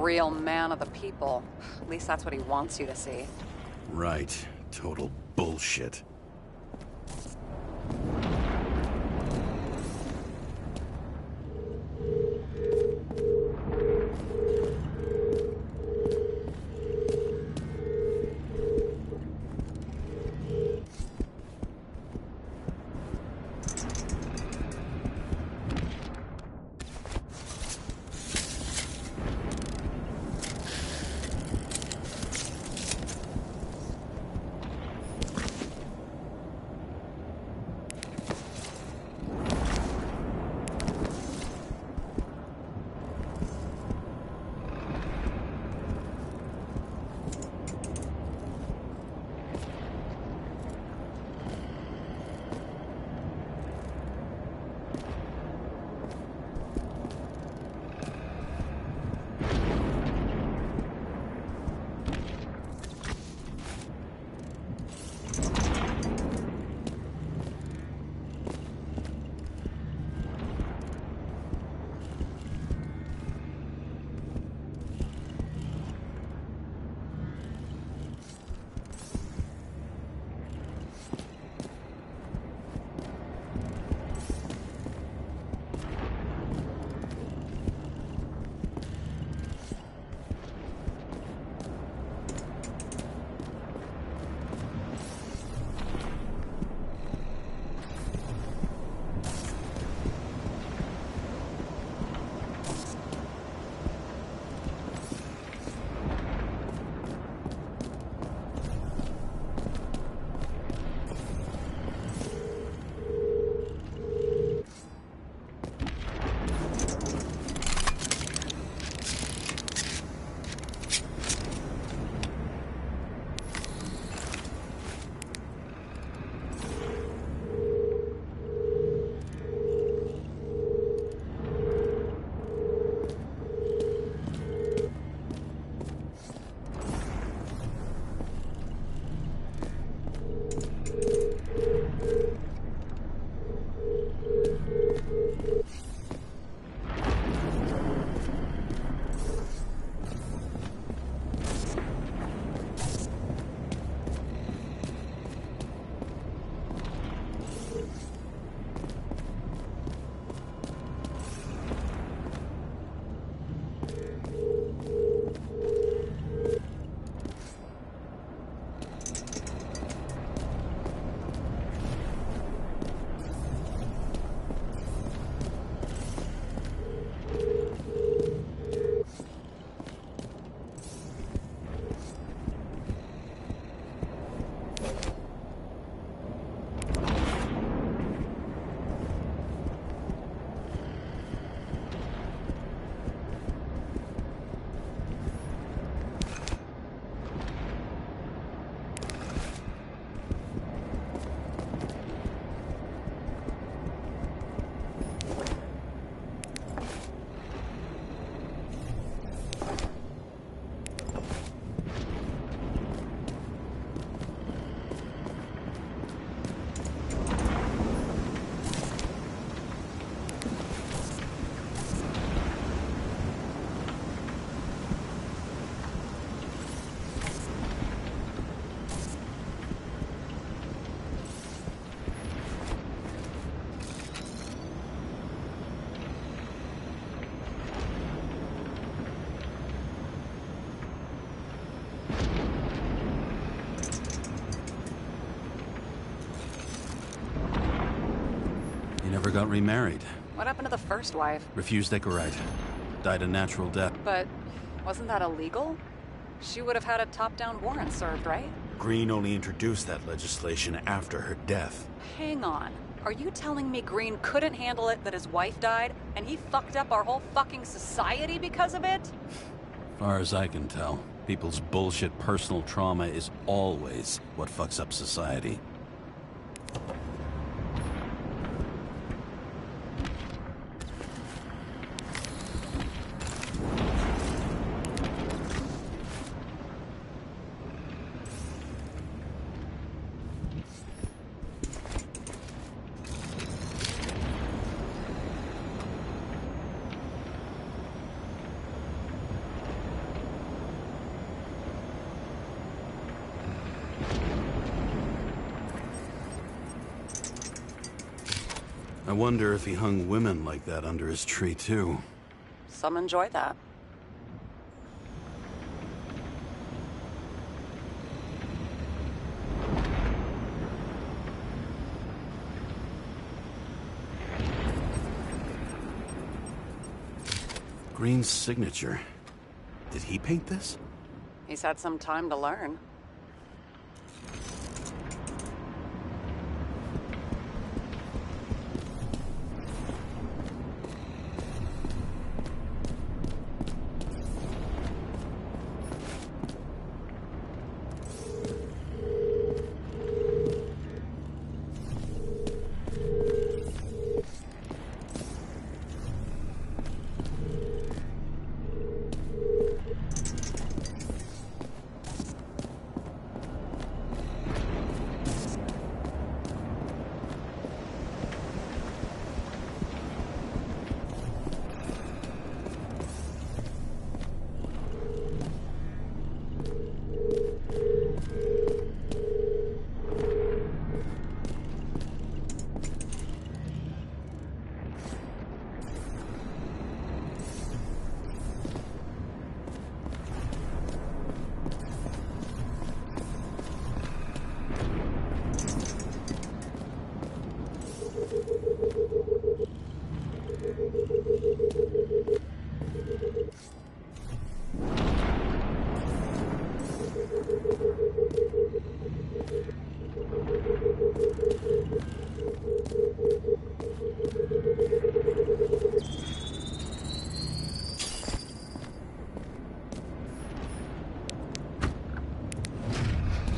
real man of the people. At least that's what he wants you to see. Right. Total bullshit. Never got remarried. What happened to the first wife? Refused Icarus. Died a natural death. But wasn't that illegal? She would have had a top-down warrant served, right? Green only introduced that legislation after her death. Hang on. Are you telling me Green couldn't handle it that his wife died, and he fucked up our whole fucking society because of it? Far as I can tell, people's bullshit personal trauma is always what fucks up society. I wonder if he hung women like that under his tree, too. Some enjoy that. Green's signature. Did he paint this? He's had some time to learn.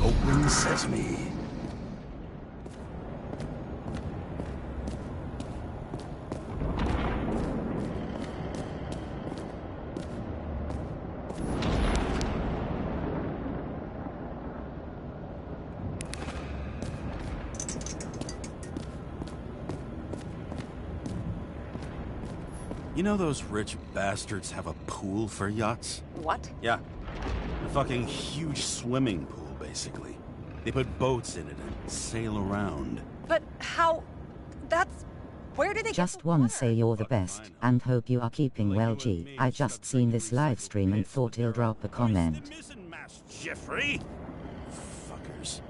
Open sesame. You know those rich bastards have a pool for yachts? What? Yeah. A fucking huge swimming pool, basically. They put boats in it and sail around. But how... That's... Where do they Just wanna say you're the best, and hope you are keeping well, G. I just seen this live stream and thought he'll drop a comment. Jeffrey? Fuckers.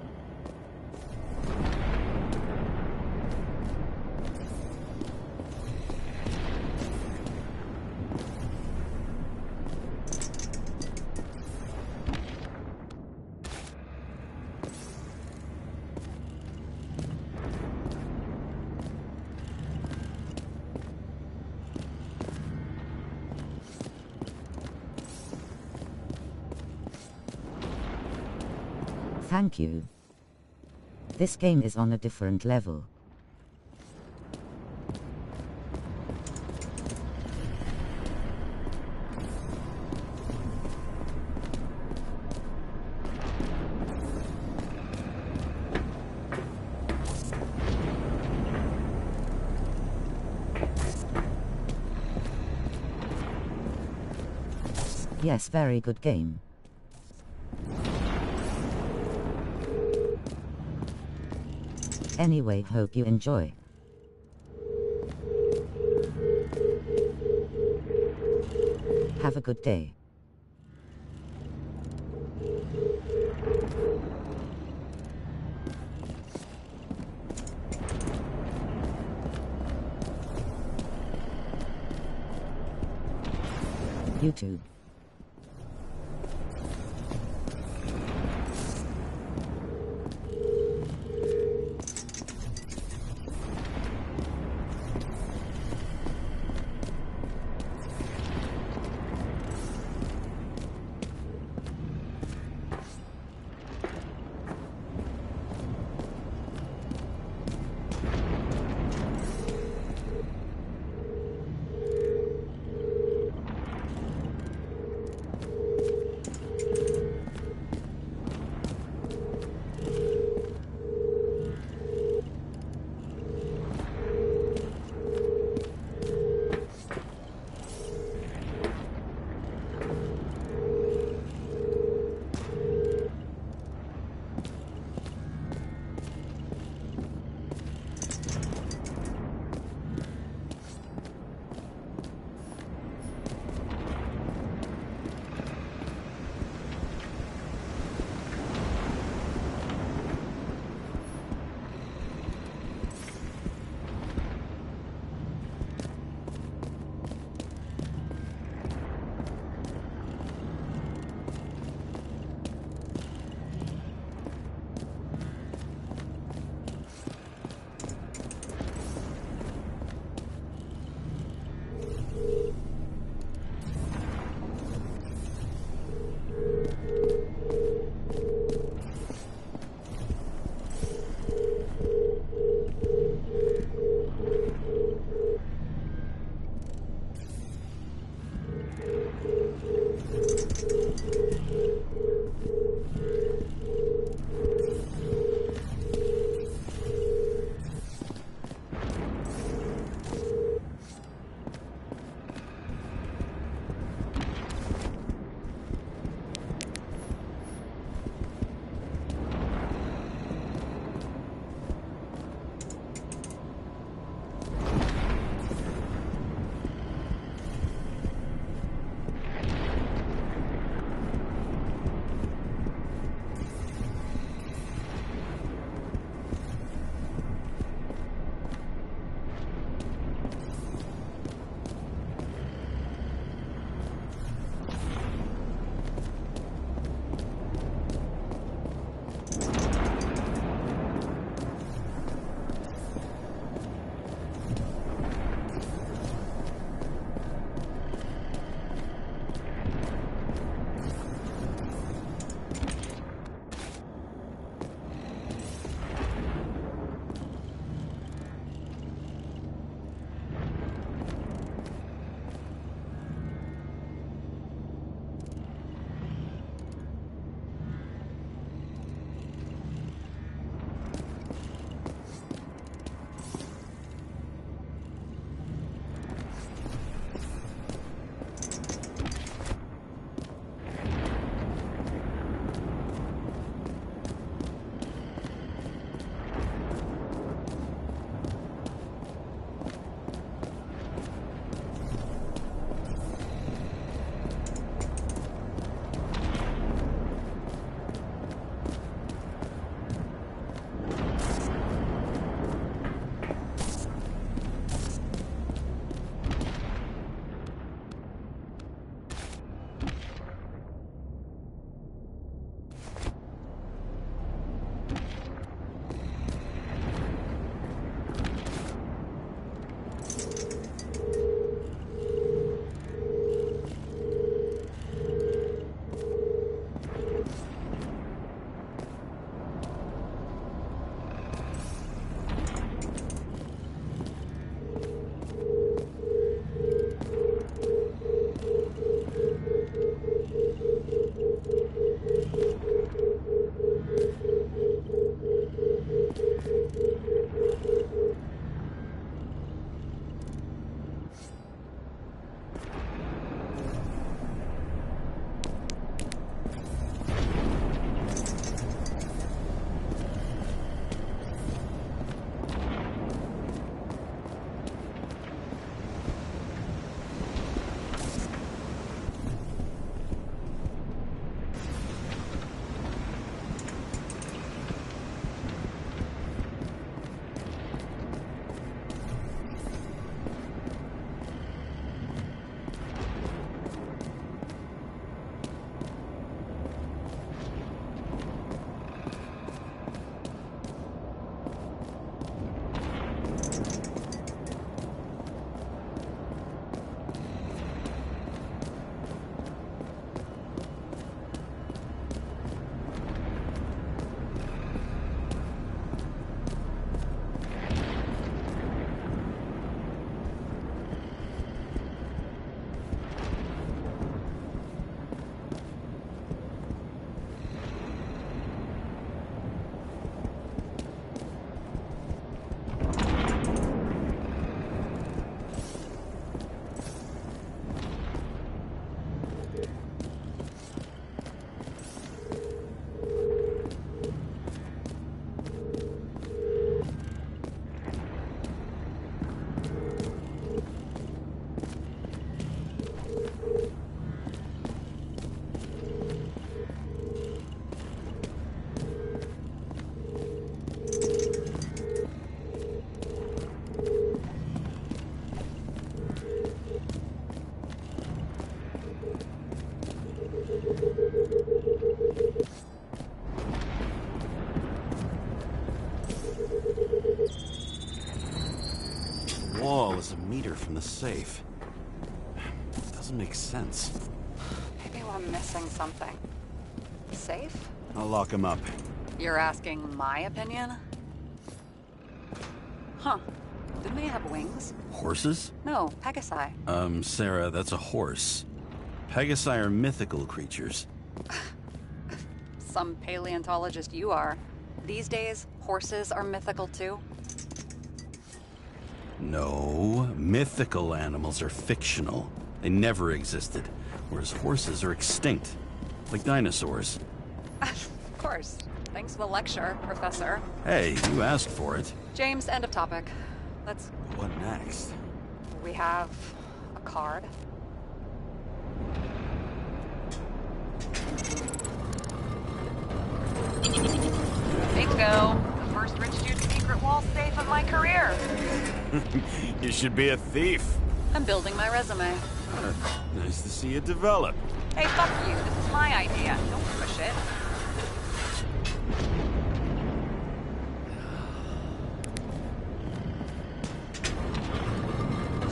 Thank you. This game is on a different level. Yes, very good game. Anyway, hope you enjoy. Have a good day. YouTube. wall is a meter from the safe. Doesn't make sense. Maybe we're missing something. Safe? I'll lock him up. You're asking my opinion? Huh. Didn't they have wings? Horses? No, Pegasi. Sarah, that's a horse. Pegasi are mythical creatures. Some paleontologist you are. These days, horses are mythical too. No, mythical animals are fictional. They never existed, whereas horses are extinct, like dinosaurs. Of course. Thanks for the lecture, Professor. Hey, you asked for it. James, end of topic. Let's... What next? We have a card. Bingo! The first rich dude's secret wall safe of my career. You should be a thief. I'm building my resume. Nice to see it develop. Hey, fuck you. This is my idea. Don't push it.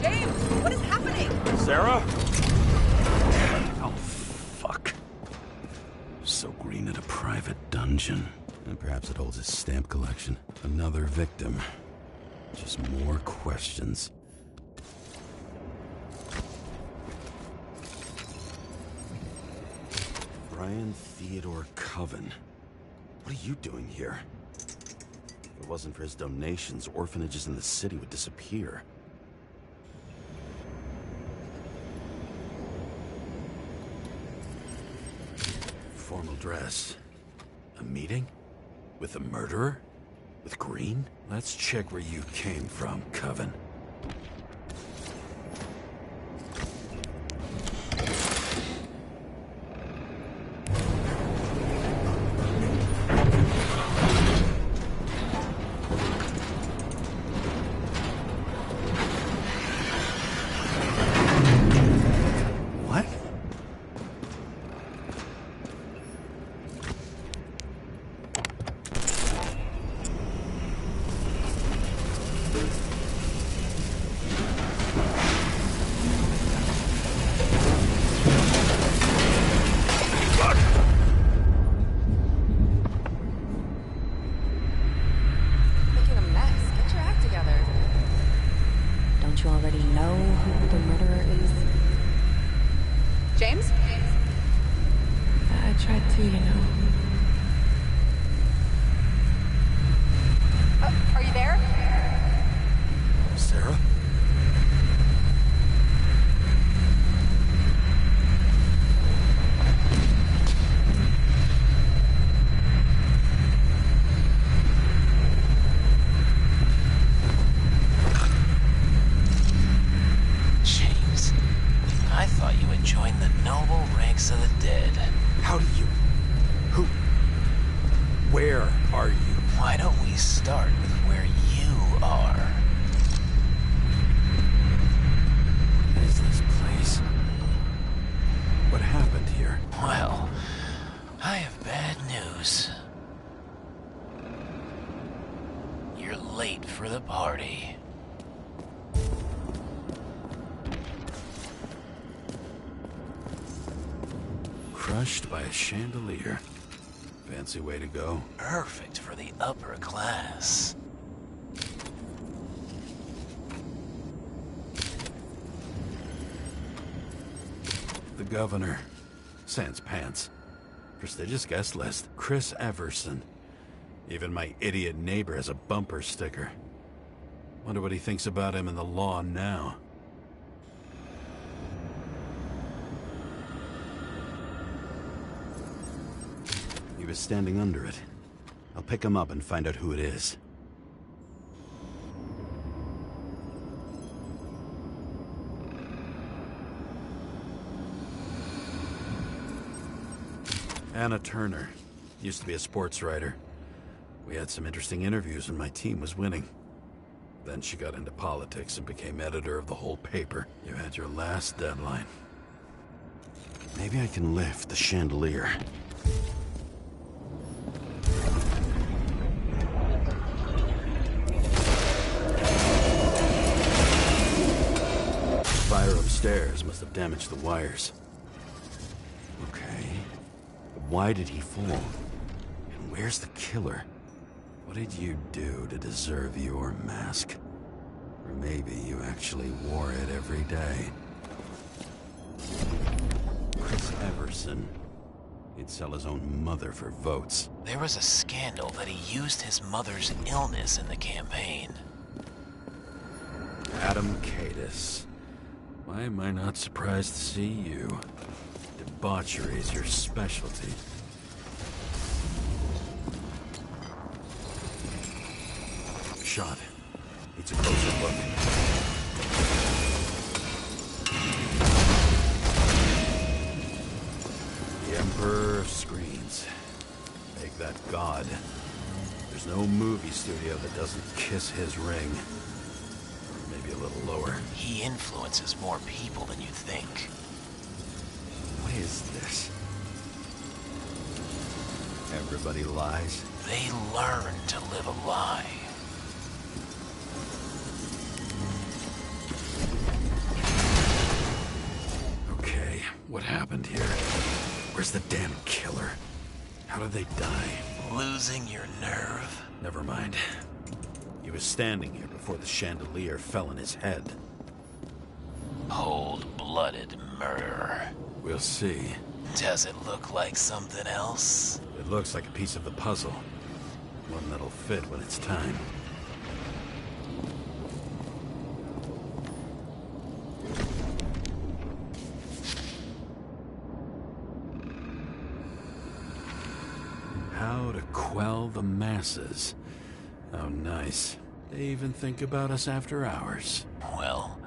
James, what is happening? Sarah? Oh, fuck. So green at a private dungeon. And perhaps it holds his stamp collection. Another victim. Just more questions. Brian Theodore Coven. What are you doing here? If it wasn't for his donations, orphanages in the city would disappear. Formal dress. A meeting? With a murderer? With Green? Let's check where you came from, Coven. Crushed by a chandelier. Fancy way to go. Perfect for the upper class. The governor. Sans pants. Prestigious guest list. Chris Everson. Even my idiot neighbor has a bumper sticker. Wonder what he thinks about him in the law now. He was standing under it. I'll pick him up and find out who it is. Anna Turner. Used to be a sports writer. We had some interesting interviews when my team was winning. Then she got into politics and became editor of the whole paper. You had your last deadline. Maybe I can lift the chandelier. fire upstairs must have damaged the wires. Okay. Why did he fall? And where's the killer? What did you do to deserve your mask? Or maybe you actually wore it every day. Chris Everson. He'd sell his own mother for votes. There was a scandal that he used his mother's illness in the campaign. Adam Cadis. Why am I not surprised to see you? Debauchery is your specialty. Shot. Needs a closer look. The Emperor of Screens. Make that God. There's no movie studio that doesn't kiss his ring. Maybe a little lower. He influences more people than you think. What is this? Everybody lies? They learn to live a lie. Okay, what happened here? Where's the damn killer? How did they die? Losing your nerve? Never mind. He was standing here before the chandelier fell on his head. Cold-blooded murder. We'll see. Does it look like something else? It looks like a piece of the puzzle. One that'll fit when it's time. How to quell the masses. Oh, nice. They even think about us after hours. Well,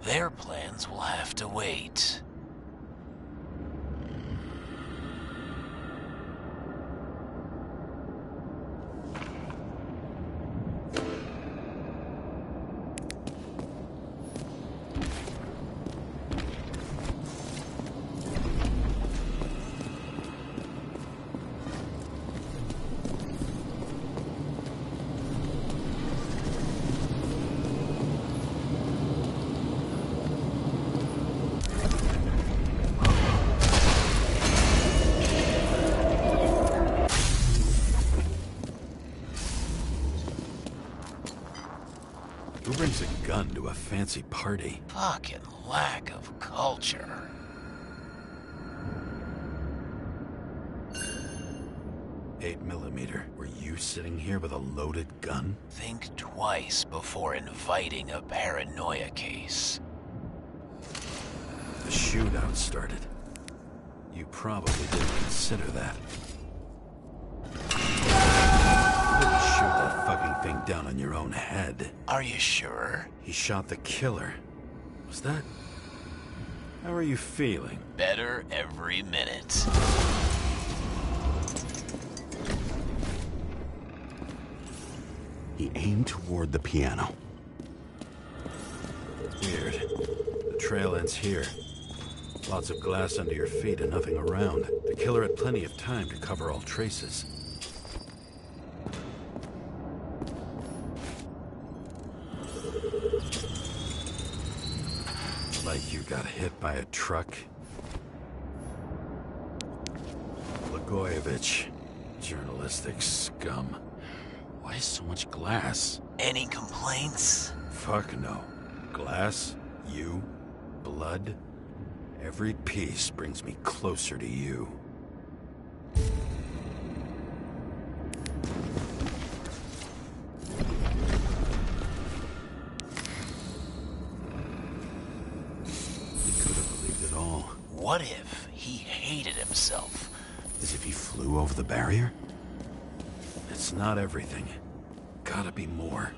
their plans will have to wait. Who brings a gun to a fancy party? Fucking lack of culture. .8mm. Were you sitting here with a loaded gun? Think twice before inviting a paranoia case. The shootout started. You probably didn't consider that. You didn't shoot that fucking thing down on your own head. Are you sure? He shot the killer. Was that... How are you feeling? Better every minute. He aimed toward the piano. Weird. The trail ends here. Lots of glass under your feet and nothing around. The killer had plenty of time to cover all traces. Like you got hit by a truck. Blagojevich. Journalistic scum. Why so much glass? Any complaints? Fuck no. Glass, you, blood. Every piece brings me closer to you. He could have believed it all. What if he hated himself? As if he flew over the barrier? It's not everything. Gotta be more.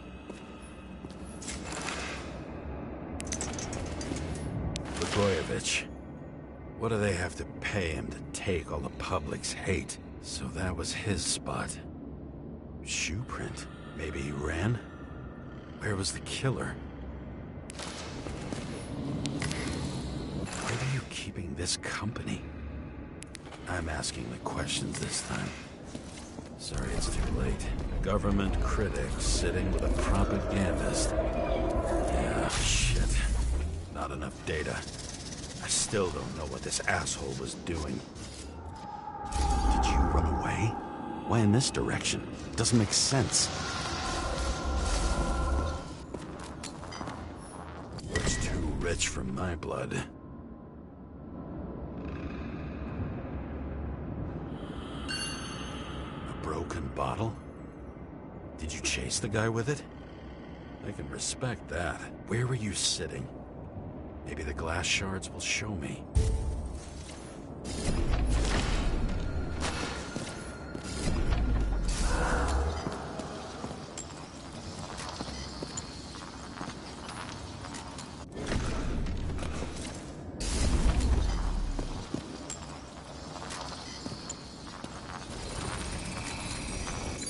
Blagojevich. What do they have to pay him to take all the public's hate? So that was his spot. Shoe print. Maybe he ran? Where was the killer? Why are you keeping this company? I'm asking the questions this time. Sorry it's too late. Government critic sitting with a propagandist. Yeah, shit. Not enough data. I still don't know what this asshole was doing. Did you run away? Why in this direction? It doesn't make sense. It's too rich for my blood. A broken bottle? Did you chase the guy with it? I can respect that. Where were you sitting? Maybe the glass shards will show me.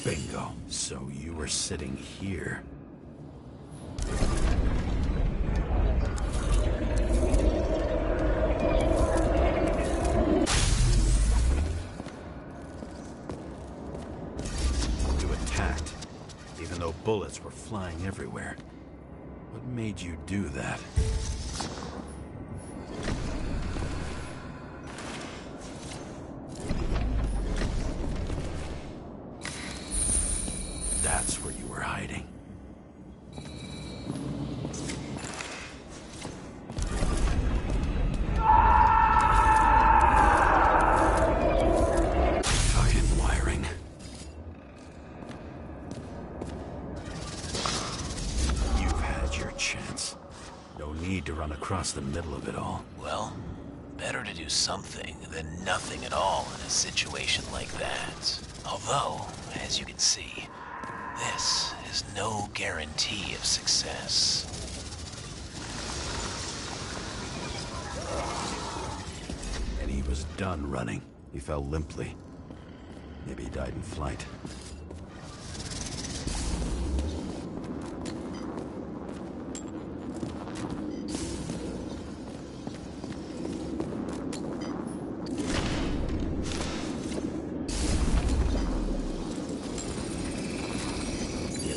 Bingo. So you were sitting here. Bullets were flying everywhere. What made you do that? That's where you were hiding. Fucking wiring. Chance. No need to run across the middle of it all. Well, better to do something than nothing at all in a situation like that. Although, as you can see, this is no guarantee of success. And he was done running. He fell limply. Maybe he died in flight.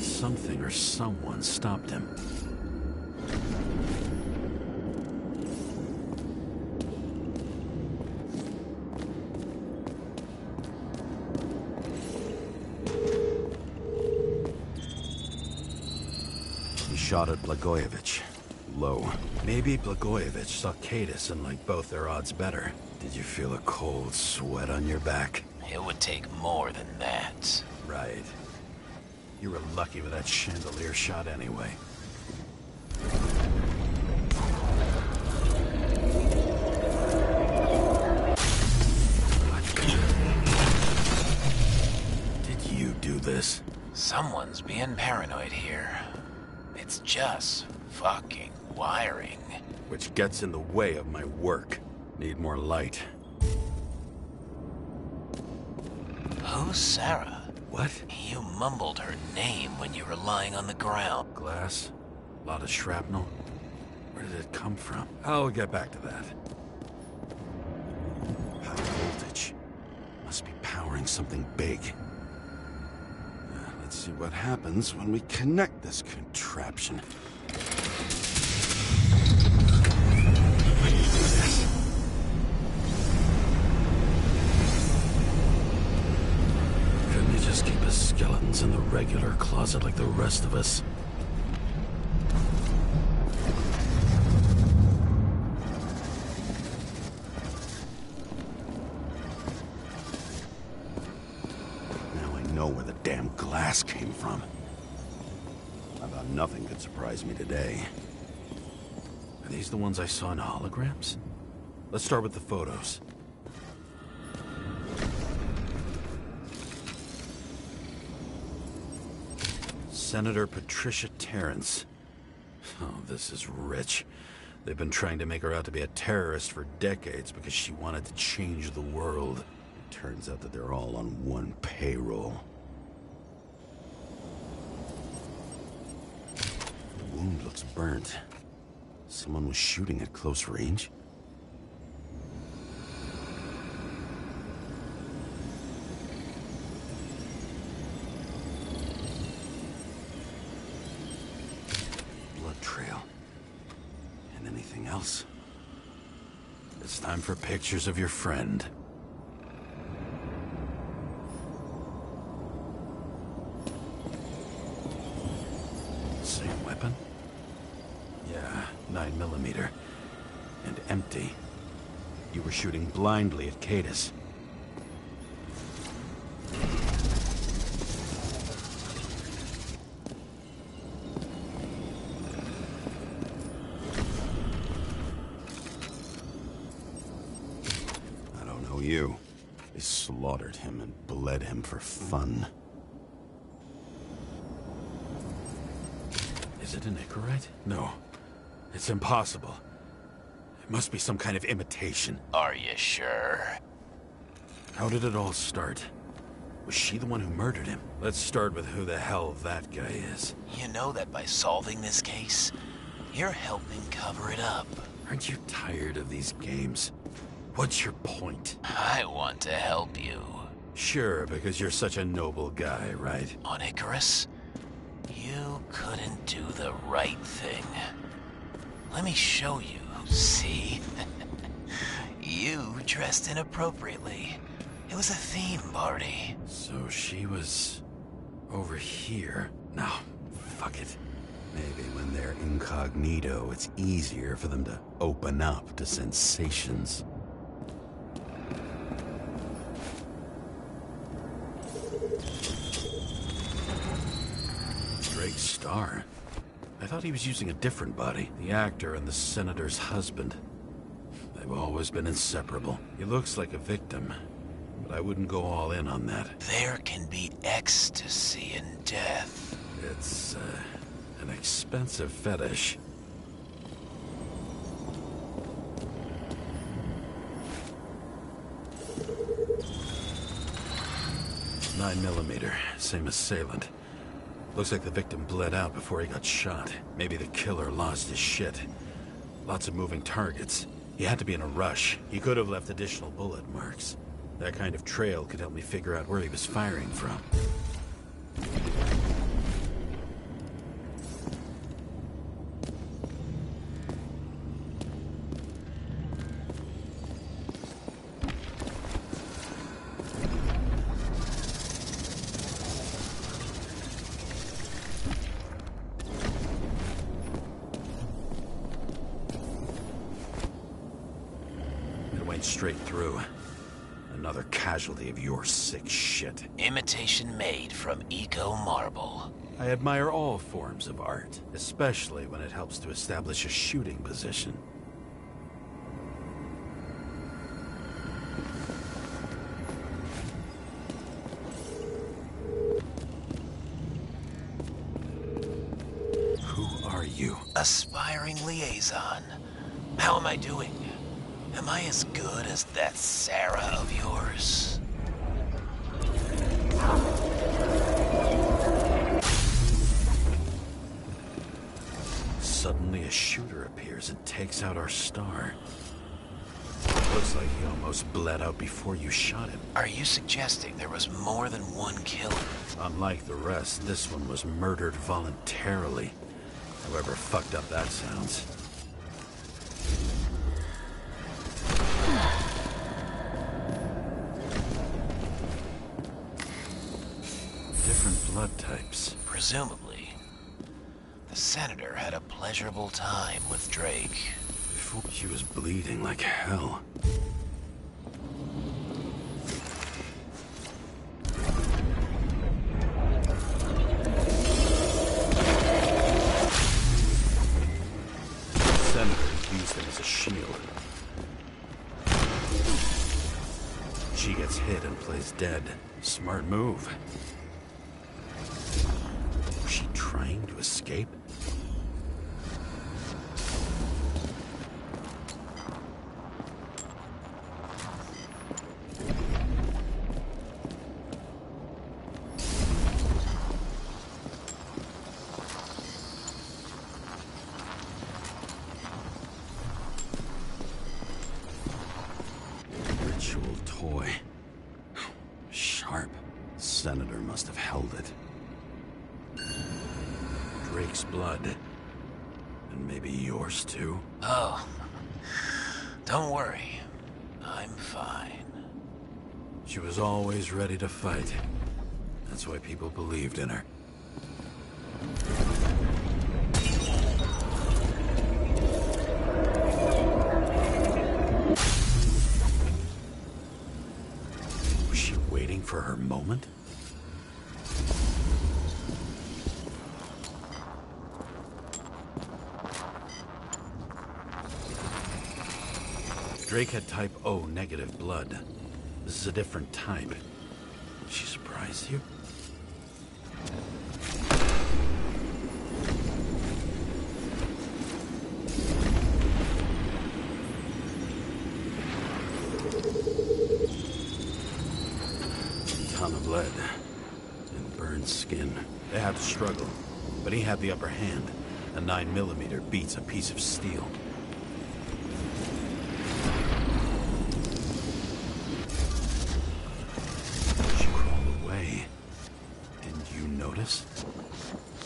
Something or someone stopped him. He shot at Blagojevich. Low. Maybe Blagojevich saw Cadus and liked both their odds better. Did you feel a cold sweat on your back? It would take more than that. Right. You were lucky with that chandelier shot anyway. Did you do this? Someone's being paranoid here. It's just fucking wiring. Which gets in the way of my work. Need more light. Who's Sara? What? You mumbled her name when you were lying on the ground. Glass? A lot of shrapnel? Where did it come from? I'll get back to that. High voltage. Must be powering something big. Let's see what happens when we connect this contraption. Just keep his skeletons in the regular closet like the rest of us. Now I know where the damn glass came from. I thought nothing could surprise me today. Are these the ones I saw in holograms? Let's start with the photos. Senator Patricia Terrence. Oh, this is rich. They've been trying to make her out to be a terrorist for decades because she wanted to change the world. It turns out that they're all on one payroll. The wound looks burnt. Someone was shooting at close range? Trail. And an Anything else? It's time for pictures of your friend. Same weapon? Yeah, 9mm. And empty. You were shooting blindly at Cadus. I don't know you. They slaughtered him and bled him for fun. Is it an Icarus? No. It's impossible. It must be some kind of imitation. Are you sure? How did it all start? Was she the one who murdered him? Let's start with who the hell that guy is. You know that by solving this case, you're helping cover it up. Aren't you tired of these games? What's your point? I want to help you. Sure, because you're such a noble guy, right? On Icarus, you couldn't do the right thing. Let me show you, see? You dressed inappropriately. It was a theme party. So she was over here. No, fuck it. Maybe when they're incognito, it's easier for them to open up to sensations. Drake's star? I thought he was using a different body. The actor and the senator's husband. They've always been inseparable. He looks like a victim, but I wouldn't go all in on that. There can be ecstasy in death. It's, an expensive fetish. Nine millimeter, same assailant. Looks like the victim bled out before he got shot. Maybe the killer lost his shit. Lots of moving targets. He had to be in a rush. He could have left additional bullet marks. That kind of trail could help me figure out where he was firing from. Straight through. Another casualty of your sick shit. Imitation made from eco marble. I admire all forms of art, especially when it helps to establish a shooting position. Who are you? Aspiring liaison. How am I doing? Am I as good as that Sara of yours? Suddenly a shooter appears and takes out our star. Looks like he almost bled out before you shot him. Are you suggesting there was more than one killer? Unlike the rest, this one was murdered voluntarily. However fucked up that sounds. Different blood types. Presumably, the senator had a pleasurable time with Drake. Before she was bleeding like hell. The senator used it as a shield. She gets hit and plays dead. Smart move. Was she trying to escape? Ritual toy. Sharp. Senator must have held it. Drake's blood. And maybe yours too? Oh, don't worry. I'm fine. She was always ready to fight. That's why people believed in her. Was she waiting for her moment? Drake had type O negative blood. This is a different type. Did she surprise you? Ton of lead and burned skin. They had to struggle, but he had the upper hand. A 9mm beats a piece of steel.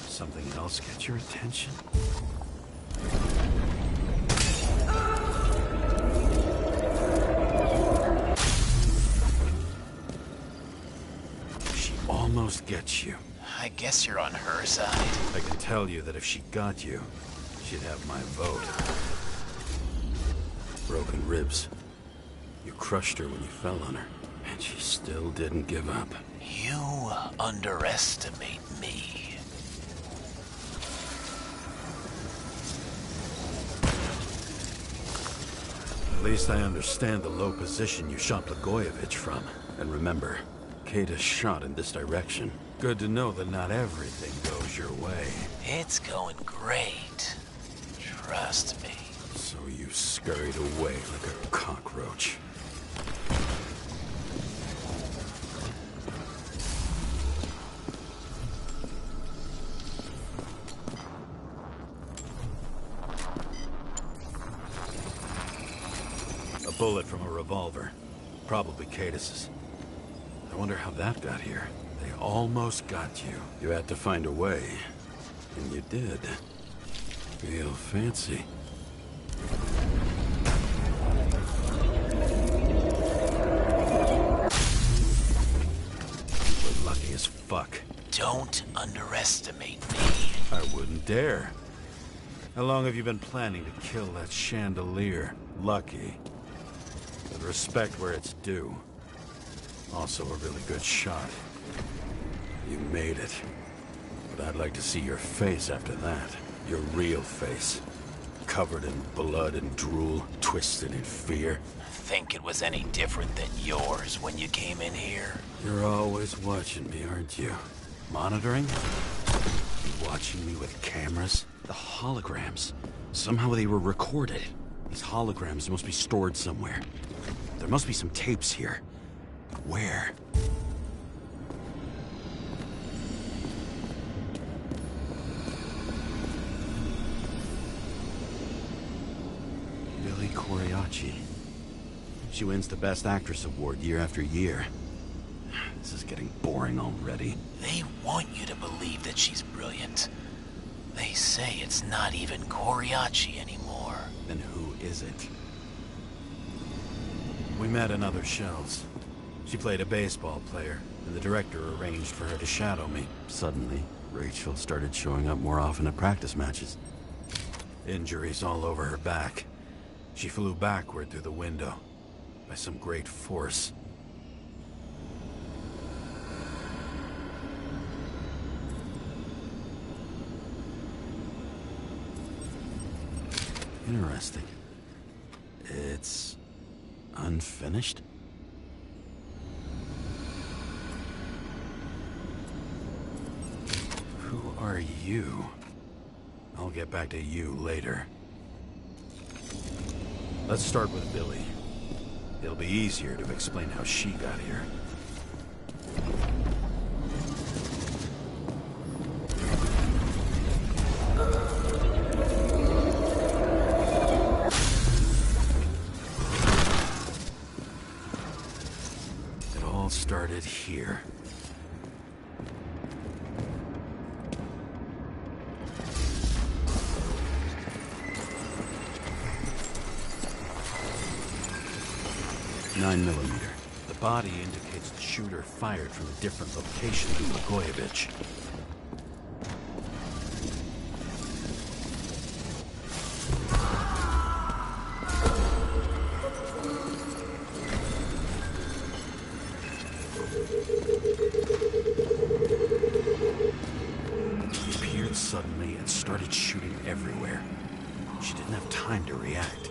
Something else get your attention? She almost gets you. I guess you're on her side. I can tell you that if she got you, she'd have my vote. Broken ribs. You crushed her when you fell on her, and she still didn't give up. You underestimate me. At least I understand the low position you shot Blagojevich from. And remember, Kata's shot in this direction. Good to know that not everything goes your way. It's going great. Trust me. So you scurried away like a cockroach. Bullet from a revolver. Probably Cadis's. I wonder how that got here. They almost got you. You had to find a way. And you did. Real fancy. We're lucky as fuck. Don't underestimate me. I wouldn't dare. How long have you been planning to kill that chandelier? Lucky. But respect where it's due. Also a really good shot. You made it. But I'd like to see your face after that. Your real face. Covered in blood and drool, twisted in fear. Think it was any different than yours when you came in here? You're always watching me, aren't you? Monitoring? You watching me with cameras? The holograms. Somehow they were recorded. These holograms must be stored somewhere. There must be some tapes here. Where? Billy Coriacci. She wins the Best Actress award year after year. This is getting boring already. They want you to believe that she's brilliant. They say it's not even Coriacci anymore. Then who is it? We met in other shells. She played a baseball player, and the director arranged for her to shadow me. Suddenly, Rachel started showing up more often at practice matches. Injuries all over her back. She flew backward through the window by some great force. Interesting. It's unfinished? Who are you? I'll get back to you later. Let's start with Billy. It'll be easier to explain how she got here. It all started here. 9mm. The body indicates the shooter fired from a different location than Blagojevich. He appeared suddenly and started shooting everywhere. She didn't have time to react.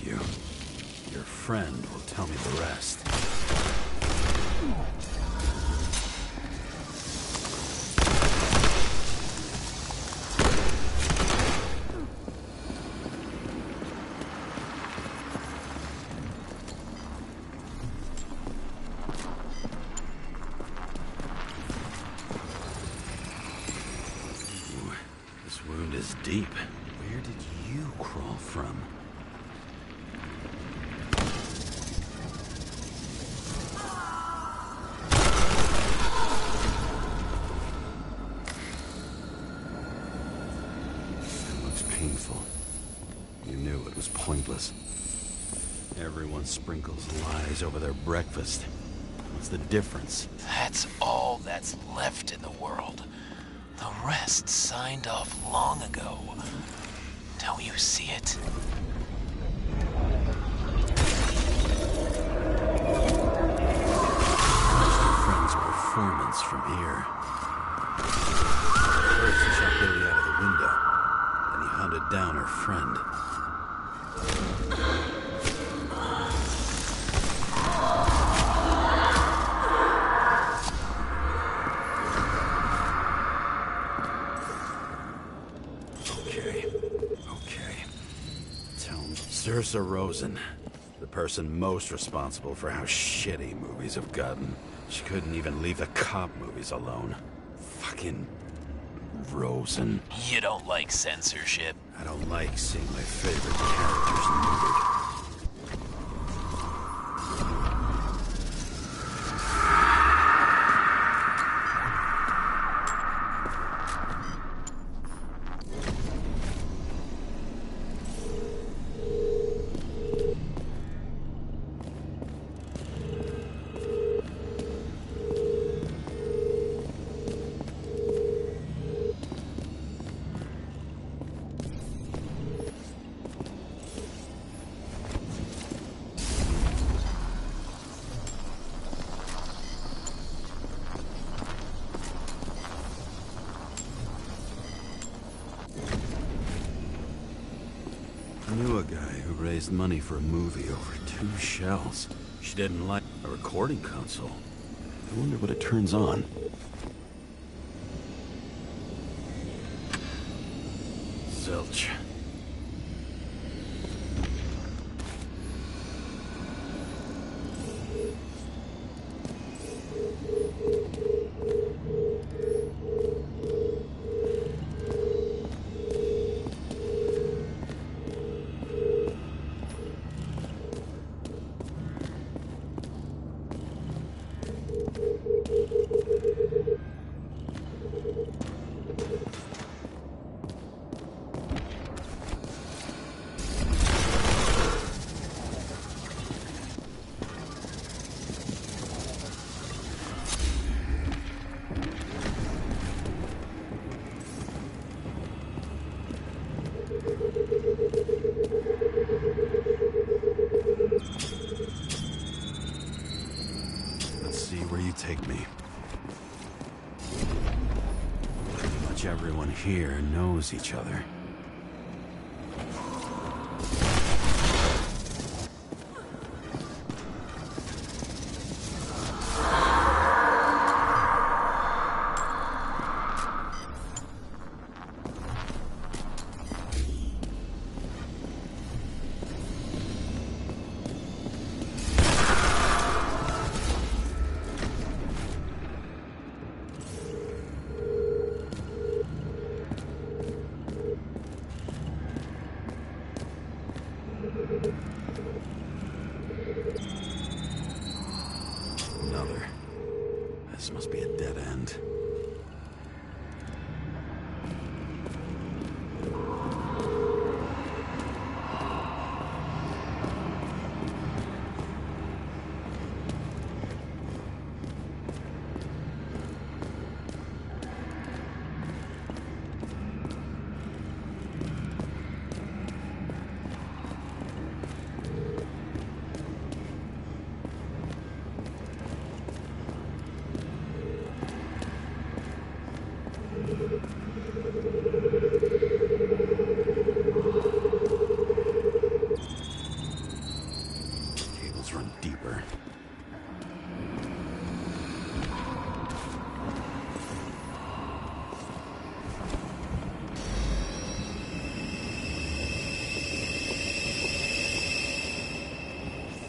You. Your friend will tell me the rest. Ooh, this wound is deep. Where did you crawl from? Painful. You knew it was pointless. Everyone sprinkles lies over their breakfast. What's the difference? That's all that's left in the world. The rest signed off long ago. Don't you see it? Friend's performance from here. First, he shot Billy out of the window. Then he hunted down her friend. Okay. Tell me, Zurza Rosen, the person most responsible for how shitty movies have gotten. She couldn't even leave the cop movies alone. Fucking Rosen. You don't like censorship? I don't like seeing my favorite characters neutered. I knew a guy who raised money for a movie over 2 shells. She didn't like a recording console. I wonder what it turns on. Zilch. Take me. Pretty much everyone here knows each other.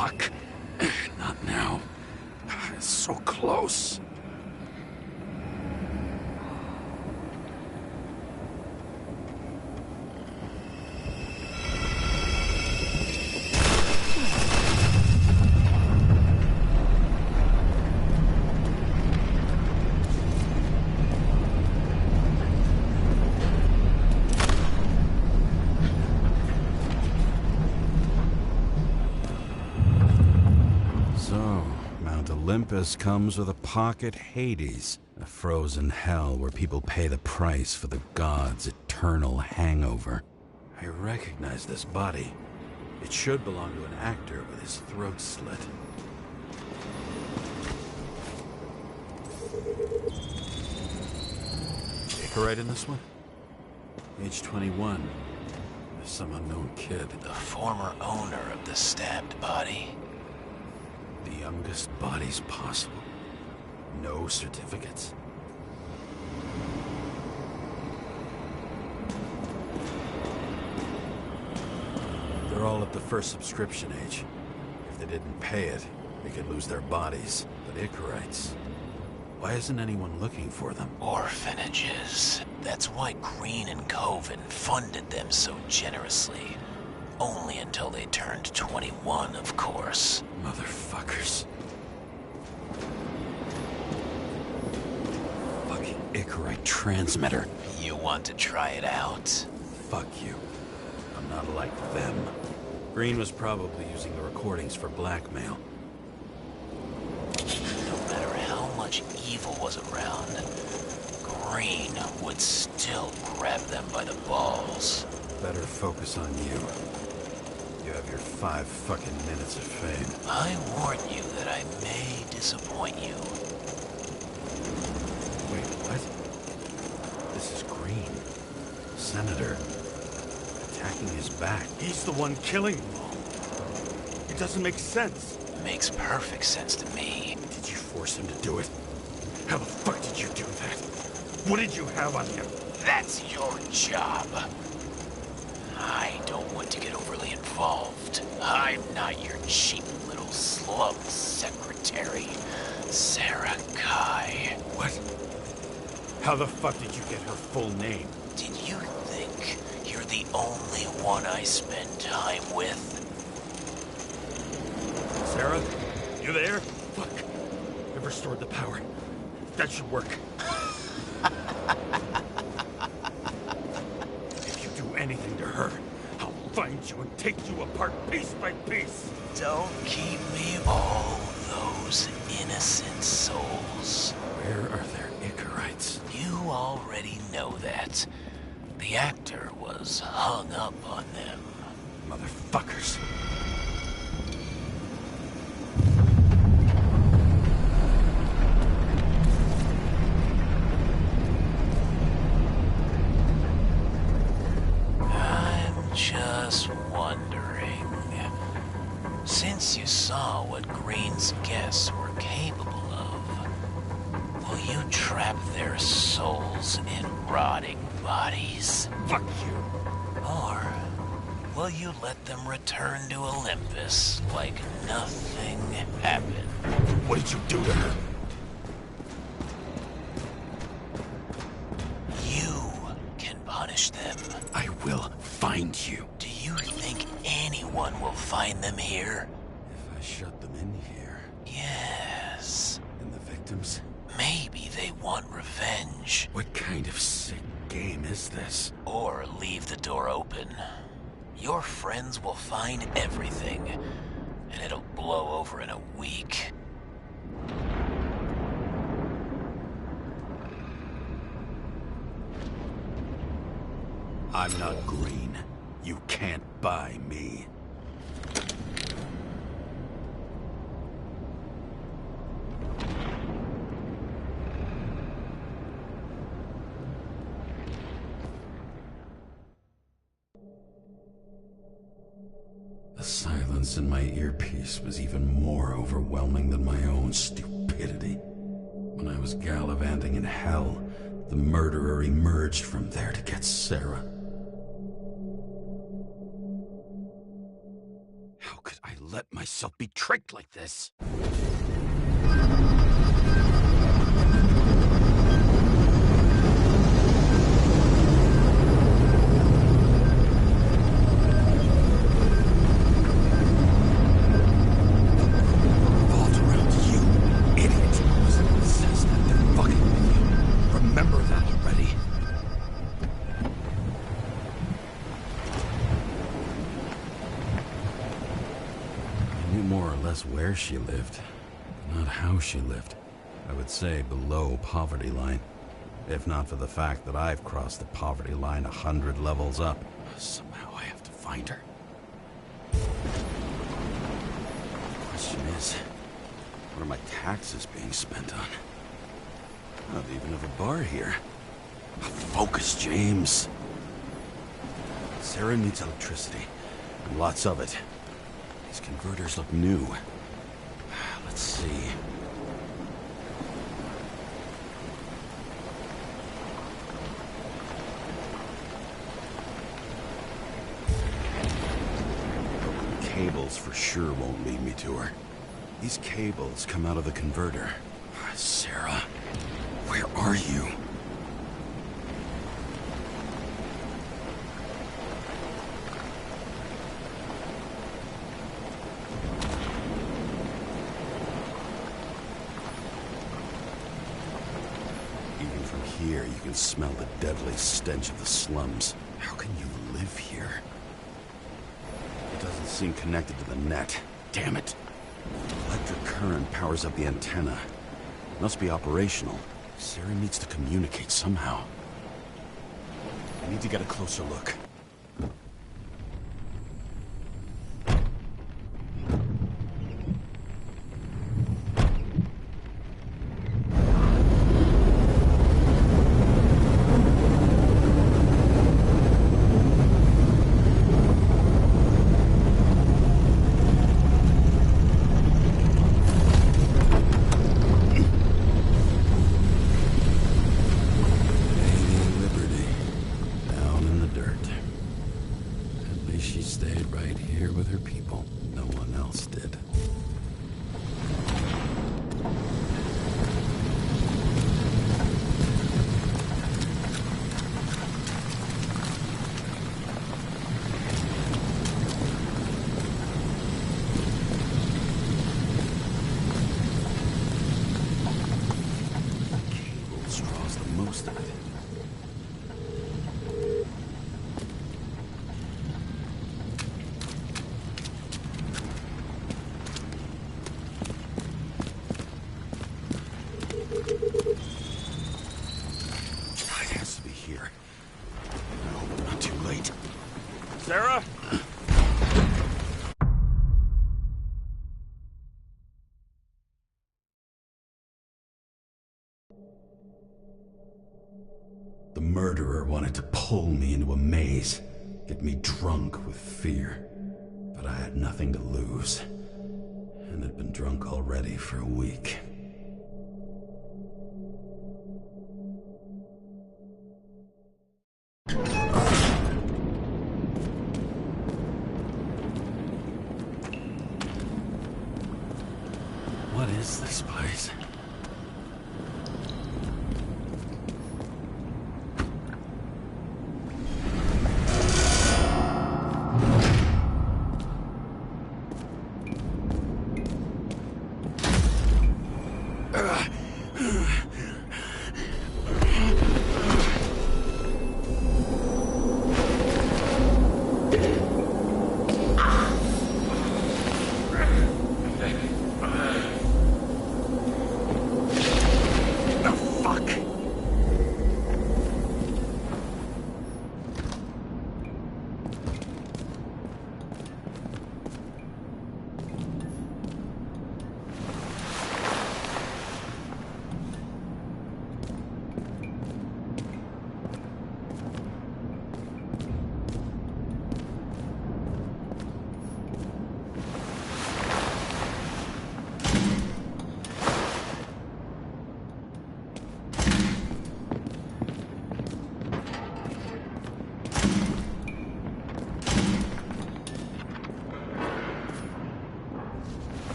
fuck. Not now. It's so close. Olympus comes with a pocket Hades, a frozen hell where people pay the price for the gods' eternal hangover. I recognize this body. It should belong to an actor with his throat slit. Icarus in this one? Age 21. There's some unknown kid. The former owner of the stabbed body. The youngest bodies possible. No certificates. They're all at the first subscription age. If they didn't pay it, they could lose their bodies. But Icarites, why isn't anyone looking for them? Orphanages. That's why Green and Coven funded them so generously. Only until they turned 21, of course. Motherfuckers. Fucking Icarite transmitter. You want to try it out? Fuck you. I'm not like them. Green was probably using the recordings for blackmail. No matter how much evil was around, Green would still grab them by the balls. Better focus on you. You have your 5 fucking minutes of fame. I warn you that I may disappoint you. Wait, what? This is Green. Senator. Attacking his back. He's the one killing them all. It doesn't make sense. Makes perfect sense to me. Did you force him to do it? How the fuck did you do that? What did you have on him? That's your job. I don't want to get overly involved. I'm not your cheap little slum secretary, Sara Kai. What? How the fuck did you get her full name? Did you think you're the only one I spend time with? Sara? You there? Fuck. I've restored the power. That should work. If you do anything to her, I'll find you and take you apart piece by piece. Don't keep me all those innocent souls. Where are their Icarites? You already know that. The actor was hung up on them. Motherfuckers. I'm just wondering, since you saw what Green's guests were capable of, will you trap their souls in rotting bodies? Fuck you. Or will you let them return to Olympus like nothing happened? What did you do to her? You can punish them. I will find you. Do you think anyone will find them here? If I shut them in here. Yes. And the victims? Maybe they want revenge. What kind of sick game is this? Or leave the door open. Your friends will find everything, and it'll blow over in a week. I'm not Green. You can't buy me. The silence in my earpiece was even more overwhelming than my own stupidity. When I was gallivanting in hell, the murderer emerged from there to get Sara. How could I let myself be tricked like this. Where she lived, not how she lived. I would say below poverty line, if not for the fact that I've crossed the poverty line 100 levels up. Somehow I have to find her. The question is, what are my taxes being spent on? Not even have a bar here. Focus, James. Sarah needs electricity, and lots of it. These converters look new. Let's see. Cables for sure won't lead me to her. These cables come out of the converter. Sarah, where are you? Here, you can smell the deadly stench of the slums. How can you live here? It doesn't seem connected to the net. Damn it. Electric current powers up the antenna. It must be operational. Sarah needs to communicate somehow. I need to get a closer look. Sarah? The murderer wanted to pull me into a maze, get me drunk with fear. But I had nothing to lose, and had been drunk already for a week. What is this place?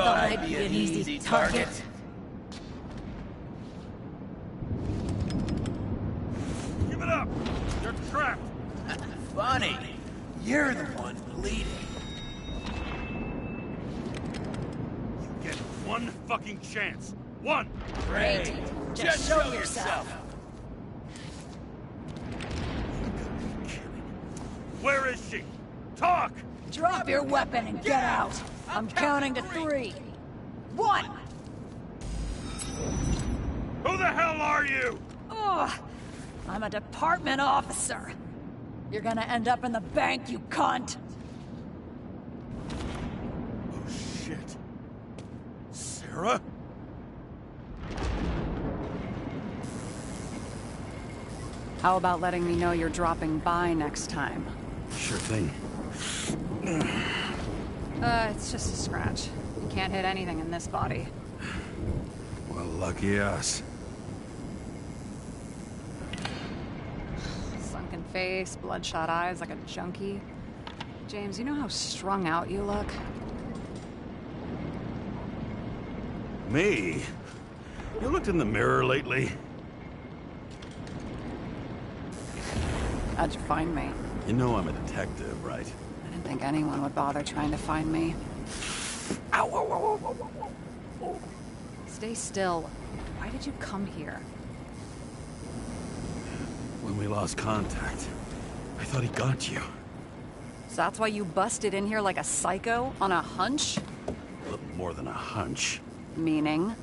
thought I'd be an easy target. Give it up! You're trapped! Funny. You're the one bleeding. You get one fucking chance. One! Great. Just show yourself. Where is she? Talk! Drop your weapon and get out. I'm counting to 3. 1! Who the hell are you? Oh, I'm a department officer. You're gonna end up in the bank, you cunt. Oh, shit. Sarah? How about letting me know you're dropping by next time? Sure thing. It's just a scratch. You can't hit anything in this body. Well, lucky us. Sunken face, bloodshot eyes like a junkie. James, you know how strung out you look? Me? You looked in the mirror lately? How'd you find me? You know I'm a detective, right? I didn't think anyone would bother trying to find me. Ow, ow, ow, ow, ow, ow. Stay still. Why did you come here? When we lost contact, I thought he got you. So that's why you busted in here like a psycho? On a hunch? A little more than a hunch. Meaning?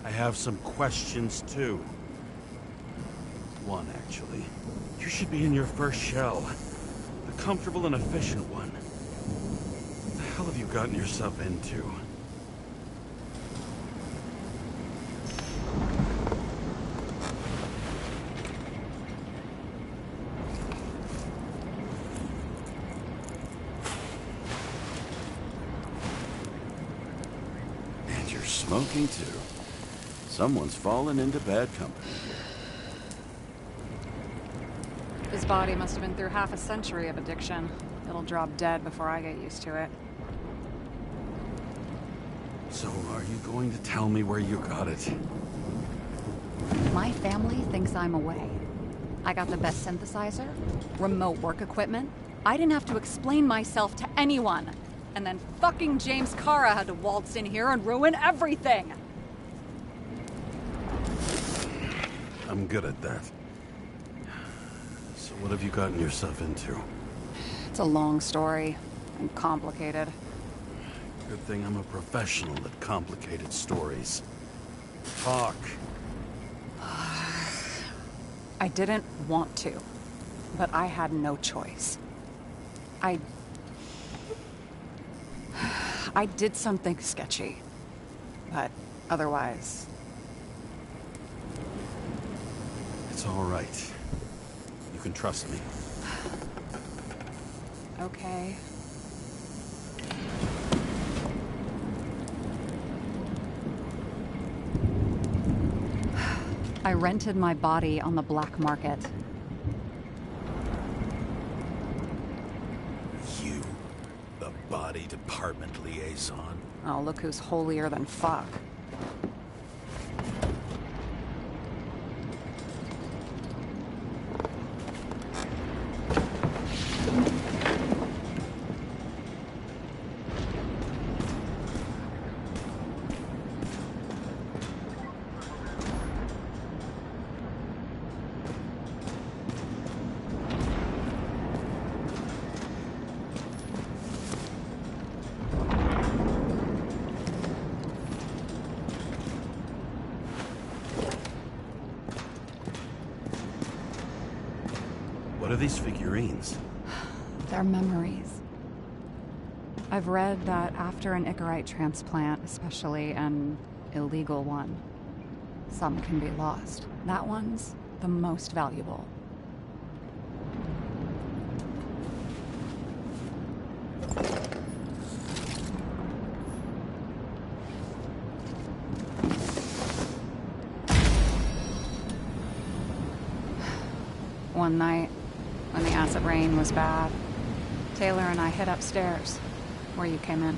I have some questions, too. One, actually. You should be in your first shell. A comfortable and efficient one. What the hell have you gotten yourself into? And you're smoking, too. Someone's fallen into bad company. His body must have been through half a century of addiction. It'll drop dead before I get used to it. So, are you going to tell me where you got it? My family thinks I'm away. I got the best synthesizer, remote work equipment. I didn't have to explain myself to anyone. And then fucking James Karra had to waltz in here and ruin everything! I'm good at that. So what have you gotten yourself into? It's a long story, and complicated. Good thing I'm a professional at complicated stories. Talk. I didn't want to, but I had no choice. I did something sketchy, but otherwise... It's all right. You can trust me. Okay. I rented my body on the black market. You, the body department liaison? Oh, look who's holier than fuck. What are these figurines? They're memories. I've read that after an Icarite transplant, especially an illegal one, some can be lost. That one's the most valuable. One night, when the acid rain was bad, Taylor and I hid upstairs, where you came in.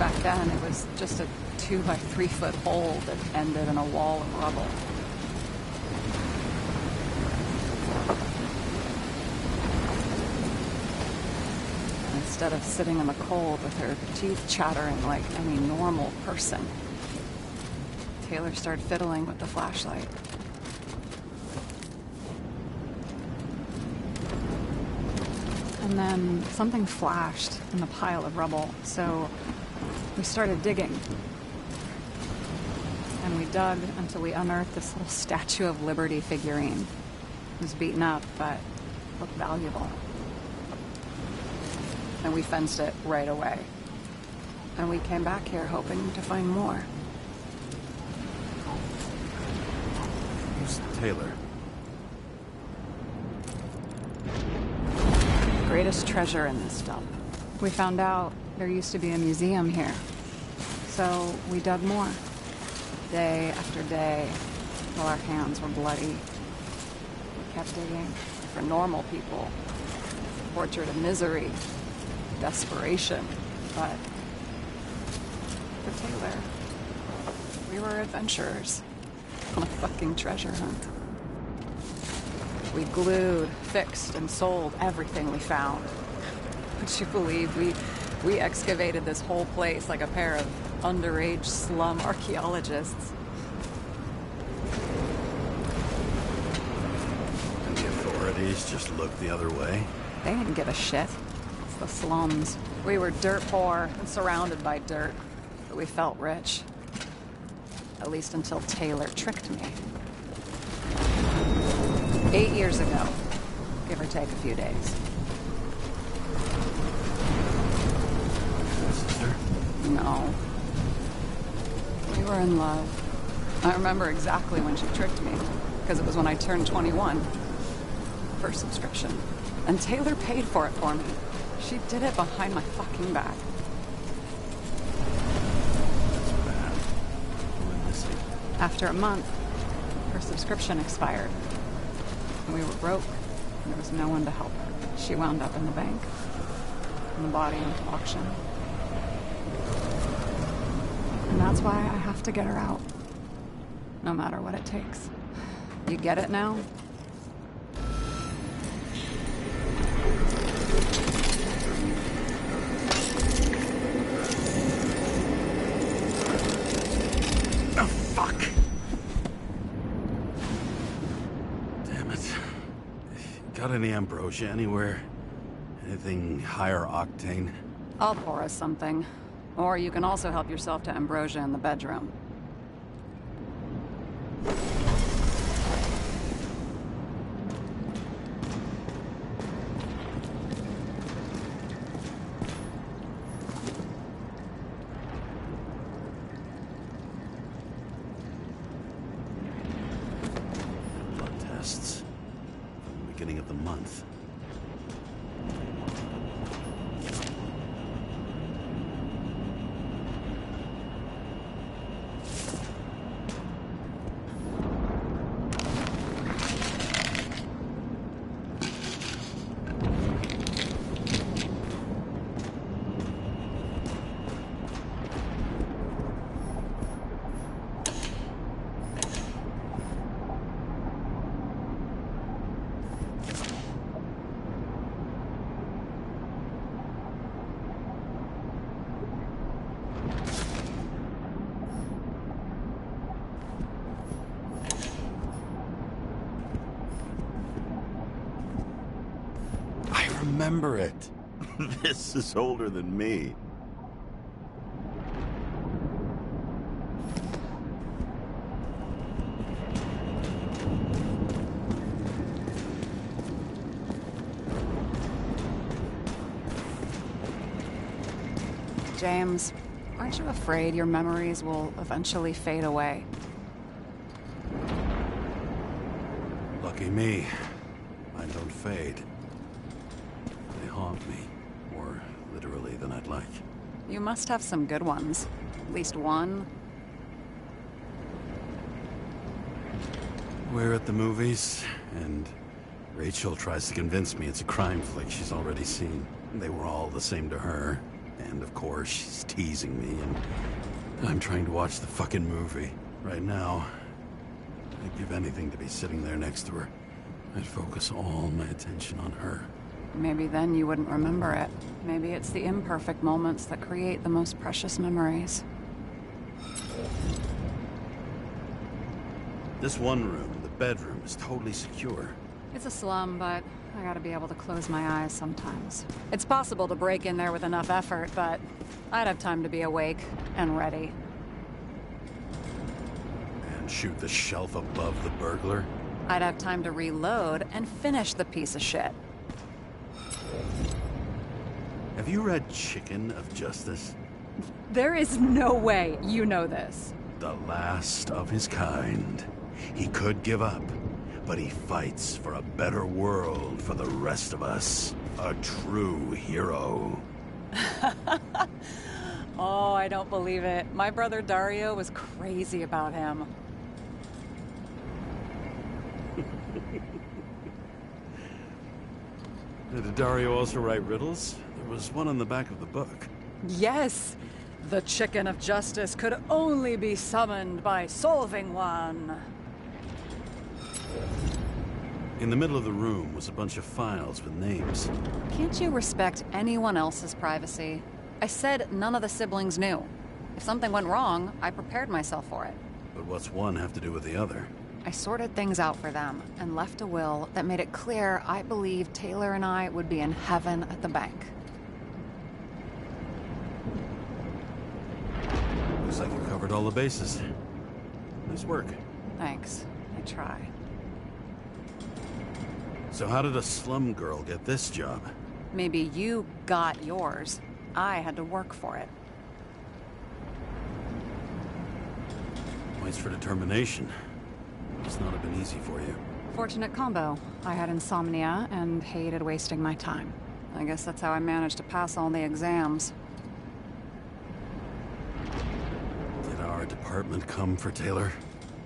Back then, it was just a 2 by 3 foot hole that ended in a wall of rubble. Instead of sitting in the cold with her teeth chattering like any normal person, Taylor started fiddling with the flashlight. And then something flashed in the pile of rubble, so we started digging. And we dug until we unearthed this little Statue of Liberty figurine. It was beaten up, but looked valuable. And we fenced it right away. And we came back here hoping to find more. Who's Taylor? Greatest treasure in this dump. We found out there used to be a museum here. So we dug more. Day after day, while our hands were bloody. We kept digging for normal people. Portrait of misery. Desperation. But for Taylor, we were adventurers on a fucking treasure hunt. We glued, fixed, and sold everything we found. Would you believe we excavated this whole place like a pair of underage slum archaeologists? And the authorities just looked the other way? They didn't give a shit. It's the slums. We were dirt poor and surrounded by dirt, but we felt rich. At least until Taylor tricked me. 8 years ago, give or take a few days. Sister? No. We were in love. I remember exactly when she tricked me, because it was when I turned 21. First subscription. And Taylor paid for it for me. She did it behind my fucking back. That's bad. What am I missing? After a month, her subscription expired. We were broke, and there was no one to help her. She wound up in the bank, and the body went to auction. And that's why I have to get her out, no matter what it takes. You get it now? Oh, fuck! Got any ambrosia anywhere? Anything higher octane? I'll pour us something. Or you can also help yourself to ambrosia in the bedroom. Blood tests. Beginning of the month. Remember it. This is older than me. James, aren't you afraid your memories will eventually fade away? Lucky me. Mine don't fade. They haunt me. More literally than I'd like. You must have some good ones. At least one. We're at the movies, and Rachel tries to convince me it's a crime flick she's already seen. They were all the same to her. And of course, she's teasing me, and I'm trying to watch the fucking movie. Right now, I'd give anything to be sitting there next to her. I'd focus all my attention on her. Maybe then you wouldn't remember it. Maybe it's the imperfect moments that create the most precious memories. This one room, the bedroom, is totally secure. It's a slum, but I gotta be able to close my eyes sometimes. It's possible to break in there with enough effort, but I'd have time to be awake and ready. And shoot the shelf above the burglar? I'd have time to reload and finish the piece of shit. Have you read Chicken of Justice? There is no way you know this. The last of his kind. He could give up, but he fights for a better world for the rest of us. A true hero. Oh, I don't believe it. My brother Dario was crazy about him. Did Dario also write riddles? There was one on the back of the book. Yes! The Chicken of Justice could only be summoned by solving one. In the middle of the room was a bunch of files with names. Can't you respect anyone else's privacy? I said none of the siblings knew. If something went wrong, I prepared myself for it. But what's one have to do with the other? I sorted things out for them and left a will that made it clear I believed Taylor and I would be in heaven at the bank. Looks like you covered all the bases. Nice work. Thanks. I try. So how did a slum girl get this job? Maybe you got yours. I had to work for it. Points for determination. Must not have been easy for you. Fortunate combo. I had insomnia and hated wasting my time. I guess that's how I managed to pass all the exams. Did our department come for Taylor?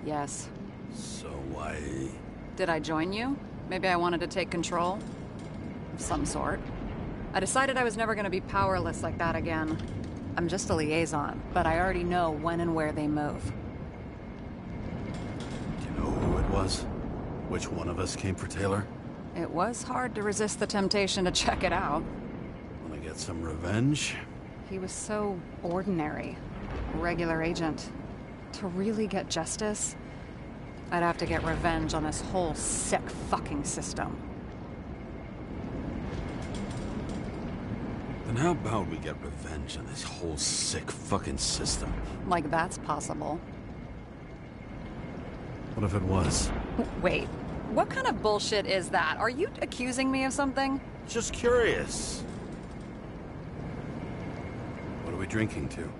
Yes. So why... Did I join you? Maybe I wanted to take control? Of some sort. I decided I was never gonna be powerless like that again. I'm just a liaison, but I already know when and where they move. Do you know who it was? Which one of us came for Taylor? It was hard to resist the temptation to check it out. Wanna get some revenge? He was so ordinary. A regular agent. To really get justice, I'd have to get revenge on this whole sick fucking system. Then how about we get revenge on this whole sick fucking system? Like that's possible. What if it was? Wait, what kind of bullshit is that? Are you accusing me of something? Just curious. What are we drinking to?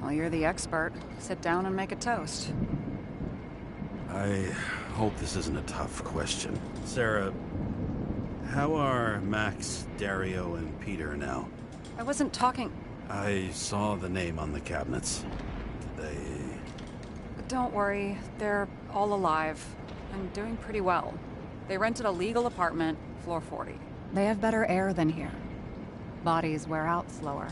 Well, you're the expert. Sit down and make a toast. I hope this isn't a tough question. Sarah, how are Max, Dario, and Peter now? I wasn't talking... I saw the name on the cabinets. Did they... Don't worry, they're all alive and doing pretty well. They rented a legal apartment, floor 40. They have better air than here. Bodies wear out slower.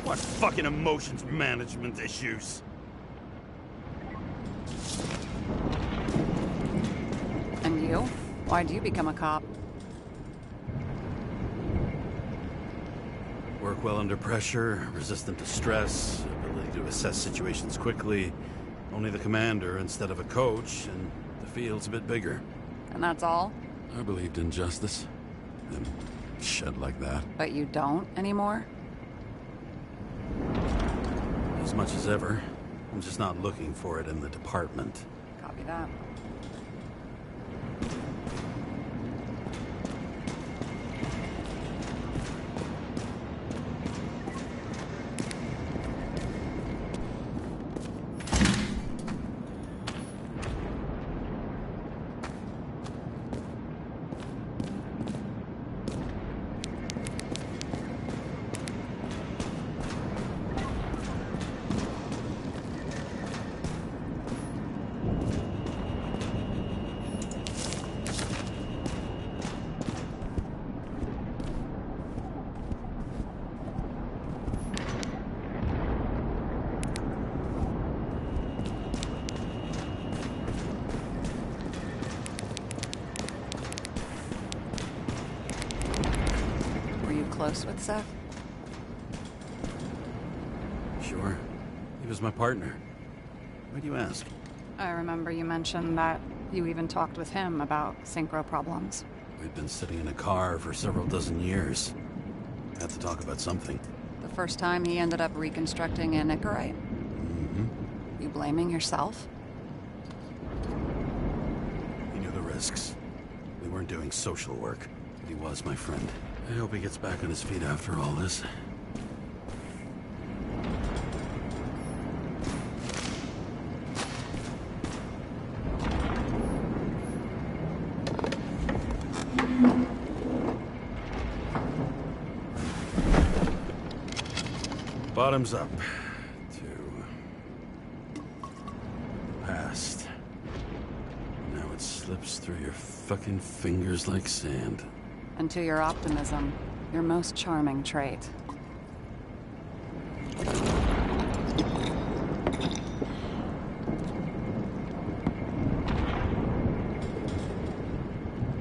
What fucking emotions management issues? And you? Why'd you become a cop? Work well under pressure, resistant to stress, ability to assess situations quickly. Only the commander instead of a coach, and the field's a bit bigger. And that's all? I believed in justice. And shit like that. But you don't anymore? As much as ever. I'm just not looking for it in the department. Copy that. close with Seth? Sure. He was my partner. Why do you ask? I remember you mentioned that you even talked with him about Synchro problems. We'd been sitting in a car for several dozen years. Had to talk about something. The first time he ended up reconstructing an Icarus? Mm-hmm. You blaming yourself? He knew the risks. We weren't doing social work, but he was my friend. I hope he gets back on his feet after all this. Bottoms up to past. Now it slips through your fucking fingers like sand. And to your optimism, your most charming trait.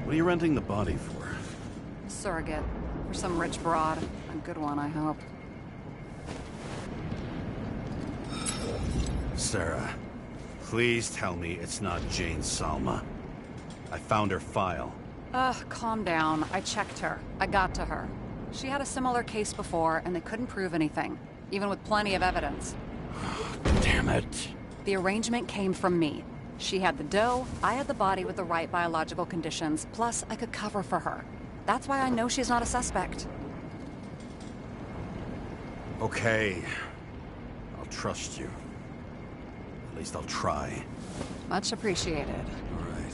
What are you renting the body for? Surrogate. For some rich broad. A good one, I hope. Sarah, please tell me it's not Jane Salma. I found her file. Calm down. I checked her. I got to her. She had a similar case before, and they couldn't prove anything, even with plenty of evidence. Damn it. The arrangement came from me. She had the dough, I had the body with the right biological conditions, plus I could cover for her. That's why I know she's not a suspect. Okay. I'll trust you. At least I'll try. Much appreciated. All right.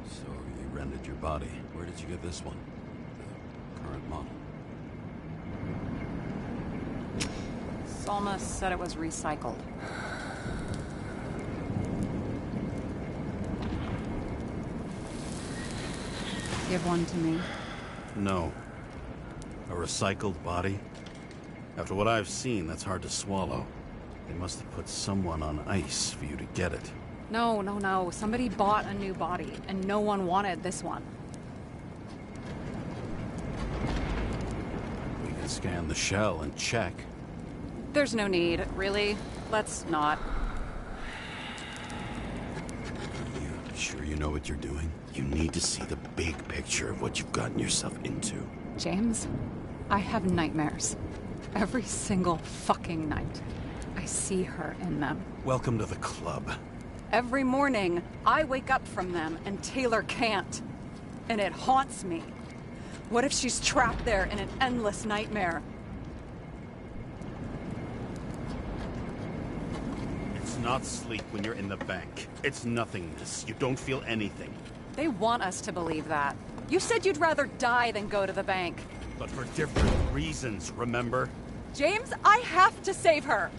So you rented your body. Where did you get this one? The current model. Salma said it was recycled. Give one to me. No. A recycled body? After what I've seen, that's hard to swallow. They must have put someone on ice for you to get it. No. Somebody bought a new body, and no one wanted this one. We can scan the shell and check. There's no need, really. Let's not. You sure you know what you're doing? You need to see the big picture of what you've gotten yourself into. James, I have nightmares. Every single fucking night. I see her in them. Welcome to the club. Every morning, I wake up from them and Taylor can't. And it haunts me. What if she's trapped there in an endless nightmare? It's not sleep when you're in the bank. It's nothingness. You don't feel anything. They want us to believe that. You said you'd rather die than go to the bank. But for different reasons, remember? James, I have to save her.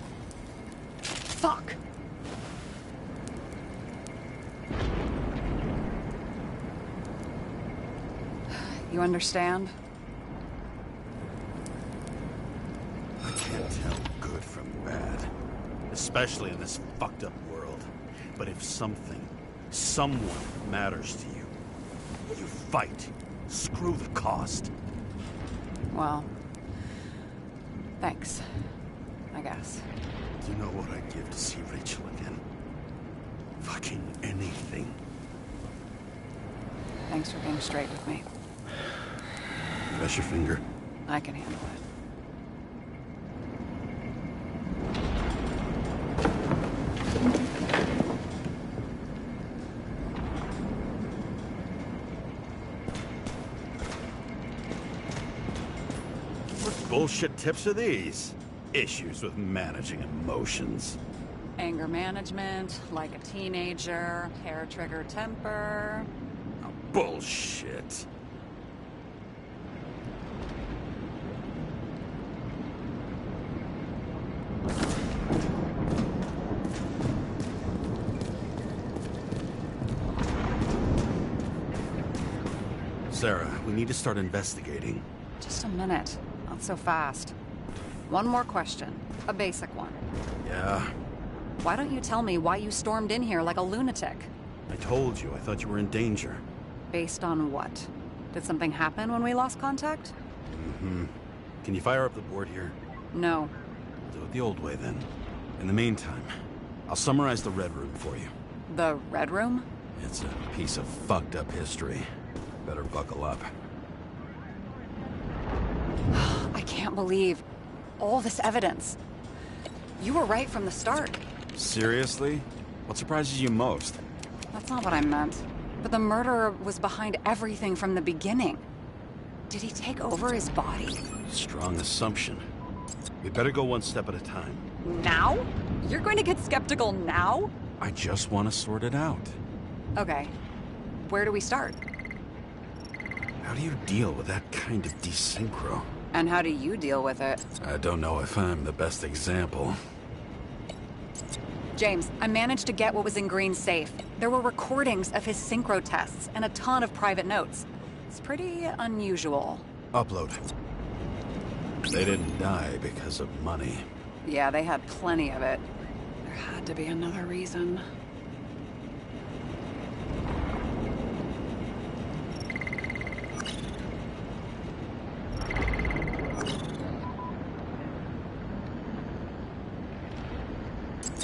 Fuck. You understand? I can't tell good from bad. Especially in this fucked up world. But if someone matters to you, you fight. Screw the cost. Well, thanks, I guess. Do you know what I'd give to see Rachel again? Fucking anything. Thanks for being straight with me. Press your finger. I can handle it. What bullshit tips are these? Issues with managing emotions. Anger management, like a teenager, hair trigger temper. Oh, bullshit. Sarah, we need to start investigating. Just a minute. Not so fast. One more question. A basic one. Yeah? Why don't you tell me why you stormed in here like a lunatic? I told you, I thought you were in danger. Based on what? Did something happen when we lost contact? Mm-hmm. Can you fire up the board here? No. We'll do it the old way then. In the meantime, I'll summarize the Red Room for you. The Red Room? It's a piece of fucked up history. Better buckle up. I can't believe all this evidence. You were right from the start. Seriously? What surprises you most? That's not what I meant. But the murderer was behind everything from the beginning. Did he take over his body? Strong assumption. We better go one step at a time. Now? You're going to get skeptical now? I just want to sort it out. Okay. Where do we start? How do you deal with that kind of desynchro? And how do you deal with it? I don't know if I'm the best example. James, I managed to get what was in Green's safe. There were recordings of his synchro tests and a ton of private notes. It's pretty unusual. Upload. They didn't die because of money. Yeah, they had plenty of it. There had to be another reason.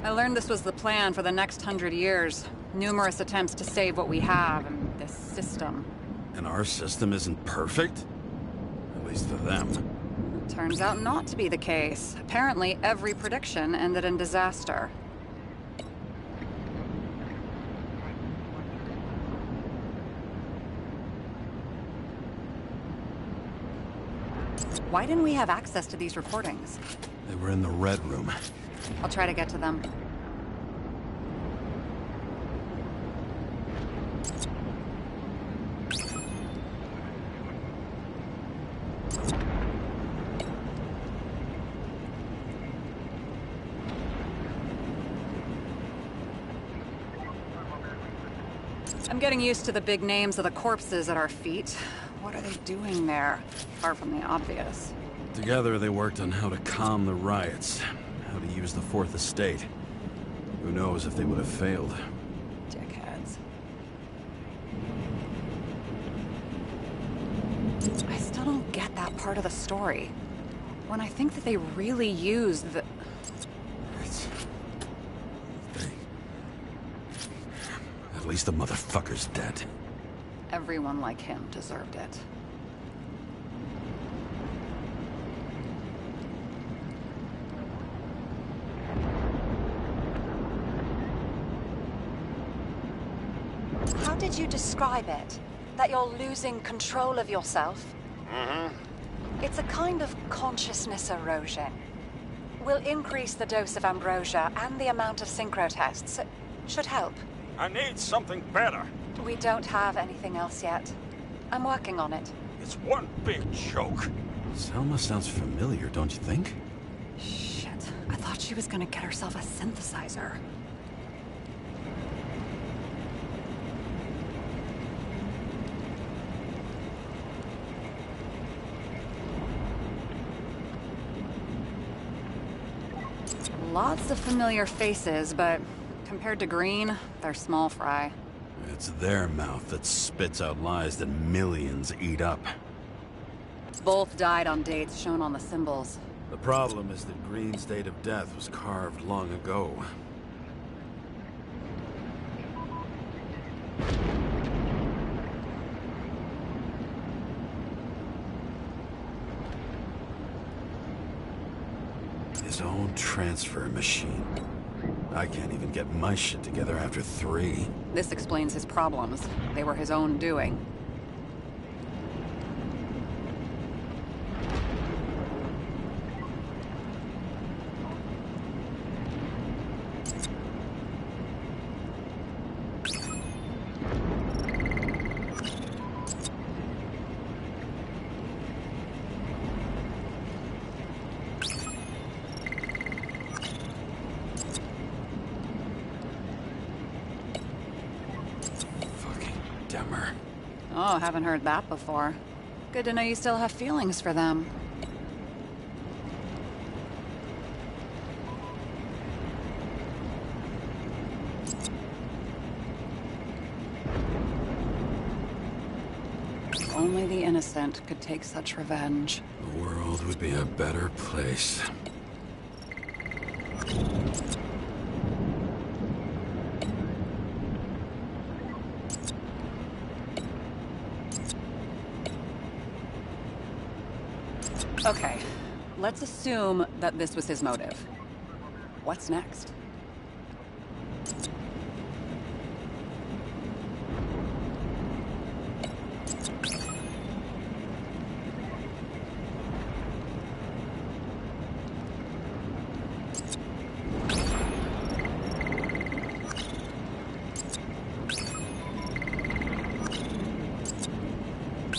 I learned this was the plan for the next 100 years. Numerous attempts to save what we have in this system. And our system isn't perfect? At least for them. Turns out not to be the case. Apparently, every prediction ended in disaster. Why didn't we have access to these recordings? They were in the Red Room. I'll try to get to them. I'm getting used to the big names of the corpses at our feet. What are they doing there? Far from the obvious. Together they worked on how to calm the riots, how to use the Fourth Estate. Who knows if they would have failed. Dickheads. I still don't get that part of the story. When I think that they really used the... At least the motherfucker's dead. Everyone like him deserved it. How did you describe it? That you're losing control of yourself? Mm-hmm. It's a kind of consciousness erosion. We'll increase the dose of ambrosia and the amount of synchro tests. It should help. I need something better. We don't have anything else yet. I'm working on it. It's one big joke. Selma sounds familiar, don't you think? Shit. I thought she was gonna get herself a synthesizer. Lots of familiar faces, but compared to Green, they're small fry. It's their mouth that spits out lies that millions eat up. Both died on dates shown on the symbols. The problem is that Green's date of death was carved long ago. His own transfer machine. I can't even get my shit together after 3. This explains his problems. They were his own doing. Oh, haven't heard that before. Good to know you still have feelings for them. If only the innocent could take such revenge. The world would be a better place. Okay, let's assume that this was his motive. What's next?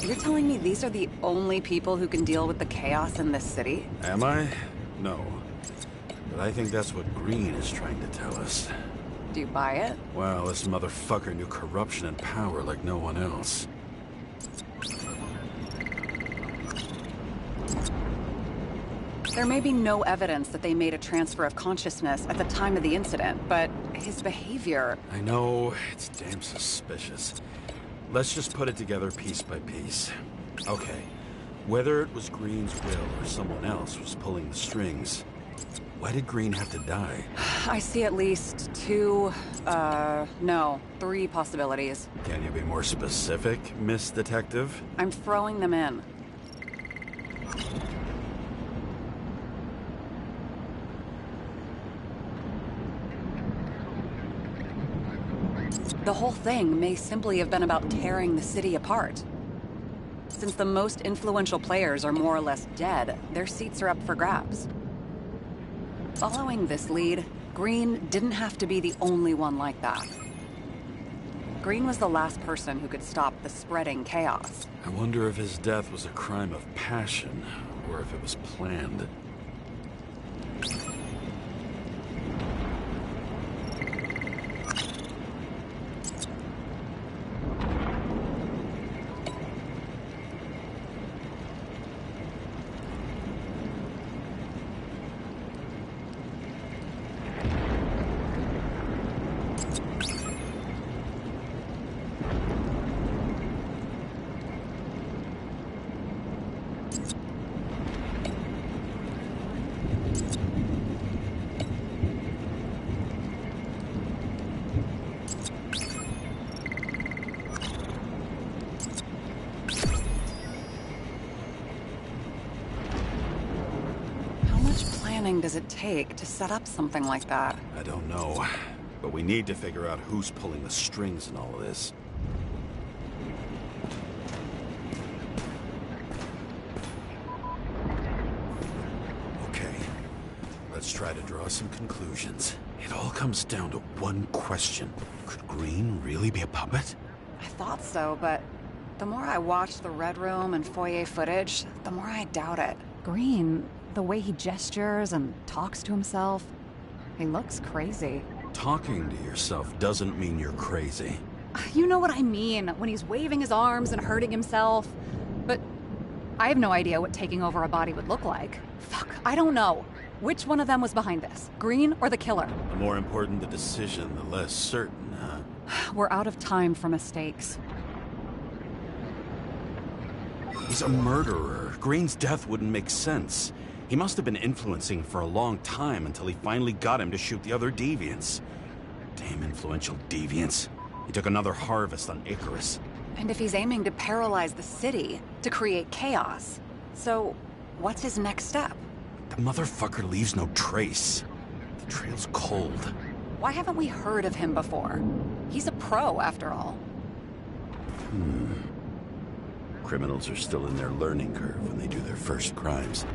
You're telling me these are the only people who can deal with the chaos in this city? Am I? No. But I think that's what Green is trying to tell us. Do you buy it? Well, this motherfucker knew corruption and power like no one else. There may be no evidence that they made a transfer of consciousness at the time of the incident, but his behavior... I know, it's damn suspicious. Let's just put it together piece by piece. Okay, whether it was Green's will or someone else was pulling the strings, why did Green have to die? I see at least three possibilities. Can you be more specific, Miss Detective? I'm throwing them in. The whole thing may simply have been about tearing the city apart. Since the most influential players are more or less dead, their seats are up for grabs. Following this lead, Green didn't have to be the only one like that. Green was the last person who could stop the spreading chaos. I wonder if his death was a crime of passion, or if it was planned. Does it take to set up something like that? I don't know, but we need to figure out who's pulling the strings in all of this. Okay, let's try to draw some conclusions. It all comes down to one question. Could Green really be a puppet? I thought so, but the more I watch the Red Room and foyer footage, the more I doubt it. Green... the way he gestures and talks to himself, he looks crazy. Talking to yourself doesn't mean you're crazy. You know what I mean, when he's waving his arms and hurting himself. But I have no idea what taking over a body would look like. Fuck, I don't know. Which one of them was behind this, Green or the killer? The more important the decision, the less certain, huh? We're out of time for mistakes. He's a murderer. Green's death wouldn't make sense. He must have been influencing for a long time until he finally got him to shoot the other deviants. Damn influential deviants. He took another harvest on Icarus. And if he's aiming to paralyze the city, to create chaos, so what's his next step? The motherfucker leaves no trace. The trail's cold. Why haven't we heard of him before? He's a pro, after all. Criminals are still in their learning curve when they do their first crimes.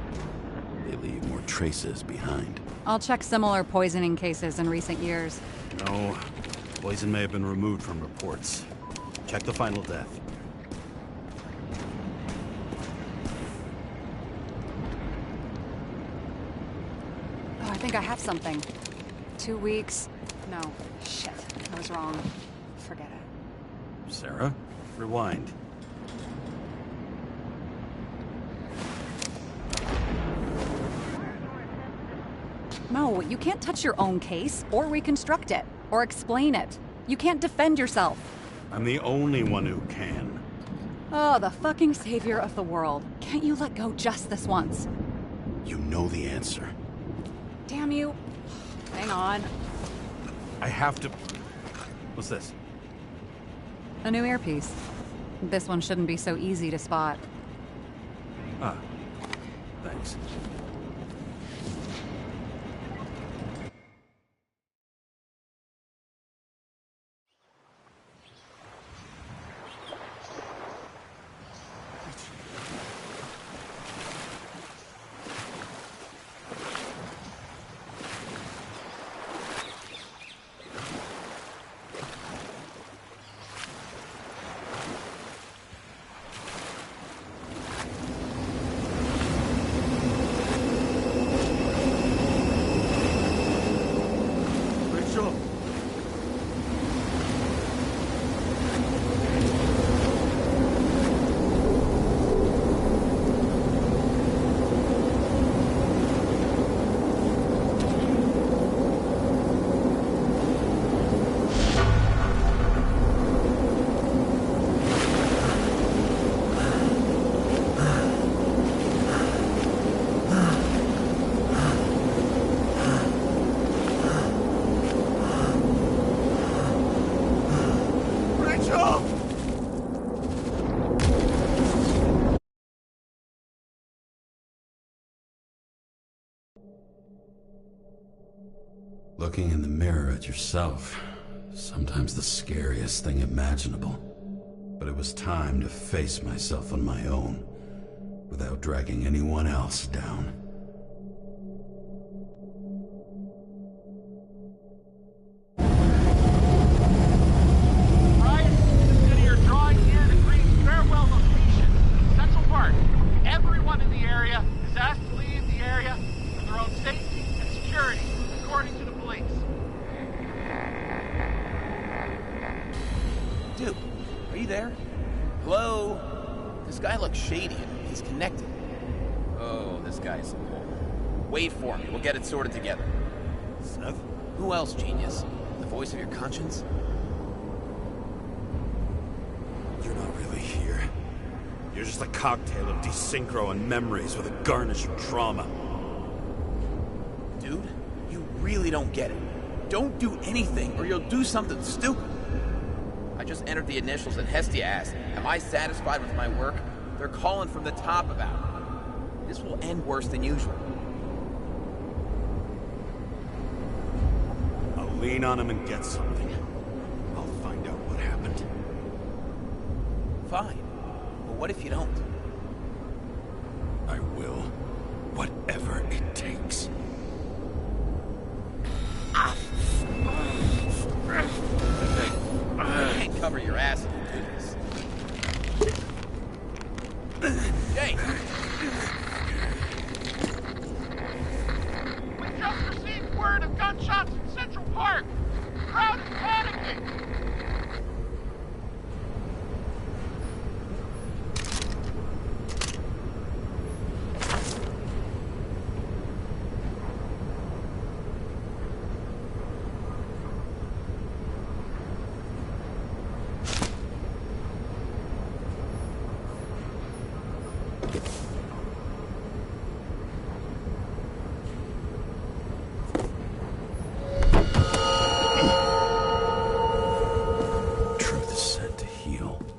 They leave more traces behind. I'll check similar poisoning cases in recent years. No, poison may have been removed from reports. Check the final death. Oh, I think I have something. 2 weeks. No, shit, I was wrong. Forget it. Sarah, rewind. No, you can't touch your own case, or reconstruct it, or explain it. You can't defend yourself. I'm the only one who can. Oh, the fucking savior of the world. Can't you let go just this once? You know the answer. Damn you. Hang on. I have to... What's this? A new earpiece. This one shouldn't be so easy to spot. Ah, thanks. Looking in the mirror at yourself, sometimes the scariest thing imaginable. But it was time to face myself on my own, without dragging anyone else down. Right? Consider your drawing here to Green's farewell location, Central Park. Everyone in the area is asked to leave the area for their own safety and security, according to the police. Dude, are you there? Hello? This guy looks shady and he's connected. Oh, this guy's... Wait for me, we'll get it sorted together. Seth? Who else, genius? The voice of your conscience? You're not really here. You're just a cocktail of desynchro and memories with a garnish of trauma. Dude, you really don't get it. Don't do anything or you'll do something stupid. I just entered the initials and Hestia asked, am I satisfied with my work? They're calling from the top about it. This will end worse than usual. I'll lean on him and get something. I'll find out what happened. Fine. But what if you don't? I will. Whatever it takes. You can't cover your ass if you do this. James! We just received word of gunshots in Central Park. The crowd is panicking.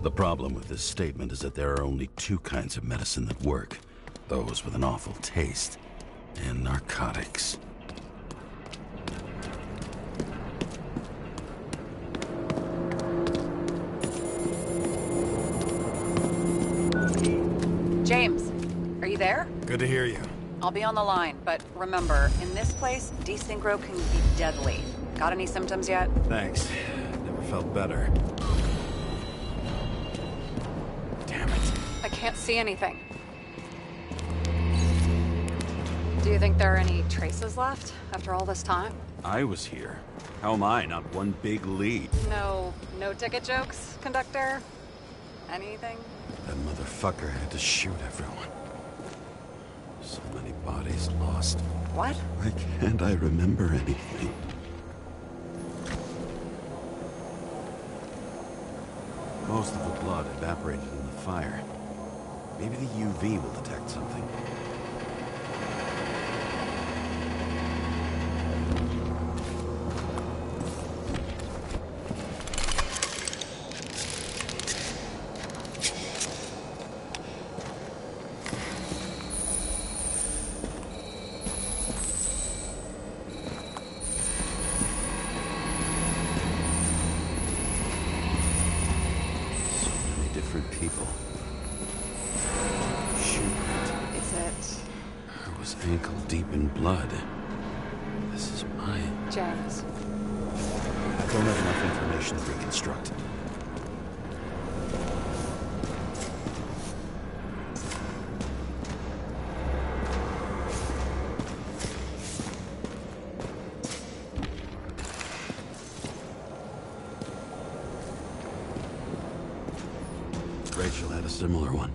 The problem with this statement is that there are only two kinds of medicine that work. Those with an awful taste, and narcotics. James, are you there? Good to hear you. I'll be on the line, but remember, in this place, desynchro can be deadly. Got any symptoms yet? Thanks. Never felt better. I can't see anything. Do you think there are any traces left after all this time? I was here. How am I not one big lead? No ticket jokes, conductor? Anything? That motherfucker had to shoot everyone. So many bodies lost. What? Why can't I remember anything? Most of the blood evaporated in the fire. Maybe the UV will detect something. People. Shoot. Is it? I was ankle deep in blood. This is my... James. I don't have enough information to reconstruct. Rachel had a similar one.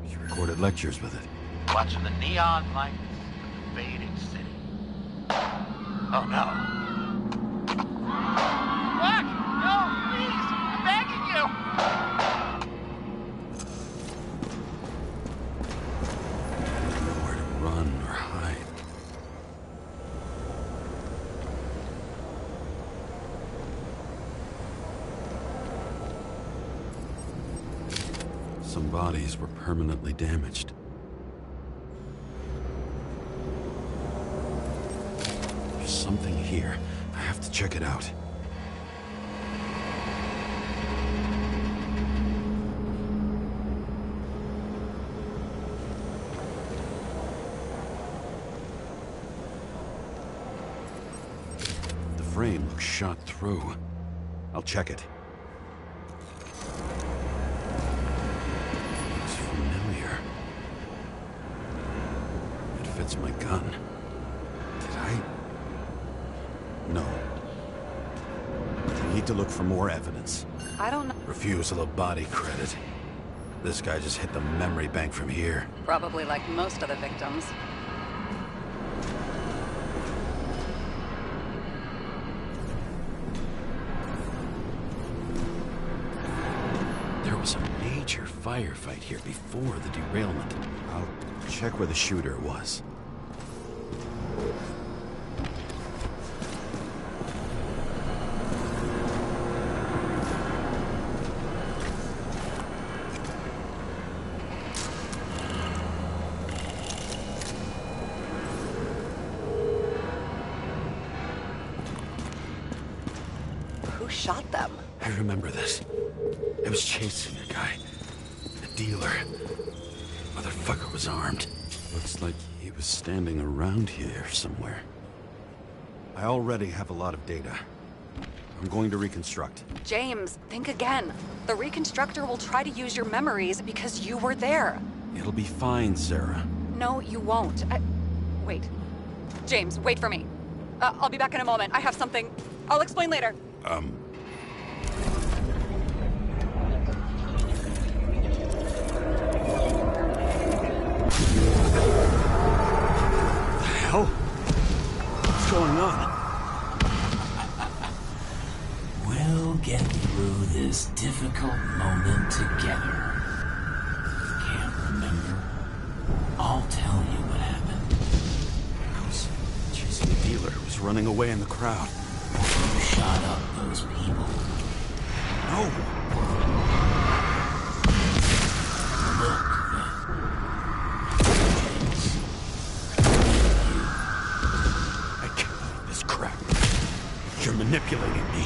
She recorded lectures with it. Watching the neon lights of the fading city. Oh no. What? No, please! I'm begging you! Nowhere to run or hide. Some bodies were permanently damaged. There's something here. I have to check it out. The frame looks shot through. I'll check it. It's my gun. Did I? No. I need to look for more evidence. I don't know. Refusal of body credit. This guy just hit the memory bank from here. Probably like most of the victims. There was a major firefight here before the derailment. I'll check where the shooter was. Who shot them? I remember this. I was chasing a guy. A dealer. Motherfucker was armed. Looks like he was standing around here somewhere. I already have a lot of data. I'm going to reconstruct. James, think again. The reconstructor will try to use your memories because you were there. It'll be fine, Sarah. No, you won't. Wait. James, wait for me. I'll be back in a moment. I have something. I'll explain later. Hell? What's going on? We'll get through this difficult moment together. Can't remember? I'll tell you what happened. I was chasing a dealer who was running away in the crowd. You shot up those people. No. Look, I can't believe this crap. You're manipulating me.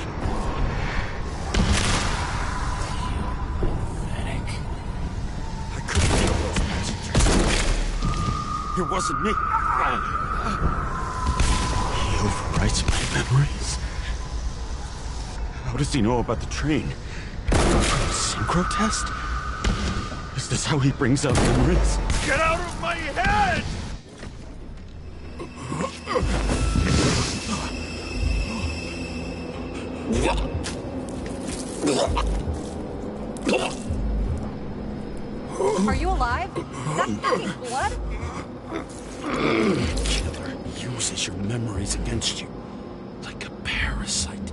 Pathetic. I couldn't kill those passengers. It wasn't me. He overwrites my memories. How does he know about the train? Synchro test? Is this how he brings out memories? Get out of my head! Are you alive? Is that fucking blood? Killer uses your memories against you. Like a parasite.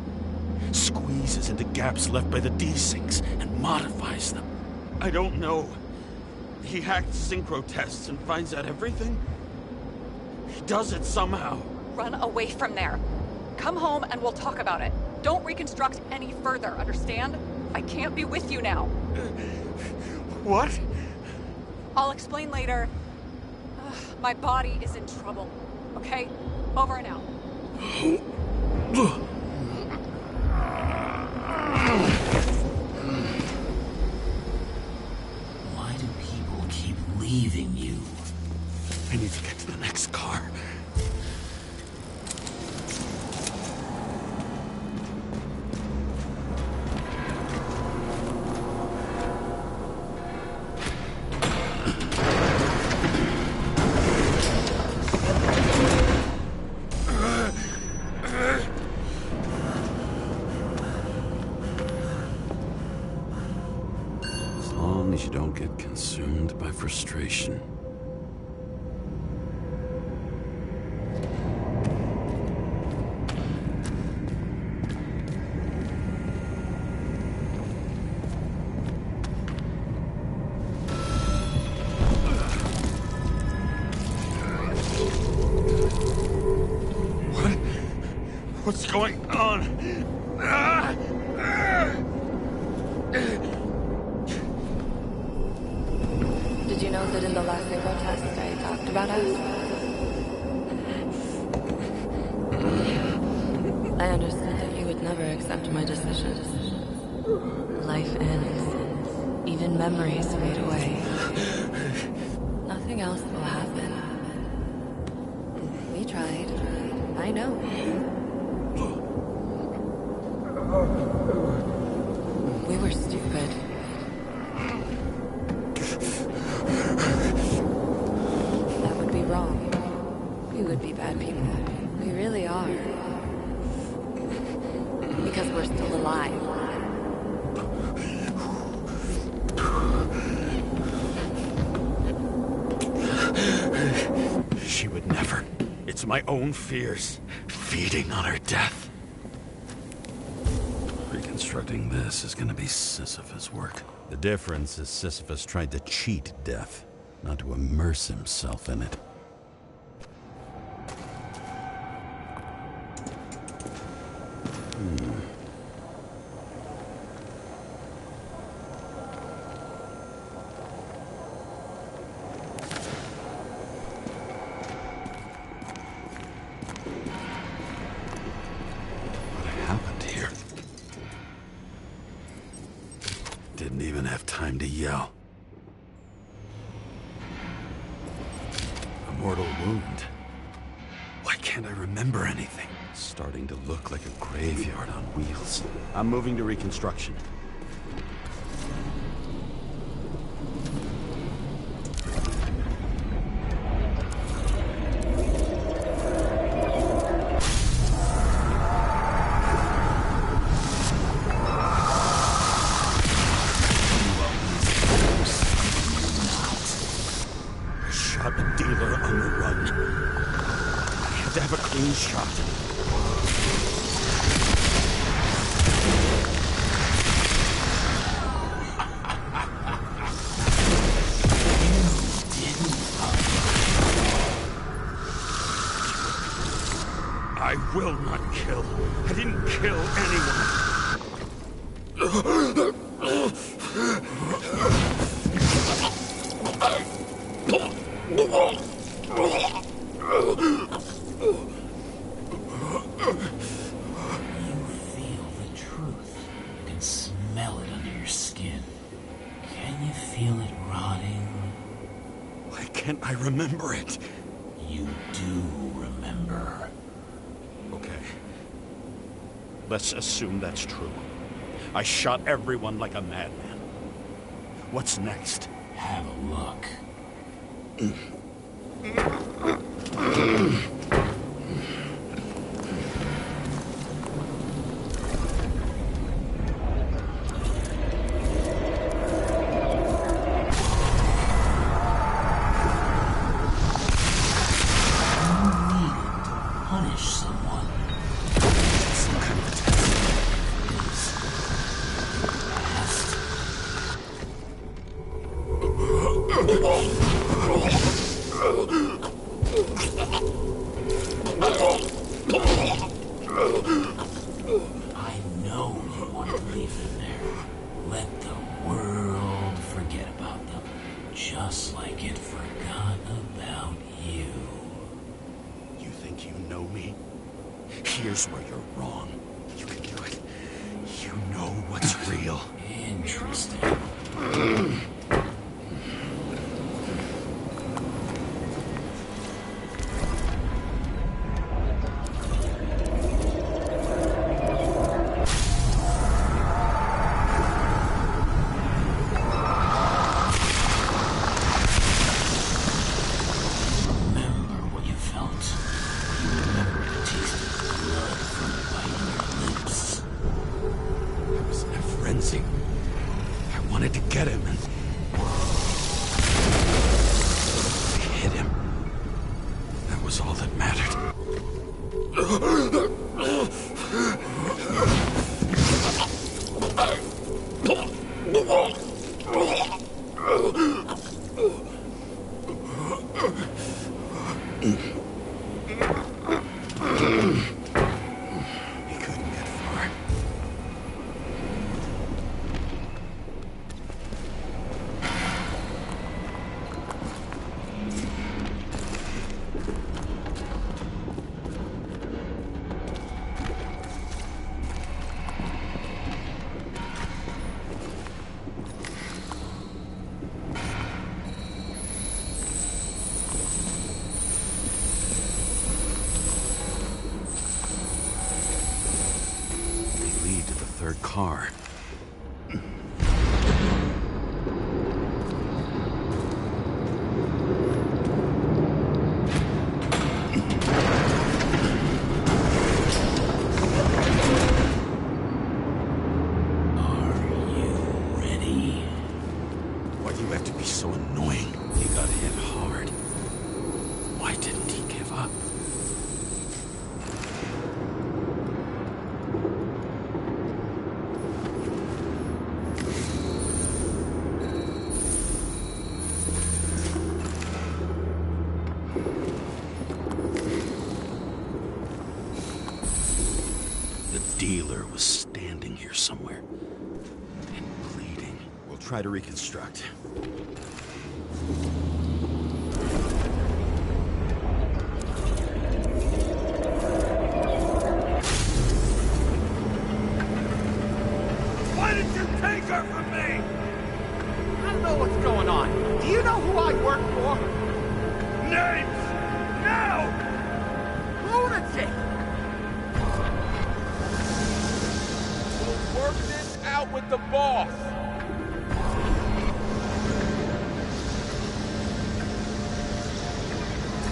Squeezes into gaps left by the desyncs and modifies them. I don't know. He hacked Synchro tests and finds out everything? He does it somehow. Run away from there. Come home and we'll talk about it. Don't reconstruct any further, understand? I can't be with you now. What? I'll explain later. My body is in trouble, okay? Over and out. Why do people keep leaving you? I need to get to the next car. As long as you don't get consumed by frustration. What's going on? Did you know that in the last Synchro test I talked about us? I understood that you would never accept my decision. Life ends. Even memories fade away. Nothing else will happen. We tried. I know. We were stupid. That would be wrong. We would be bad people. We really are. Because we're still alive. She would never. It's my own fears, feeding on her death. Reconstructing this is gonna be Sisyphus work. The difference is Sisyphus tried to cheat death, not to immerse himself in it. Didn't even have time to yell. A mortal wound. Why can't I remember anything? It's starting to look like a graveyard on wheels. I'm moving to Reconstruction. I will not kill. I didn't kill anyone. You feel the truth. You can smell it under your skin. Can you feel it rotting? Why can't I remember it? You do remember. Okay. Let's assume that's true. I shot everyone like a madman. What's next? Have a look. I know you want to leave them there. Let the world forget about them, just like it forgot about you. You think you know me? Here's where you're wrong. You can do it. You know what's real. Interesting. Car. Dealer was standing here somewhere and bleeding. We'll try to reconstruct. Why did you take her from me? I don't know what's going on. Do you know who I work for? Names! Now! Lunatic! Work this out with the boss.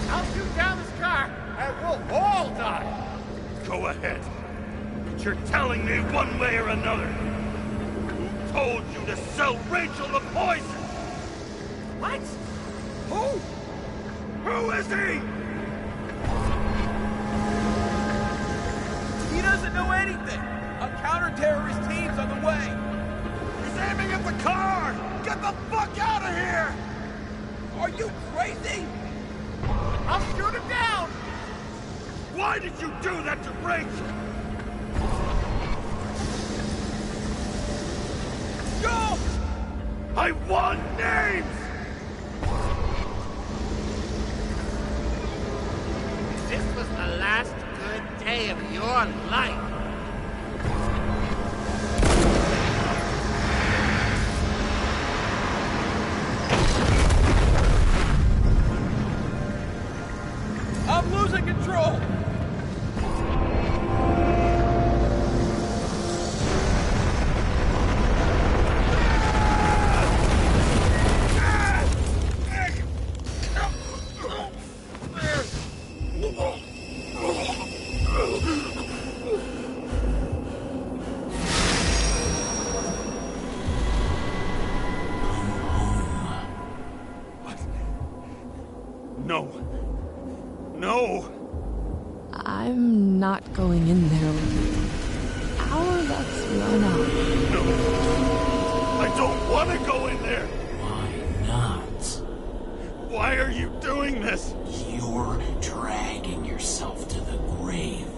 I'll shoot down this car, and we'll all die. Go ahead. But you're telling me one way or another. Who told you to sell Rachel the poison? What? Who? Who is he? He doesn't know anything. A counter-terrorist team's on the way. He's aiming at the car! Get the fuck out of here! Are you crazy? I'll shoot him down! Why did you do that to Rachel? Go! I want names! This was the last good day of your life. I'm losing control! No. No! I'm not going in there with you. Our luck's run out. No. I don't want to go in there! Why not? Why are you doing this? You're dragging yourself to the grave.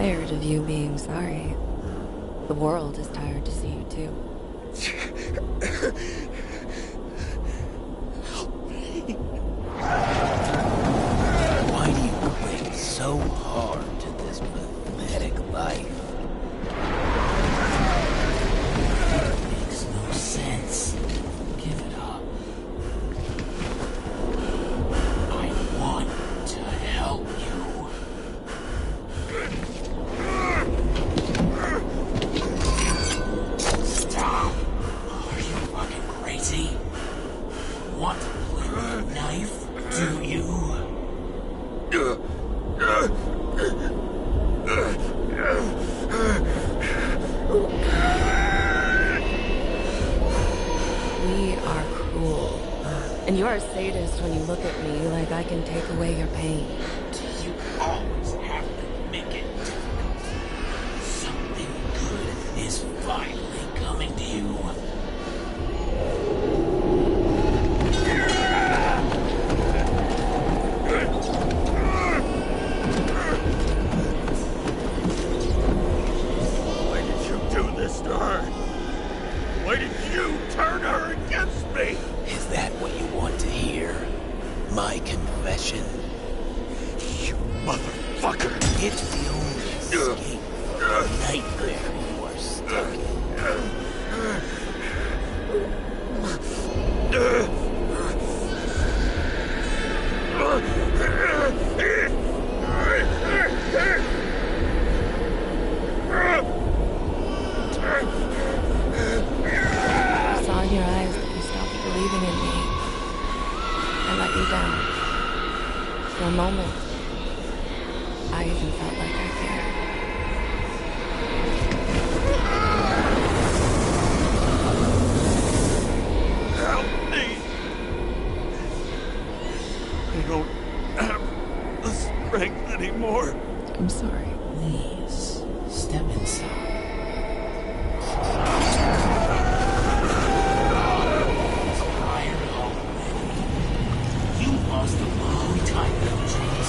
tired of you being sorry. The world is tired to see you too. Why do you cling so hard to this pathetic life? It makes no sense. Give it up. I want to help you. Stop! Are you fucking crazy? Want to play with a knife, do you? We are cruel. And you're a sadist when you look at me like I can take away your pain. You always have to make it difficult. Something good is finally coming to you. Why did you do this to her? Why did you turn her against me? Is that what you want to hear? My confession? You motherfucker! It's the only escape from the nightmare you are stuck in. I saw in your eyes that you stopped believing in me. I let you down. For a moment, I even felt like I cared. Help me! I don't have the strength anymore. I'm sorry. Please, step inside. Tired already. You lost a long time ago, James.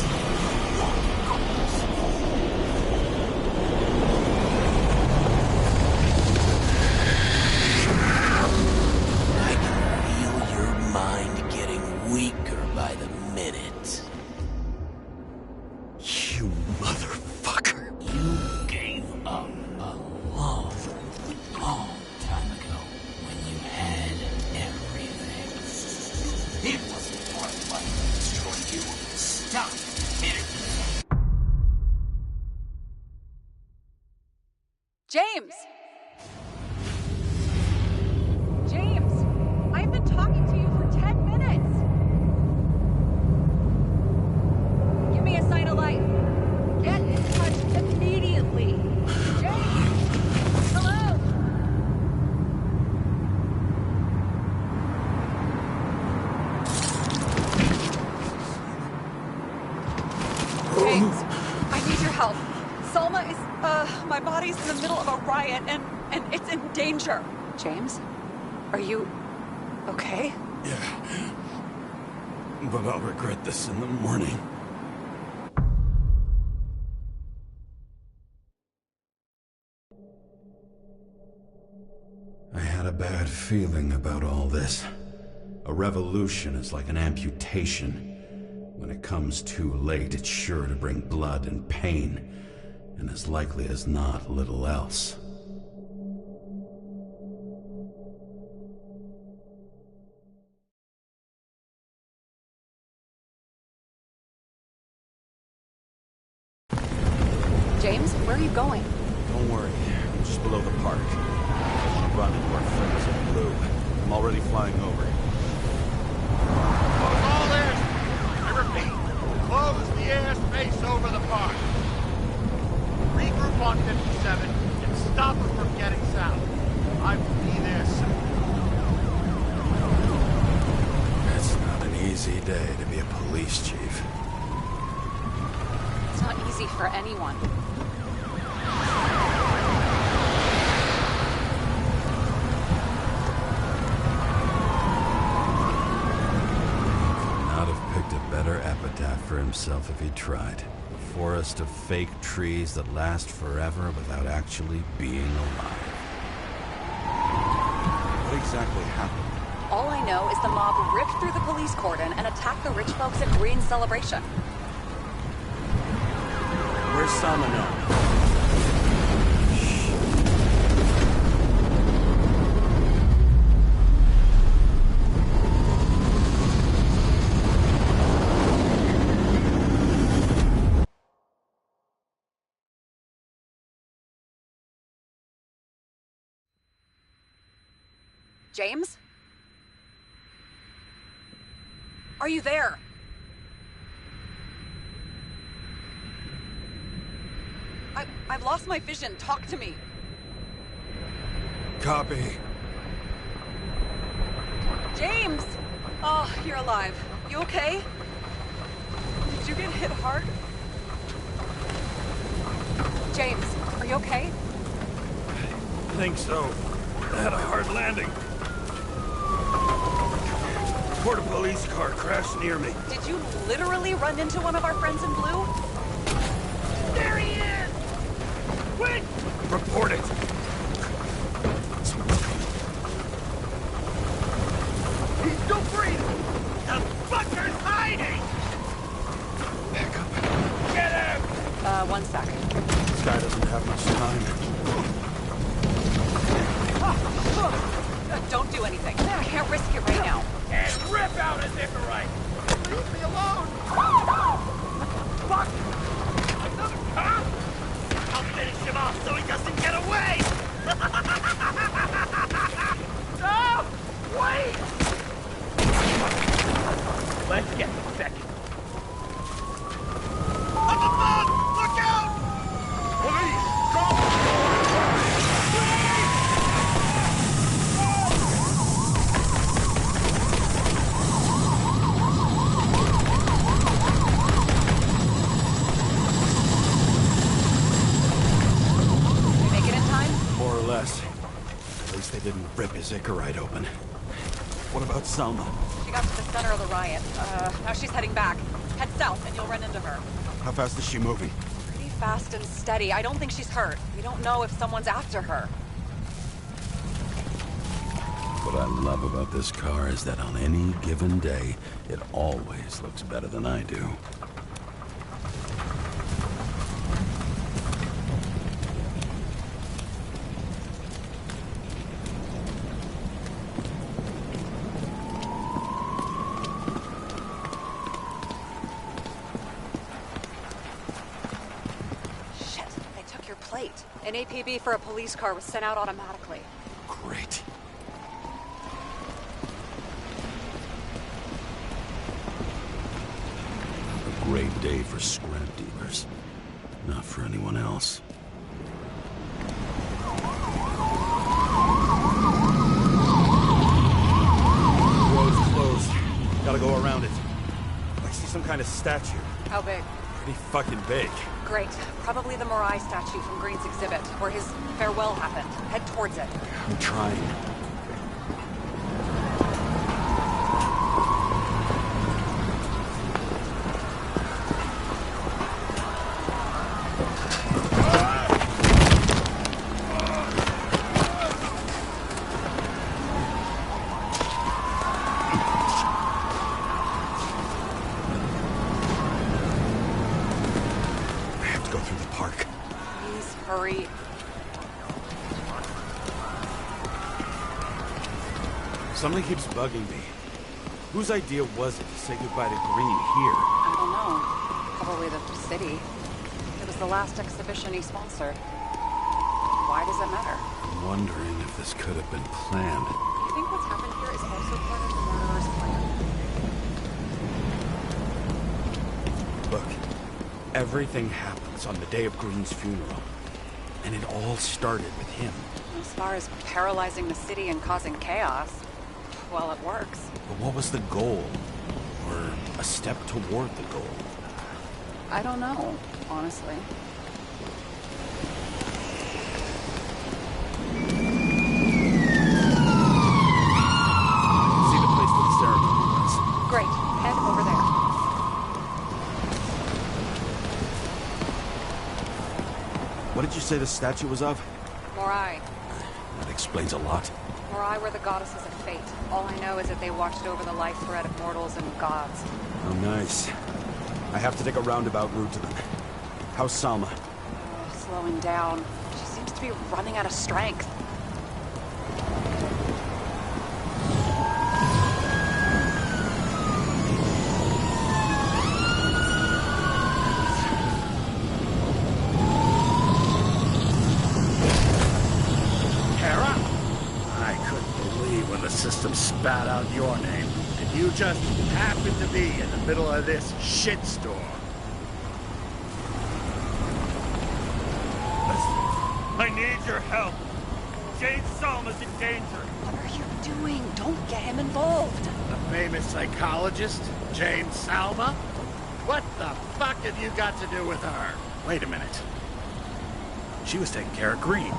I can feel your mind getting weaker by the minute. You motherfucker! You gave up a long, long time ago when you had everything. It wasn't your life that destroyed you. Stop hitting me. James! James! I've been talking to you for 10 minutes! Give me a sign of life. Get in touch immediately. James! Hello? James, I need your help. Salma is, my body's in the middle of a riot and it's in danger. James? Are you okay? Yeah. But I'll regret this in the morning. I had a bad feeling about all this. A revolution is like an amputation. When it comes too late, it's sure to bring blood and pain, and as likely as not, little else. James, where are you going? Don't worry, I'm just below the park. I should run into our friends in blue. I'm already flying over. Close all airspace. I repeat, close the airspace over the park. Regroup on 57 and stop them from getting south. I will be there soon. It's not an easy day to be a police chief. It's not easy for anyone. Not have picked a better epitaph for himself if he tried. forest of fake trees that last forever without actually being alive. What exactly happened? All I know is the mob ripped through the police cordon and attacked the rich folks at Green's celebration. Where's Samano? James? Are you there? I've lost my vision. Talk to me. Copy. James! Oh, you're alive. You okay? Did you get hit hard? James, are you okay? I think so. I had a hard landing. Porta police car crashed near me. Did you literally run into one of our friends in blue? There he is! Quick! Report it. He's still breathing! The fucker's hiding! Back up. Get him! 1 sec. This guy doesn't have much time. Don't do anything. I can't risk it right now. And rip out his Icarus! Leave me alone! Fuck! Another cop? I'll finish him off so he doesn't get away! No! Wait! Let's get second. Up above! Look out! Police! Go! At least they didn't rip his Icarus open. What about Selma? She got to the center of the riot. Now she's heading back. Head south and you'll run into her. How fast is she moving? Pretty fast and steady. I don't think she's hurt. We don't know if someone's after her. What I love about this car is that on any given day, it always looks better than I do. An APB for a police car was sent out automatically. Great. A great day for scrap dealers. Not for anyone else. The road's closed. Gotta go around it. I see some kind of statue. How big? Pretty fucking big. Great. Probably the Morai statue from Green's exhibit, where his farewell happened. Head towards it. I'm trying. Hurry. Something keeps bugging me. Whose idea was it to say goodbye to Green here? I don't know. Probably the city. It was the last exhibition he sponsored. Why does it matter? I'm wondering if this could have been planned. I think what's happened here is also part of the murderer's plan. Look, everything happens on the day of Green's funeral. And it all started with him. As far as paralyzing the city and causing chaos, well, it works. But what was the goal? Or a step toward the goal? I don't know, honestly. See the place where the ceremony was. Great. Head over there. What did you say the statue was of? Morai. That explains a lot. Morai were the goddesses of fate. All I know is that they watched over the life thread of mortals and gods. Oh, nice. I have to take a roundabout route to them. How's Salma? Slowing down. She seems to be running out of strength. System spat out your name, and you just happen to be in the middle of this shitstorm. I need your help. James Salma's in danger. What are you doing? Don't get him involved. The famous psychologist, James Salma? What the fuck have you got to do with her? Wait a minute. She was taking care of Green,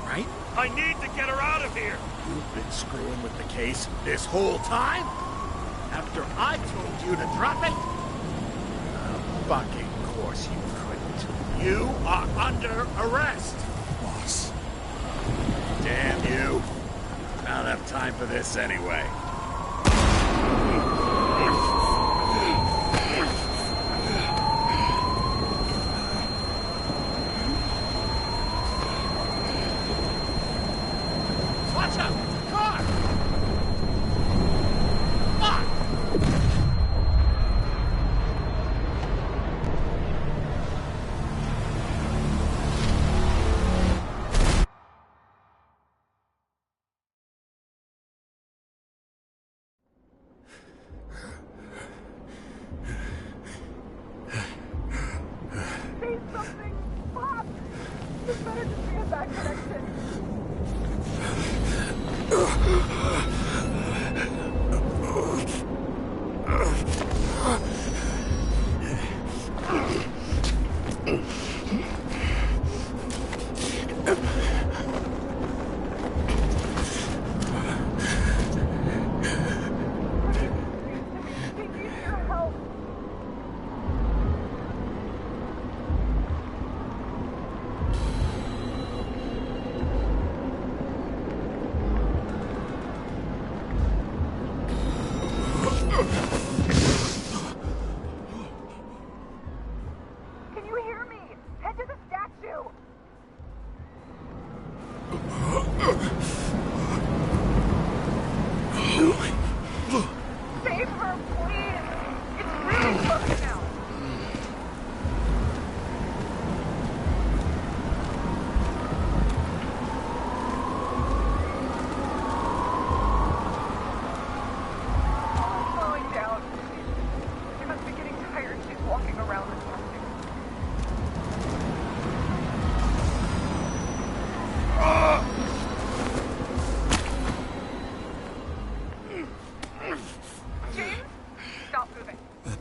right? I need to get her out of here! You've been screwing with the case this whole time? After I told you to drop it? Fucking course you couldn't. You are under arrest! Boss. Damn you. I don't have time for this anyway.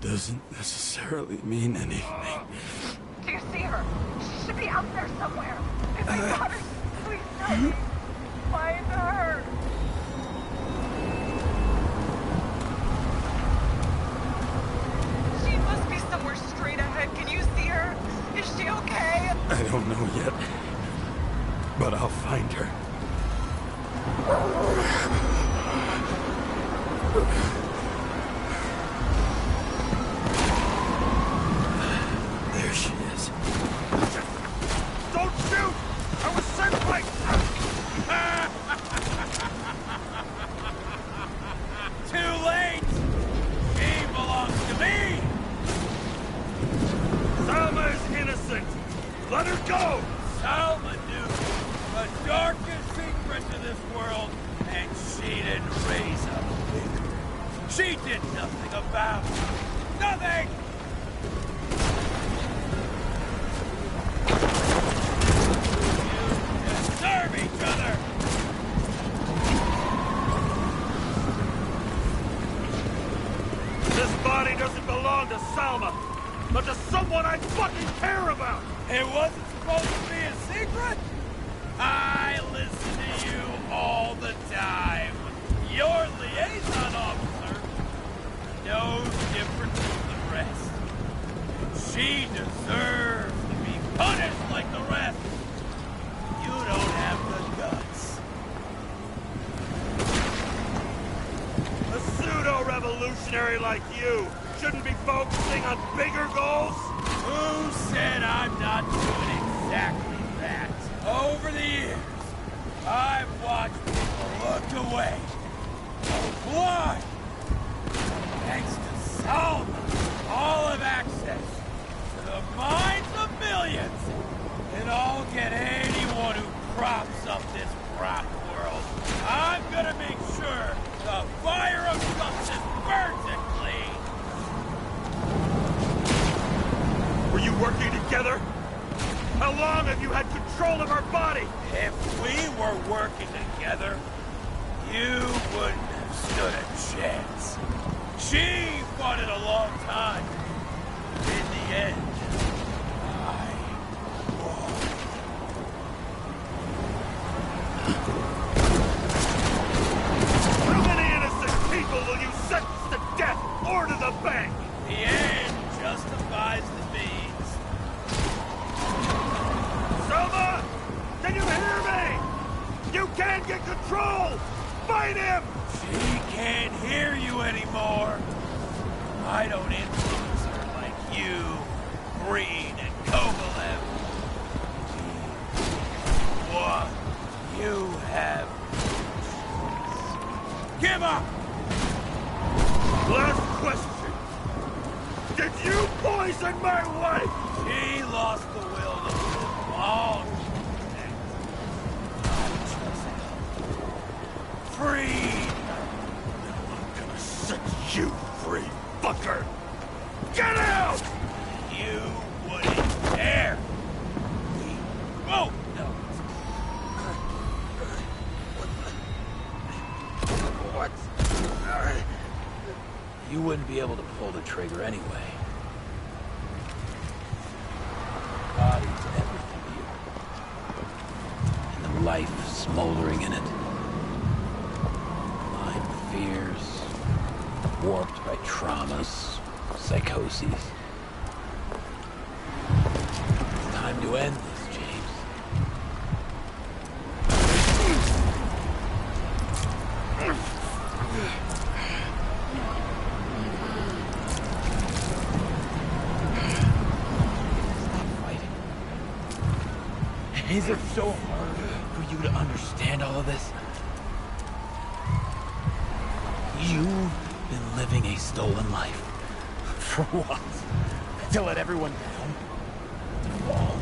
Doesn't necessarily mean anything. Do you see her? She should be out there somewhere. If my daughter, please help me. Find her. She must be somewhere straight ahead. Can you see her? Is she okay? I don't know yet, but I'll find her. There she is. Don't shoot! I was sent by... Too late! She belongs to me! Salma is innocent! Let her go! Salma knew the darkest secret to this world, and she didn't raise a finger. She did nothing about it. Nothing! You deserve each other! This body doesn't belong to Salma, but to someone I fucking care about! It wasn't supposed to be a secret? I listen to you all the time. Your liaison officer knows different from the rest. She deserves to be punished like the rest. revolutionary like you shouldn't be focusing on bigger goals? Who said I'm not doing exactly that? Over the years, I've watched people look away. Why? Thanks to Salma, all have access to the minds of millions. And I'll get anyone who props up this rock world. I'm gonna make sure the fire of justice burns it clean. Were you working together? How long have you had control of our body? If we were working together, you wouldn't have stood a chance. She fought it a long time. In the end, I won. How many innocent people will you sentence to death or to the bank? The end justifies the means. Selma! Can you hear me? You can't get control! Fight him! She can't hear you anymore. I don't influence her like you, Green, and Kovalev. What? You have choice. Give up! Last question. Did you poison my wife? She lost the will to live long. Free! I'm gonna set you free, fucker! Get out! You wouldn't dare! We both know What? you wouldn't be able to pull the trigger anyway. Body's everything to you. And the life smoldering in it. Blind fears, warped by traumas, psychoses. It's time to end this, James. Is it so hard for you to understand all of this? You've been living a stolen life. For what? To let everyone down? To fall?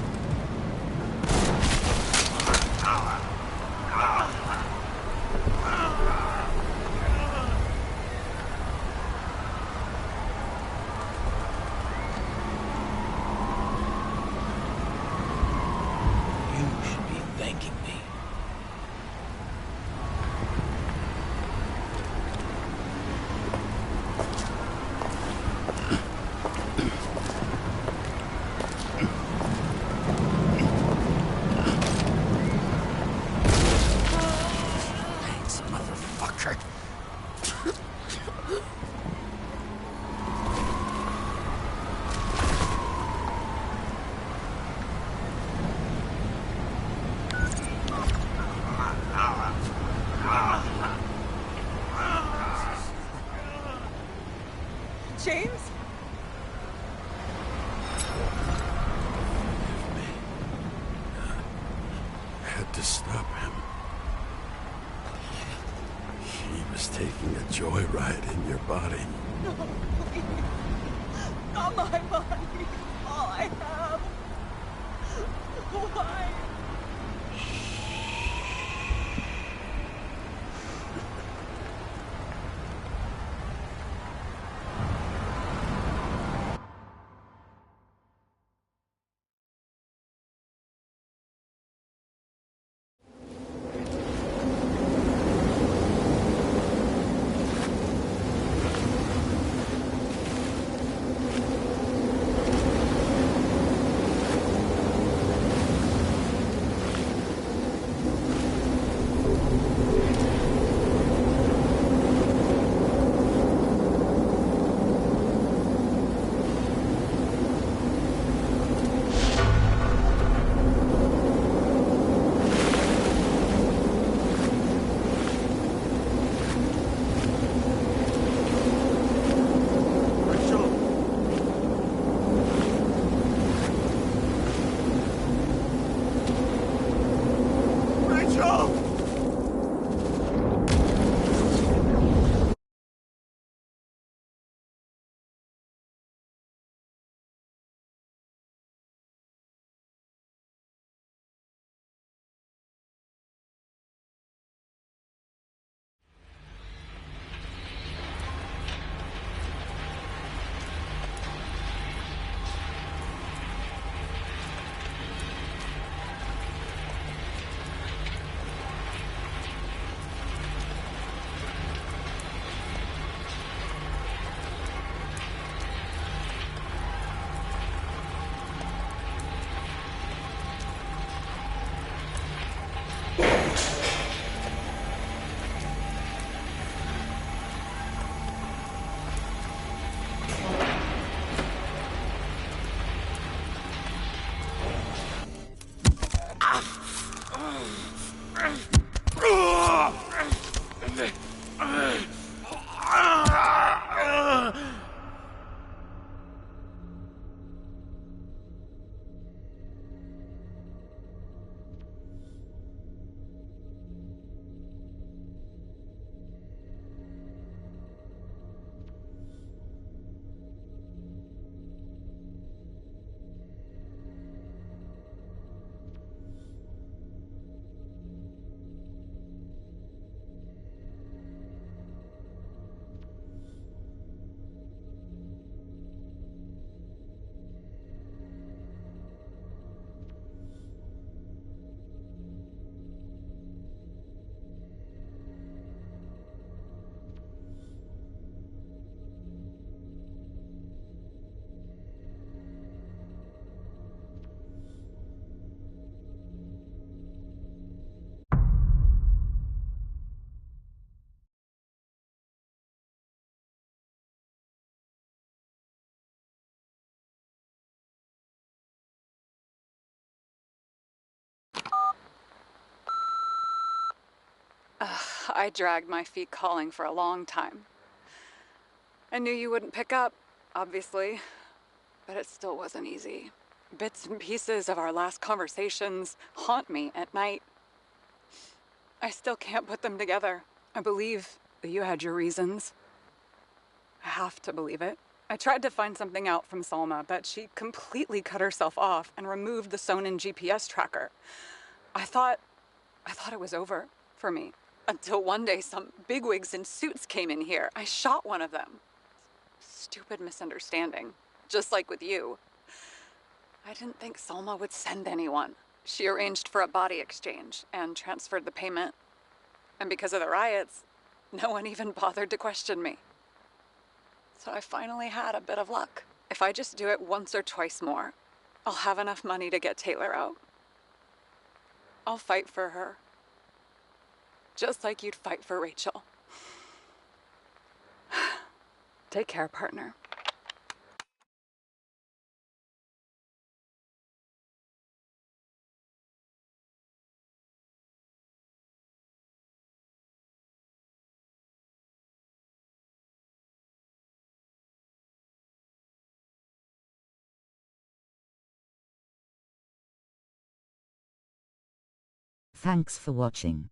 James? Had to stop him. He was taking a joyride in your body. No, please. Not my body. All I have. Why? I dragged my feet calling for a long time. I knew you wouldn't pick up, obviously, but it still wasn't easy. Bits and pieces of our last conversations haunt me at night. I still can't put them together. I believe that you had your reasons. I have to believe it. I tried to find something out from Salma, but she completely cut herself off and removed the Sonin GPS tracker. I thought it was over for me. Until one day some bigwigs in suits came in here. I shot one of them. Stupid misunderstanding. Just like with you. I didn't think Salma would send anyone. She arranged for a body exchange and transferred the payment. And because of the riots, no one even bothered to question me. So I finally had a bit of luck. If I just do it once or twice more, I'll have enough money to get Taylor out. I'll fight for her. Just like you'd fight for Rachel. Take care, partner. Thanks for watching.